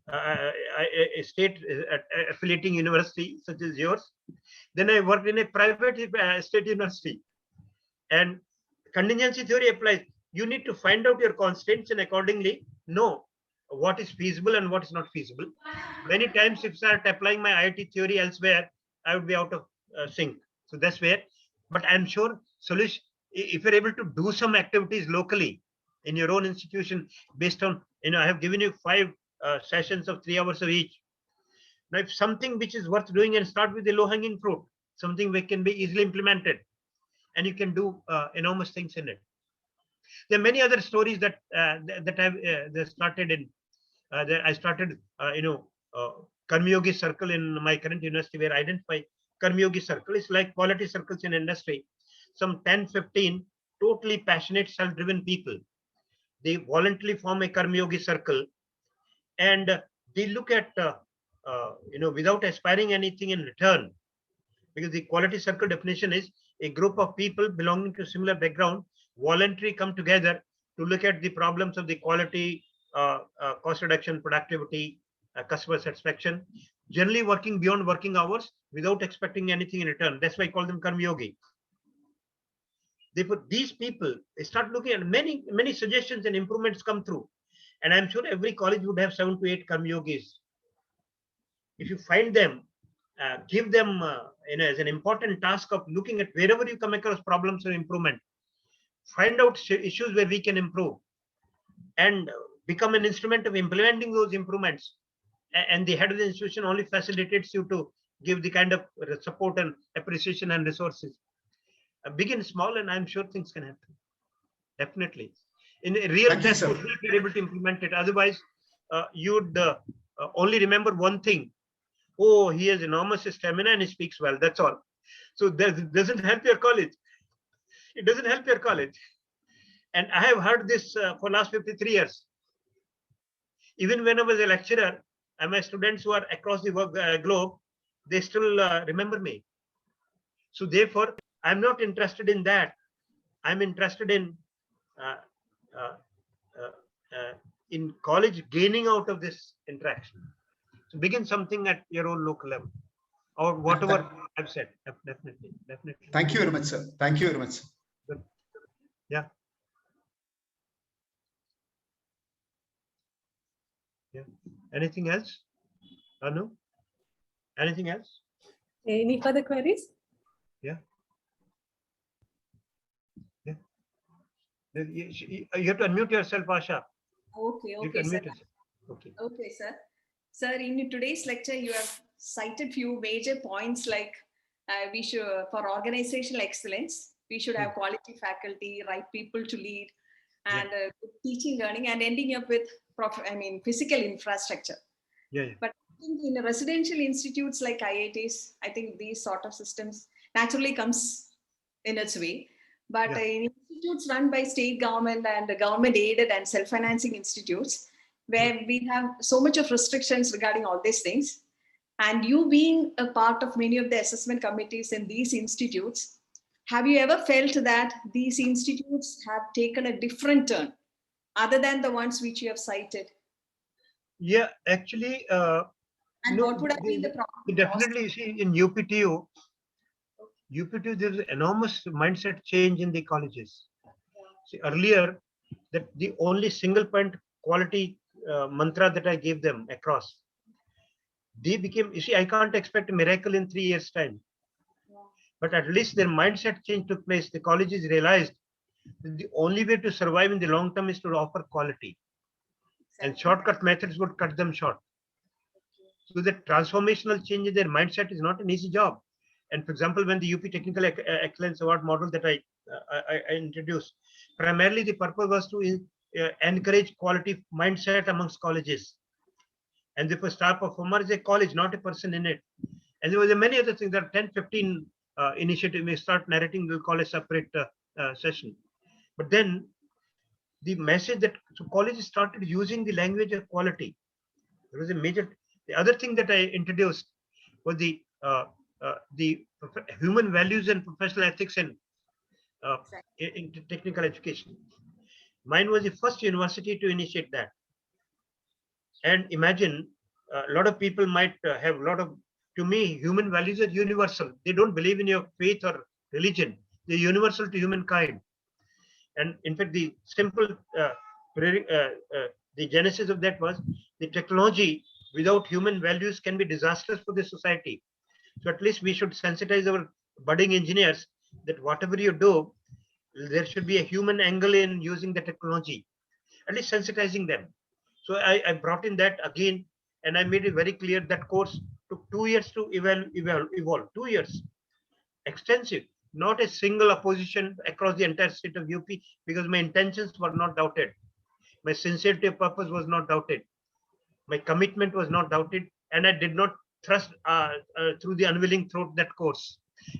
a state affiliating university such as yours. Then I worked in a private state university, and contingency theory applies. You need to find out your constraints and accordingly know what is feasible and what is not feasible. Many times, if I start applying my IIT theory elsewhere, I would be out of sync. So that's where. But I'm sure solution. If you're able to do some activities locally in your own institution, based on I have given you 5 sessions of 3 hours of each. Now, if something which is worth doing, and start with the low-hanging fruit, something which can be easily implemented, and you can do enormous things in it. There are many other stories that I've started in. I started, Karmyogi Circle in my current university, where I identify Karmyogi Circle is like quality circles in industry. Some 10, 15 totally passionate, self-driven people. They voluntarily form a Karmyogi Circle, and they look at, without aspiring anything in return. Because the quality circle definition is a group of people belonging to similar background voluntarily come together to look at the problems of the quality, cost reduction, productivity, customer satisfaction, generally working beyond working hours without expecting anything in return. That's why I call them Karmyogi. Therefore, these people, they start looking at many suggestions and improvements come through. And I'm sure every college would have 7 to 8 Karmyogis. If you find them, give them as an important task of looking at wherever you come across problems or improvement, find out issues where we can improve, and become an instrument of implementing those improvements. And the head of the institution only facilitates you to give the kind of support and appreciation and resources. Begin small, and I'm sure things can happen. Definitely. In a real test, if you're able to implement it. Otherwise, you'd only remember one thing. Oh, he has enormous stamina and he speaks well. That's all. So that doesn't help your college. It doesn't help your college. And I have heard this for last 53 years. Even when I was a lecturer, and my students who are across the globe, they still remember me. So therefore, I'm not interested in that. I'm interested in college gaining out of this interaction. So begin something at your own local level, or whatever I've said. Definitely. Thank you very much, sir. Thank you very much. Good. Yeah. Yeah. Anything else? Anu? Anything else? Any further queries? You have to unmute yourself, Asha. Okay, You have okay, to sir. unmute yourself. Okay. Okay, sir. Sir, in today's lecture, you have cited few major points like we should, for organizational excellence, we should have quality faculty, right people to lead, and good teaching, learning, and ending up with physical infrastructure. Yeah. But I think in residential institutes like IITs, I think these sort of systems naturally comes in its way. But in institutes run by state government and government aided and self-financing institutes, where we have so much of restrictions regarding all these things, and you being a part of many of the assessment committees in these institutes, have you ever felt that these institutes have taken a different turn other than the ones which you have cited? Yeah, actually, And no, what would have been the problem? definitely, you see, in UPTU, there's enormous mindset change in the colleges. See, earlier, that the only single point quality mantra that I gave them across, they became, you see, I can't expect a miracle in 3 years' time. But at least their mindset change took place. The colleges realized that the only way to survive in the long term is to offer quality. And shortcut methods would cut them short. So the transformational change in their mindset is not an easy job. And for example, when the UP Technical Excellence Award model that I introduced, primarily the purpose was to encourage quality mindset amongst colleges. And the star performer is a college, not a person in it. And there were many other things. There are 10, 15 initiatives. We start narrating, we'll call a separate session. But then the message that colleges started using the language of quality. There was a major. The other thing that I introduced was the human values and professional ethics in technical education. Mine was the first university to initiate that. And imagine a lot of people might have a lot of. To me, human values are universal. They don't believe in your faith or religion. They're universal to humankind. And in fact, the simple, the genesis of that was the technology without human values can be disastrous for the society. So at least we should sensitize our budding engineers that whatever you do, there should be a human angle in using the technology, at least sensitizing them. So I brought in that again, and I made it very clear that course took 2 years to evolve. 2 years, extensive. Not a single opposition across the entire state of UP because my intentions were not doubted. My sincerity of purpose was not doubted. My commitment was not doubted, and I did not thrust through the unwilling throat that course.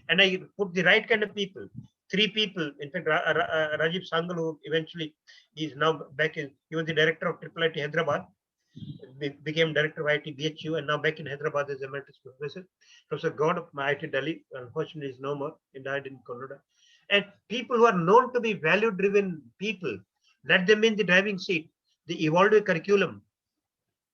And I put the right kind of people. 3 people, in fact, Rajiv Sangal, who eventually is now back in, he was the director of IIIT Hyderabad, became director of IIT BHU, and now back in Hyderabad as emeritus professor. Professor God of IIT Delhi, unfortunately, is no more, and died in Canada. And people who are known to be value-driven people, let them in the driving seat. They evolved a curriculum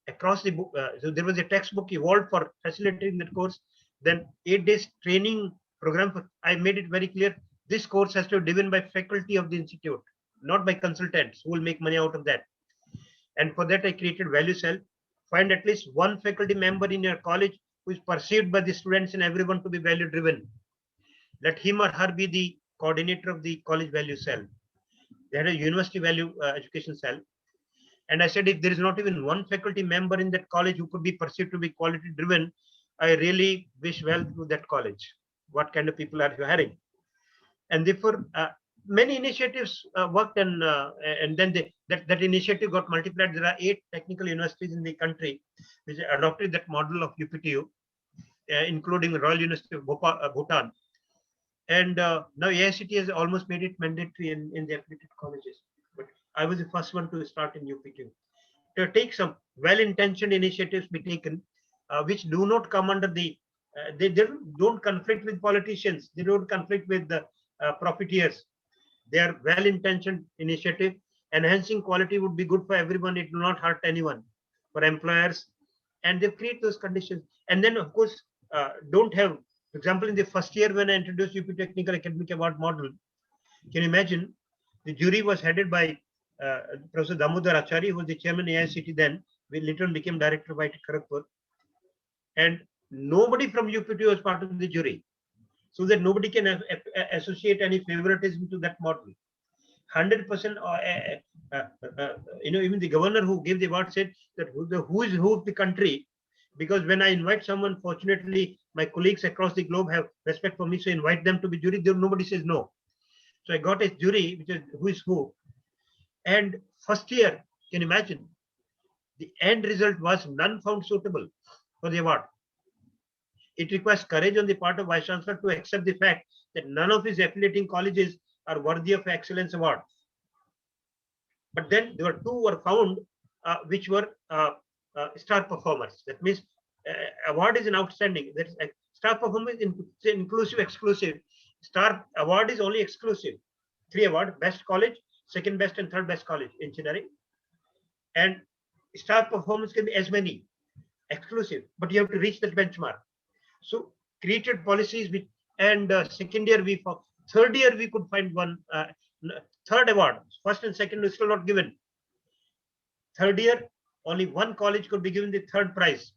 across the book. So there was a textbook evolved for facilitating that course. Then 8 days training program. I made it very clear. This course has to be driven by faculty of the institute, not by consultants who will make money out of that. And for that, I created value cell. Find at least one faculty member in your college who is perceived by the students and everyone to be value driven. Let him or her be the coordinator of the college value cell. They had a university value education cell. And I said, if there is not even one faculty member in that college who could be perceived to be quality driven, I really wish well to that college. What kind of people are you hiring? And therefore, many initiatives worked, and then that initiative got multiplied. There are 8 technical universities in the country which adopted that model of UPTU, including the Royal University of Bhutan. And now AICTE has almost made it mandatory in the accredited colleges. But I was the first one to start in UPTU. To take some well-intentioned initiatives be taken, which do not come under the, they don't conflict with politicians. They don't conflict with the profiteers. They are well-intentioned initiative. Enhancing quality would be good for everyone. It will not hurt anyone, for employers, and they create those conditions. And then, of course, don't have, for example, in the first year when I introduced UP Technical Academic Award model, can you imagine? The jury was headed by Professor Damodar Achari, who was the chairman of AICTE then. We later became director of IIT Kharagpur. And Nobody from UPT was part of the jury, so that nobody can associate any favoritism to that model. 100%, even the governor who gave the award said that who is who of the country, because when I invite someone, fortunately, my colleagues across the globe have respect for me, so invite them to be jury. Nobody says no. So I got a jury, which is who is who. And first year, can you imagine? The end result was none found suitable for the award. It requires courage on the part of Vice Chancellor to accept the fact that none of his affiliating colleges are worthy of excellence award. But then there were two were found which were star performers. That means award is an outstanding. That is star performance inclusive, exclusive. Star award is only exclusive. 3 award: best college, second best, and third best college engineering. And star performance can be as many, exclusive, but you have to reach that benchmark. So created policies which, and second year third year we could find one third award. First and second was still not given. Third year, only one college could be given the third prize.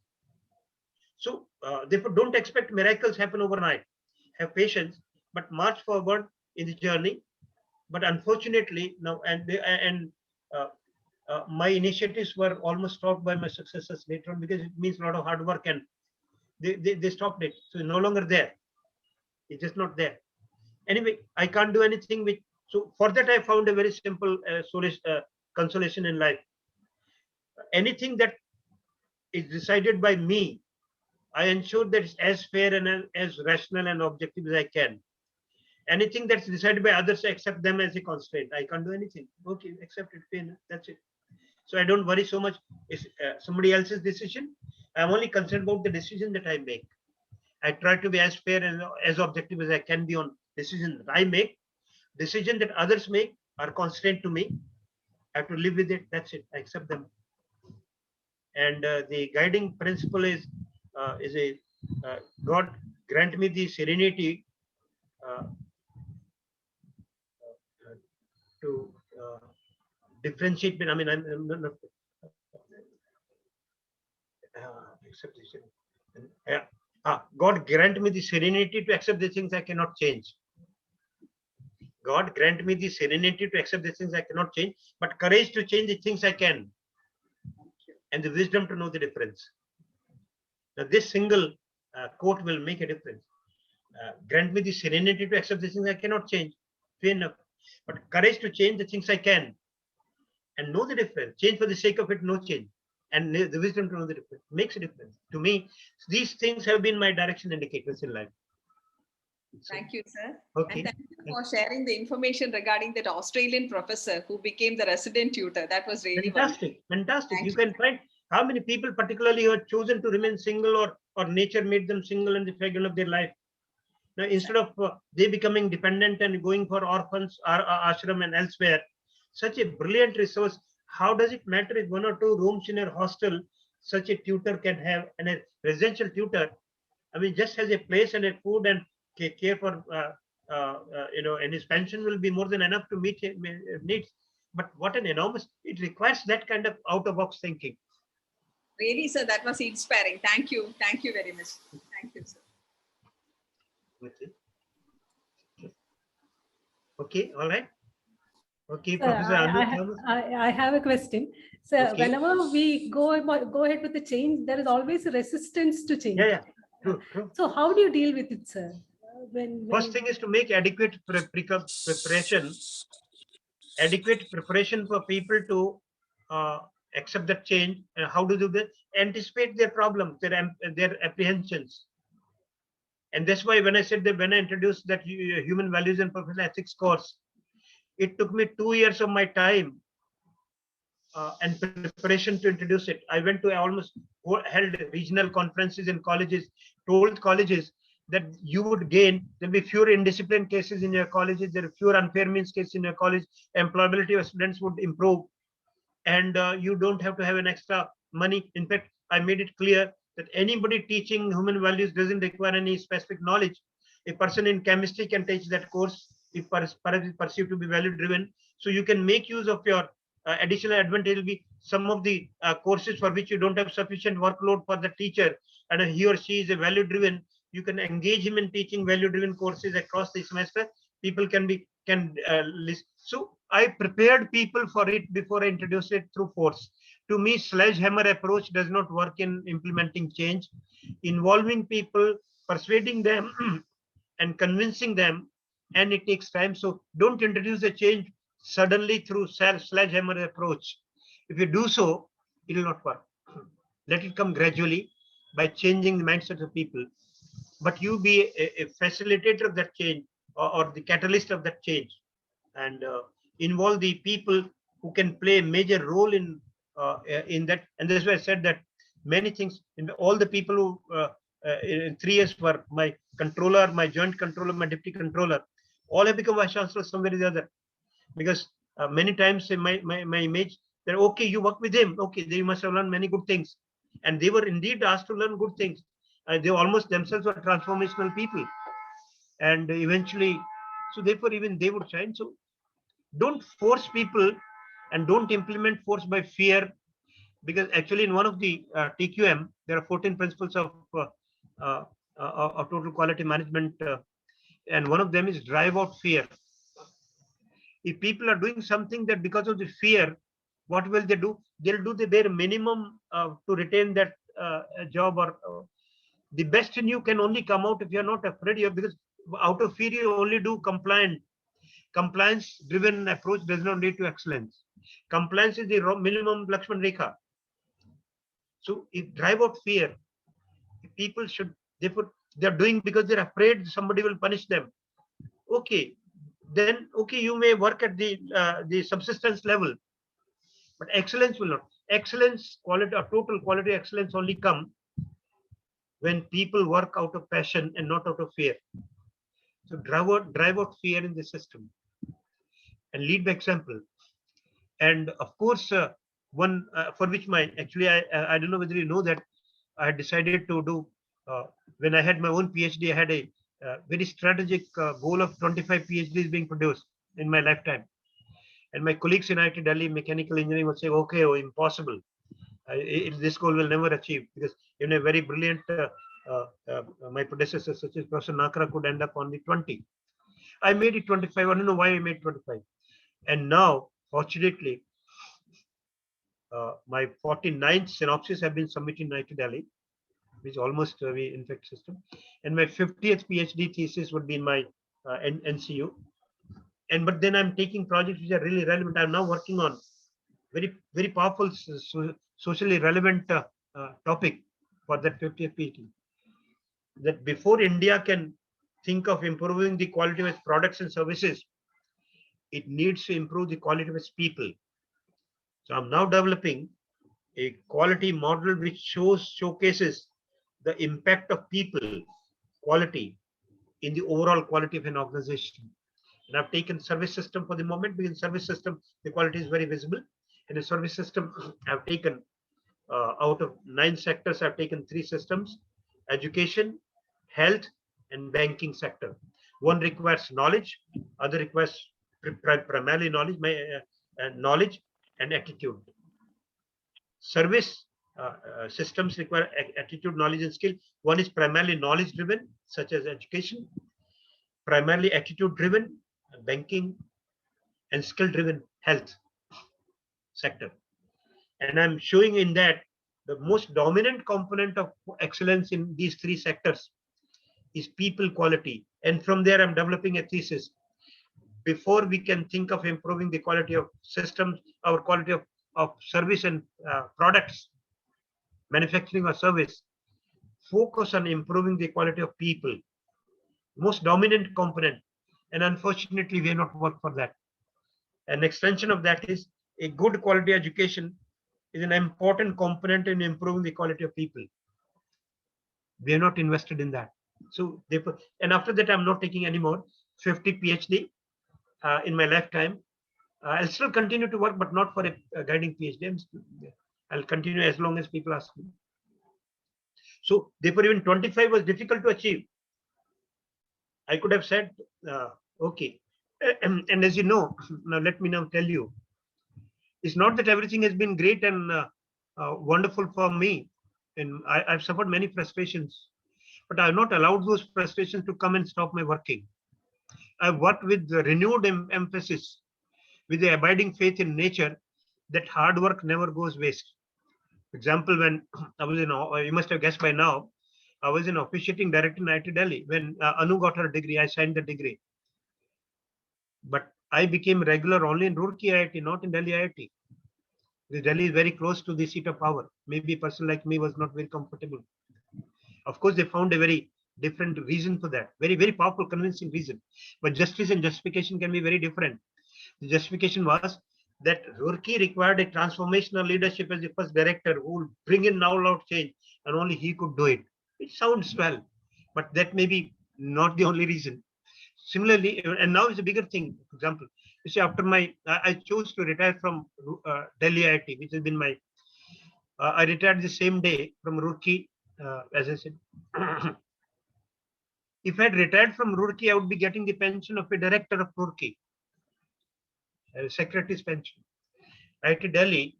So therefore, don't expect miracles happen overnight. Have patience, but march forward in the journey. But unfortunately, now my initiatives were almost stopped by my successors later on, because it means a lot of hard work, and they stopped it. So it's no longer there. It's just not there. Anyway, I can't do anything with. So for that, I found a very simple consolation in life. Anything that is decided by me, I ensure that it's as fair and as rational and objective as I can. Anything that's decided by others, I accept them as a constraint. I can't do anything. Okay, accept it. That's it. So I don't worry so much. It's somebody else's decision. I'm only concerned about the decision that I make. I try to be as fair and as objective as I can be on decisions that I make. Decisions that others make are constraint to me. I have to live with it. That's it. I accept them. And the guiding principle is God grant me the serenity to differentiate. I mean, I'm not accept this. God grant me the serenity to accept the things I cannot change. God grant me the serenity to accept the things I cannot change, but courage to change the things I can, and the wisdom to know the difference. Now, this single quote will make a difference. Grant me the serenity to accept the things I cannot change. Fair enough. But courage to change the things I can, and know the difference. Change for the sake of it, no change. And the wisdom to know the difference makes a difference. To me, these things have been my direction indicators in life. Thank you, sir. Okay. And thank you for sharing the information regarding that Australian professor who became the resident tutor. That was really fantastic. Fantastic. Thank You can find how many people, particularly who have chosen to remain single, or nature made them single in the fragment of their life. Now, instead of they becoming dependent and going for orphans or ashram and elsewhere, such a brilliant resource. How does it matter if 1 or 2 rooms in a hostel such a tutor can have, and a residential tutor, I mean, just has a place and a food and care for, and his pension will be more than enough to meet his needs. But what an enormous, it requires that kind of out-of-box thinking. Really, sir, that was inspiring. Thank you. Thank you very much. Thank you, sir. Okay, all right. Okay, Professor I have a question. So Okay. whenever we go ahead with the change, there is always a resistance to change. Yeah, true. So how do you deal with it, sir? First thing is to make adequate preparation. Adequate preparation for people to accept that change. And how to do that? Anticipate their problems, their apprehensions. And that's why when I said that, when I introduced that human values and professional ethics course, it took me 2 years of my time and preparation to introduce it. I went to almost held regional conferences in colleges, told colleges that you would gain, there'll be fewer indisciplined cases in your colleges, there are fewer unfair means cases in your college, employability of students would improve, and you don't have to have an extra money. In fact, I made it clear that anybody teaching human values doesn't require any specific knowledge. A person in chemistry can teach that course if perceived to be value driven. So you can make use of your additional advantage will be some of the courses for which you don't have sufficient workload for the teacher. and he or she is a value driven, you can engage him in teaching value driven courses across the semester. People can listen. So I prepared people for it before I introduced it through force. To me, sledgehammer approach does not work in implementing change. Involving people, persuading them and convincing them, and it takes time. So don't introduce a change suddenly through sledgehammer approach. If you do so, it will not work. Let it come gradually by changing the mindset of people. But you be a facilitator of that change, or the catalyst of that change, and involve the people who can play a major role in that. And that's why I said that many things, in all the people who in 3 years were my controller, my joint controller, my deputy controller, all have become vice chancellors somewhere or the other. Because many times in my image, that okay, you work with him, okay, they must have learned many good things, and they were indeed asked to learn good things. They almost themselves were transformational people, and eventually, so therefore even they would shine. So don't force people, and don't implement force by fear, because actually in one of the TQM there are 14 principles of total quality management, and one of them is drive out fear. If people are doing something that because of the fear, what will they do? They'll do the bare minimum to retain that job, or the best in you can only come out if you're not afraid. Because out of fear you only do compliance driven approach does not lead to excellence. Compliance is the minimum Lakshman Rekha. So if drive out fear, people should, they're doing because they're afraid somebody will punish them. Okay, then okay, you may work at the subsistence level, but excellence will not. Excellence, quality, or total quality excellence only come when people work out of passion and not out of fear. So drive out fear in the system and lead by example. And of course, one for which I don't know whether you know that I had decided to do, when I had my own PhD, I had a very strategic goal of 25 PhDs being produced in my lifetime. And my colleagues in IIT Delhi mechanical engineering would say, okay, oh, impossible. This goal will never achieve, because even a very brilliant my predecessors such as Professor Nakra could end up on the 20. I made it 25. I don't know why I made 25. And now, fortunately, my 49th synopsis have been submitted in IIT Delhi, which is almost in fact system. And my 50th PhD thesis would be in my NCU. But then I'm taking projects which are really relevant. I'm now working on very powerful socially relevant topic for that 50th PhD. That before India can think of improving the quality of its products and services, it needs to improve the quality of its people. So I'm now developing a quality model which showcases the impact of people quality in the overall quality of an organization. And I've taken service system for the moment, because in service system the quality is very visible. In a service system, I've taken out of 9 sectors, I've taken 3 systems: education, health, and banking sector. One requires knowledge, other requires primarily knowledge, knowledge and attitude. Service systems require attitude, knowledge, and skill. One is primarily knowledge driven, such as education, primarily attitude driven, banking, and skill driven, health sector. And I'm showing in that the most dominant component of excellence in these 3 sectors is people quality. And from there, I'm developing a thesis. Before we can think of improving the quality of systems, our quality of service and products, manufacturing or service, focus on improving the quality of people, most dominant component. And unfortunately, we have not worked for that. An extension of that is a good quality education is an important component in improving the quality of people. We are not invested in that. So therefore, and after that, I'm not taking any more 50 PhD in my lifetime. I'll still continue to work, but not for a guiding PhD. I'll continue as long as people ask me. So therefore, even 25 was difficult to achieve. I could have said, okay. And as you know, now let me now tell you, it's not that everything has been great and wonderful for me and I've suffered many frustrations, but I've not allowed those frustrations to come and stop my working. I've worked with the renewed emphasis, with the abiding faith in nature that hard work never goes waste. For example, when I was in, you must have guessed by now, I was an officiating director in IIT Delhi. When Anu got her degree, I signed the degree. But I became regular only in Roorkee IIT, not in Delhi IIT. Because Delhi is very close to the seat of power. Maybe a person like me was not very comfortable. Of course, they found a very different reason for that. Very, very powerful, convincing reason. But justice and justification can be very different. The justification was that Roorkee required a transformational leadership as the first director who would bring in now loud change, and only he could do it. It sounds well, but that may be not the only reason. Similarly, and now it's a bigger thing. For example, you see, after I chose to retire from Delhi IIT, which has been my, I retired the same day from Roorkee, as I said. If I had retired from Roorkee, I would be getting the pension of a director of Roorkee, a secretary's pension. IIT Delhi,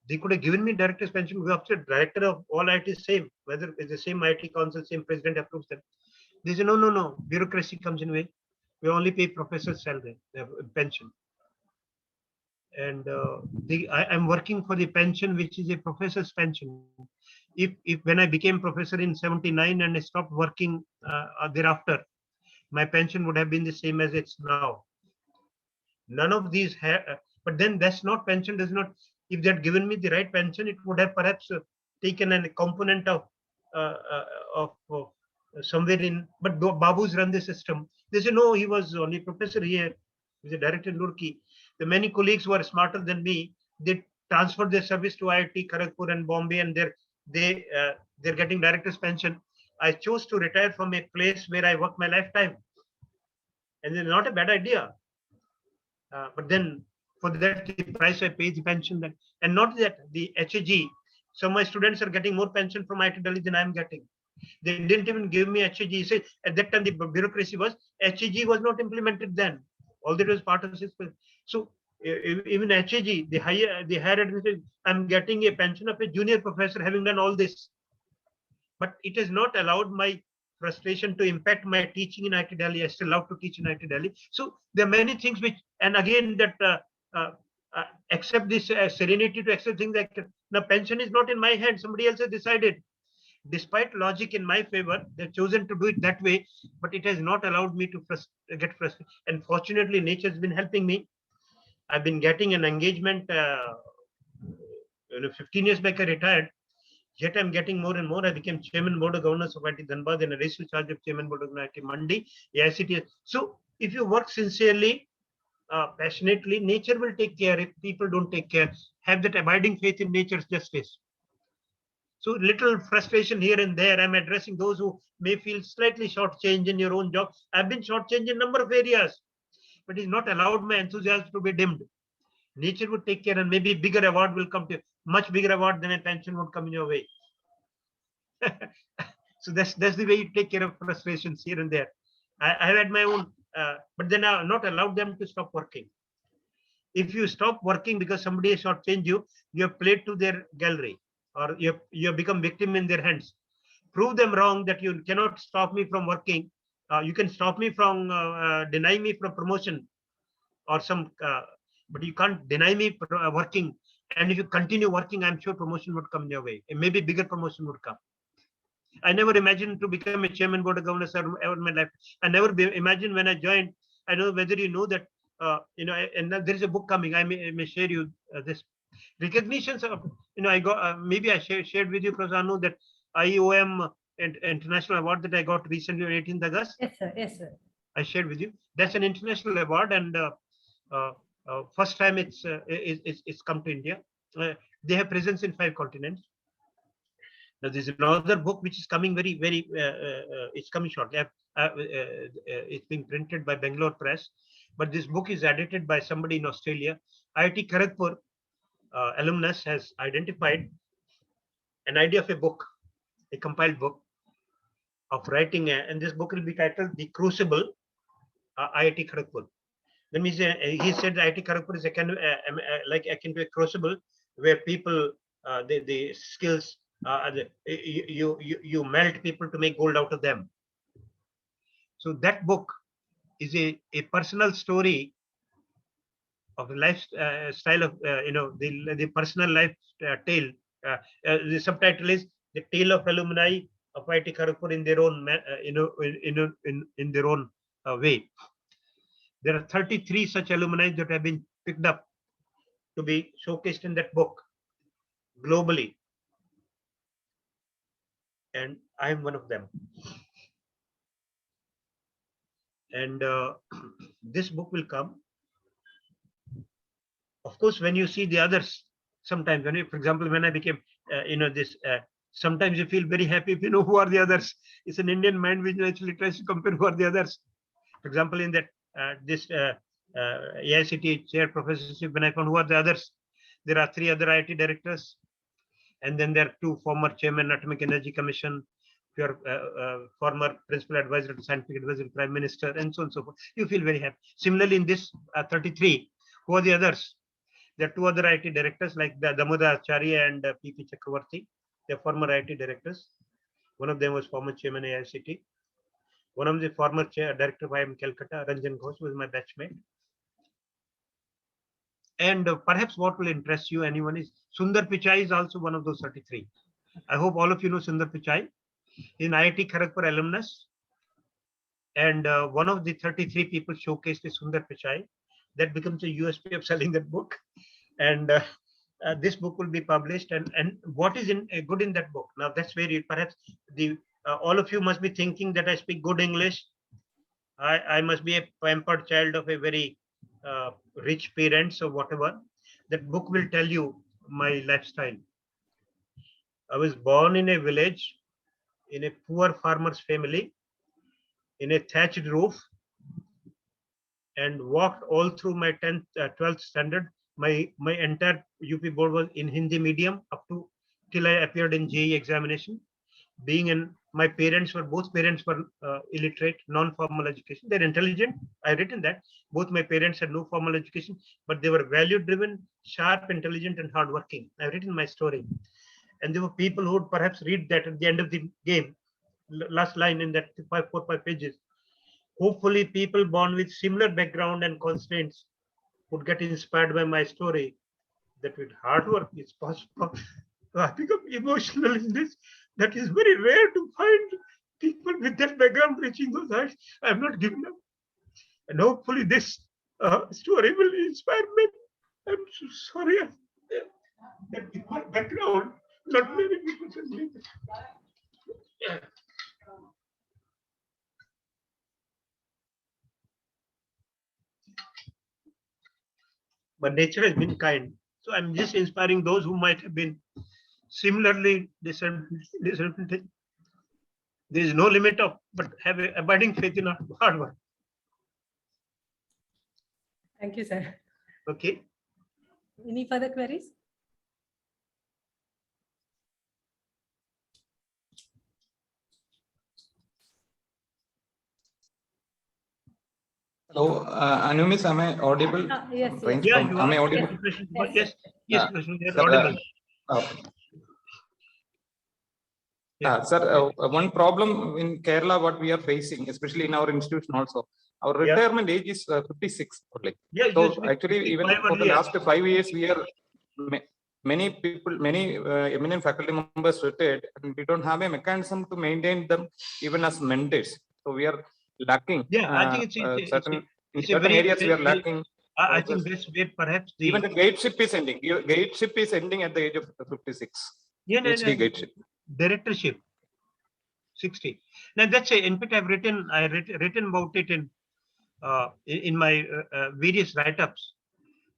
they could have given me director's pension because after director of all IIT is same, whether it's the same IIT council, same president approves them. They say, no, bureaucracy comes in way. We only pay professor's salary, pension. And I'm working for the pension, which is a professor's pension. If when I became professor in 79 and I stopped working thereafter, my pension would have been the same as it's now. None of these but then that's not pension, does not, if they had given me the right pension, it would have perhaps taken a component of somewhere in, but Babu's run the system. They say, no, he was only professor here. He's a director in Roorkee. The many colleagues who are smarter than me, they transferred their service to IIT Kharagpur and Bombay, and they're getting director's pension. I chose to retire from a place where I worked my lifetime. And it's not a bad idea. But then for that, the price I pay the pension, that, and not that the HAG. So my students are getting more pension from IIT Delhi than I'm getting. They didn't even give me HAG. Say at that time the bureaucracy was, HAG was not implemented then. Although it was part of system. So even HAG, the higher administration, I'm getting a pension of a junior professor having done all this. But it has not allowed my frustration to impact my teaching in IIT Delhi. I still love to teach in IIT Delhi. So there are many things which, and again, that accept this serenity to accept things like, the pension is not in my hand. Somebody else has decided. Despite logic in my favor, they've chosen to do it that way, but it has not allowed me to get frustrated. And fortunately, nature has been helping me. I've been getting an engagement 15 years back I retired. Yet I'm getting more and more. I became chairman board of governors of IIT Dhanbad and a race to charge of chairman board of IIT Mandi, AICTE. So if you work sincerely, passionately, nature will take care. If people don't take care, have that abiding faith in nature's justice. So little frustration here and there. I'm addressing those who may feel slightly shortchanged in your own job. I've been shortchanged in a number of areas, but it's not allowed my enthusiasm to be dimmed. Nature would take care, and maybe bigger award will come to you. Much bigger award than a pension would come in your way. So that's the way you take care of frustrations here and there. I have had my own, but then I not allowed them to stop working. If you stop working because somebody has shortchanged you, you have played to their gallery, or you have become victim in their hands. Prove them wrong that you cannot stop me from working. You can stop me from deny me from promotion or some, but you can't deny me working. And if you continue working, I'm sure promotion would come your way. And maybe bigger promotion would come. I never imagined to become a chairman board of governors ever in my life. I never imagined when I joined. I don't know whether you know that, and there is a book coming. I may share you this recognitions of, I got, maybe I shared with you, Professor Anu, that IOM international award that I got recently on 18th August. Yes, sir. Yes, sir. I shared with you. That's an international award, and first time it's come to India. They have presence in 5 continents. Now, there's another book which is coming very, it's coming shortly. It's being printed by Bangalore Press, but this book is edited by somebody in Australia. IIT Kharagpur alumnus has identified an idea of a book, a compiled book of writing, and this book will be titled The Crucible, IIT Kharagpur. When we say, he said IIT Kharagpur is like akin to a crucible, where people, the skills, you melt people to make gold out of them. So that book is a personal story of the lifestyle of, the personal life tale. The subtitle is The Tale of Alumni of IIT Kharagpur in their own, in their own way. There are 33 such alumni that have been picked up to be showcased in that book globally. And I am one of them. And this book will come. Of course, when you see the others, sometimes, when you, for example, when I became, sometimes you feel very happy if you know who are the others. It's an Indian mind which actually tries to compare who are the others. For example, in that AICTE chair professorship, when I found who are the others, there are 3 other IIT directors, and then there are 2 former chairman Atomic Energy Commission, former principal advisor to scientific advisor to Prime Minister, and so on and so forth. You feel very happy. Similarly, in this 33, who are the others? There are 2 other IIT directors like the Damodar Acharya and P.P. Chakravarti. They are former IIT directors. One of them was former chairman AICTE. One of the former director of IIM Calcutta, Ranjan Ghosh, was my batchmate. And perhaps what will interest you, anyone, is Sundar Pichai is also one of those 33. I hope all of you know Sundar Pichai. He's an IIT Kharagpur alumnus. And one of the 33 people showcased is Sundar Pichai. That becomes a USP of selling that book. And this book will be published. And what is good in that book? Now, that's where perhaps all of you must be thinking that I speak good English. I must be a pampered child of a very rich parents or whatever. That book will tell you my lifestyle. I was born in a village, in a poor farmer's family, in a thatched roof, and walked all through my 10th, 12th standard. My entire UP board was in Hindi medium up to till I appeared in JEE examination. My parents were, both parents were illiterate, non-formal education. They're intelligent. I've written that. Both my parents had no formal education, but they were value-driven, sharp, intelligent, and hardworking. I've written my story. And there were people who would perhaps read that at the end of the game, last line in that 4 or 5 pages. Hopefully, people born with similar background and constraints would get inspired by my story, that with hard work it's possible. I become emotional in this. That is very rare to find people with that background reaching those heights. I'm not giving up. And hopefully this story will inspire me. I'm so sorry that with my background, not many people can believe it. Yeah. But nature has been kind. So I'm just inspiring those who might have been similarly disadvantaged. There is no limit of, but have an abiding faith in hard work. Thank you, sir. Okay. Any further queries? Hello, Anumis, am I audible? Yes, Range Yeah, from- you am I are. audible? Yes, Krishna, you are Sir, audible. okay. Yeah. Sir, one problem in Kerala, what we are facing, especially in our institution also, our Yeah. retirement age is 56 only. Yeah, it So used to be actually, even 55 for the earlier. last 5 years, we are many people, many eminent faculty members retired, and we don't have a mechanism to maintain them even as mentors. So we are lacking. Yeah, I think it's in a certain very areas we are lacking. I think that's where perhaps Even the gateship is ending. Gateship is ending at the age of 56. HD gateship. Directorship 60. Now that's in fact I've written about it in my various write-ups,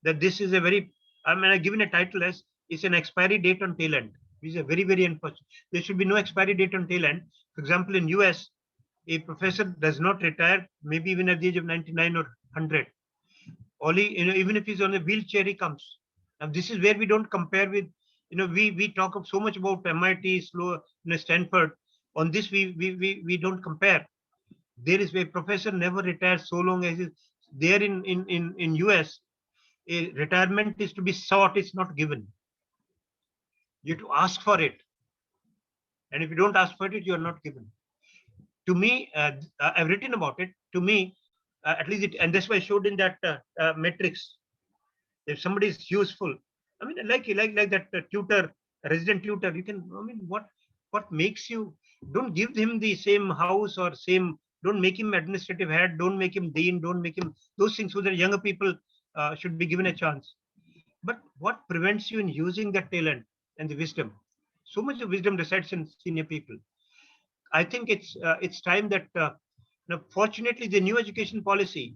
that this is a very, I've given a title as it's an expiry date on tail end, which is a very, very unfortunate. There should be no expiry date on tail end. For example, in US, a professor does not retire, maybe even at the age of 99 or 100. Only, even if he's on a wheelchair, he comes. Now, this is where we don't compare with, we talk so much about MIT, Stanford. On this, we don't compare. There is a professor never retires so long as there in US. A retirement is to be sought, it's not given. You have to ask for it. And if you don't ask for it, you are not given. To me, I've written about it. To me, at least it, and that's why I showed in that matrix. If somebody is useful, I mean, like that tutor, resident tutor, you can. I mean, what makes you? Don't give him the same house or same. Don't make him administrative head. Don't make him dean. Don't make him those things. So that younger people should be given a chance. But what prevents you in using that talent and the wisdom? So much of wisdom resides in senior people. I think it's time that now, fortunately, the new education policy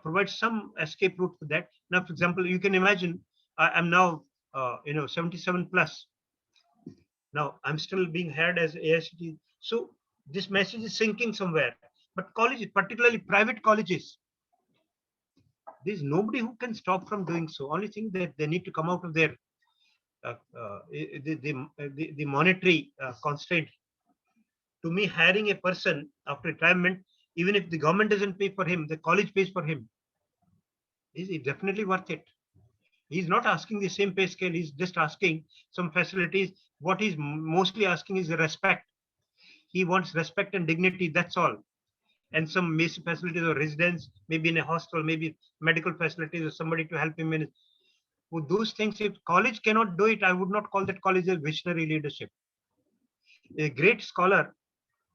provides some escape route for that. Now, for example, you can imagine I'm now 77 plus. Now I'm still being hired as AICTE. So this message is sinking somewhere. But colleges, particularly private colleges, there's nobody who can stop from doing so. Only thing that they need to come out of their the monetary constraint. To me, hiring a person after retirement, even if the government doesn't pay for him, the college pays for him, is definitely worth it. He's not asking the same pay scale. He's just asking some facilities. What he's mostly asking is respect. He wants respect and dignity. That's all. And some basic facilities or residence, maybe in a hostel, maybe medical facilities or somebody to help him in. With those things, if college cannot do it, I would not call that college a visionary leadership. A great scholar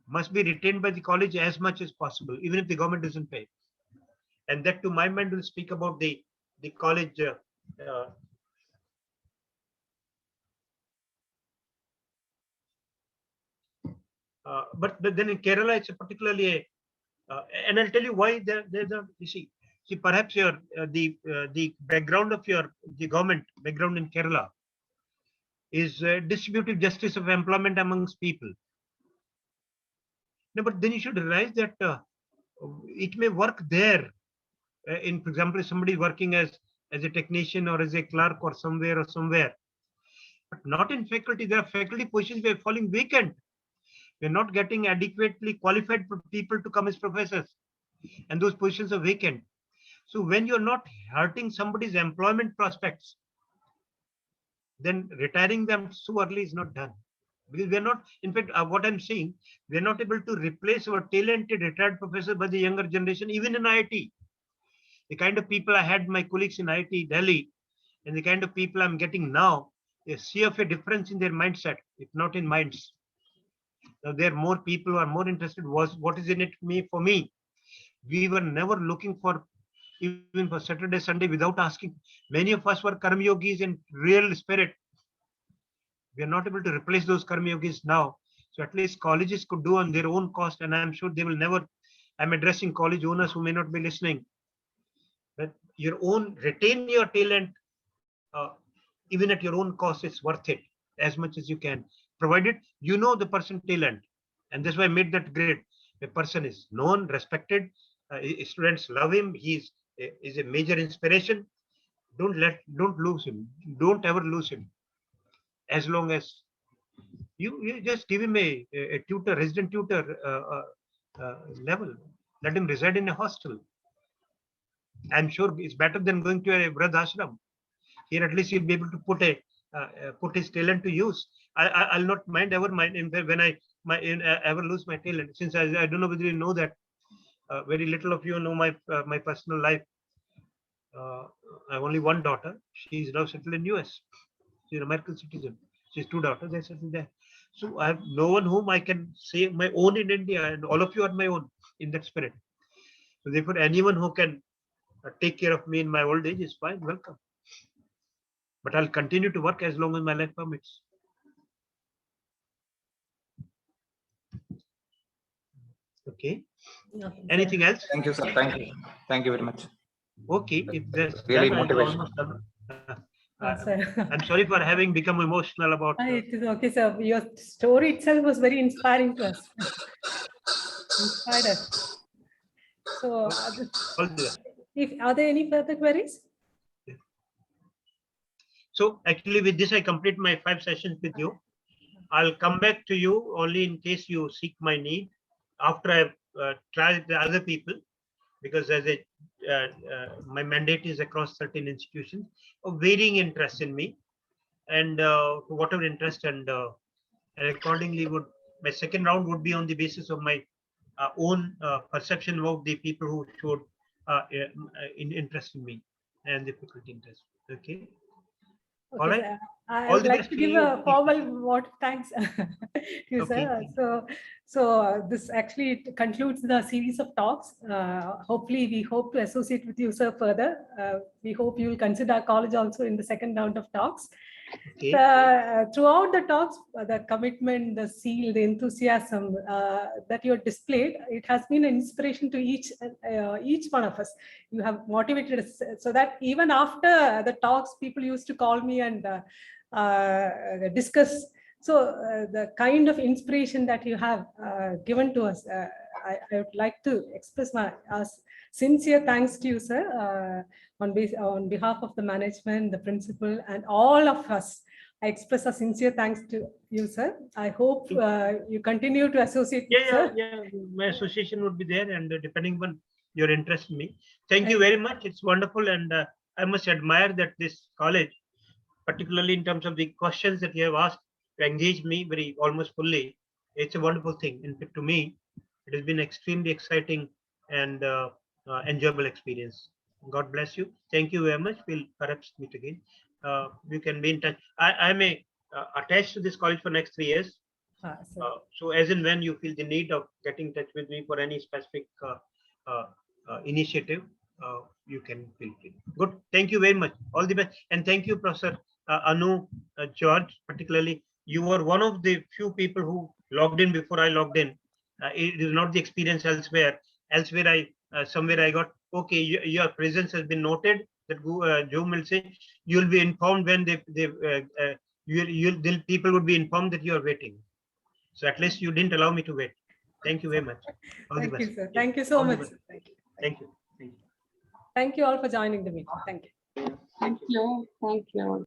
must be retained by the college as much as possible, even if the government doesn't pay. And that, to my mind, will speak about the college. But then in Kerala, it's a particularly and I'll tell you why. You see, perhaps your the background of the government background in Kerala is distributive justice of employment amongst people. No, but then you should realize that it may work there. In, for example, if somebody is working as a technician or as a clerk or somewhere, but not in faculty. There are faculty positions where falling vacant. We're not getting adequately qualified people to come as professors, and those positions are vacant. So when you're not hurting somebody's employment prospects, then retiring them so early is not done. Because we're not, in fact, what I'm saying, we're not able to replace our talented retired professors by the younger generation, even in IIT. The kind of people I had, my colleagues in IIT Delhi, and the kind of people I'm getting now, they see of a difference in their mindset, if not in minds. Now there are more people who are more interested what is in it for me. We were never looking for even for Saturday, Sunday without asking. Many of us were karma yogis in real spirit. We are not able to replace those karma yogis now. So at least colleges could do on their own cost, and I'm sure they will never. I'm addressing college owners who may not be listening. But your own, retain your talent, even at your own cost, it's worth it as much as you can, provided you know the person talent. And that's why I made that grade. The person is known, respected, students love him, is a major inspiration. Don't lose him, don't ever lose him. As long as you just give him a tutor, resident tutor level, let him reside in a hostel. I'm sure it's better than going to a Vrat ashram. Here at least he'll be able to put his talent to use. I'll not mind when I ever lose my talent, since I don't know whether you know that. Very little of you know my personal life. I have only one daughter. She's now settled in US. She's an American citizen. She's two daughters. They're settled there. So I have no one whom I can say my own in India, and all of you are my own in that spirit. So therefore, anyone who can take care of me in my old age is fine. Welcome. But I'll continue to work as long as my life permits. Okay. Nothing, sir. Anything else? Thank you, sir. Thank you. Thank you very much. Okay. If there's Really done, I'll motivation. almost done. Sir. I'm sorry for having become emotional about. It is okay, sir. Your story itself was very inspiring to us. Inspired us. So, are there any further queries? So actually, with this, I complete my 5 sessions with you. I'll come back to you only in case you seek my need after I've tried the other people, because as my mandate is across certain institutions of varying interest in me. and to whatever interest, and accordingly my second round would be on the basis of my own perception of the people who showed interest in me and the faculty interest. Okay. All Okay, right. sir. I All would the like best to to give you. a formal vote of thanks to you, Okay. sir. So this actually concludes the series of talks. Hopefully, we hope to associate with you, sir, further. We hope you will consider our college also in the second round of talks. Okay. Throughout the talks, the commitment, the zeal, the enthusiasm that you have displayed, it has been an inspiration to each one of us. You have motivated us so that even after the talks, people used to call me and discuss. So the kind of inspiration that you have given to us, I would like to express my sincere thanks to you, sir, on behalf of the management, the principal, and all of us. I express a sincere thanks to you, sir. I hope you continue to associate with sir. Yeah. My association would be there, and depending on your interest in me. Thank you very much. It's wonderful, and I must admire that this college, particularly in terms of the questions that you have asked, to engage me very almost fully. It's a wonderful thing. And to me, it has been extremely exciting and enjoyable experience. God bless you. Thank you very much. We'll perhaps meet again. We can be in touch. I may attach to this college for next 3 years. So as and when you feel the need of getting in touch with me for any specific initiative, you can feel free. Good. Thank you very much. All the best. And thank you, Professor Anu, George, particularly. You were one of the few people who logged in before I logged in. It is not the experience elsewhere. Elsewhere, somewhere I got, okay, your presence has been noted. That Zoom will say you'll be informed when people would be informed that you are waiting. So at least you didn't allow me to wait. Thank you very much. All Thank the you, best. sir. Thank you so much. Thank you. Thank you. Thank you all for joining the meeting. Thank you. Thank you. Thank you.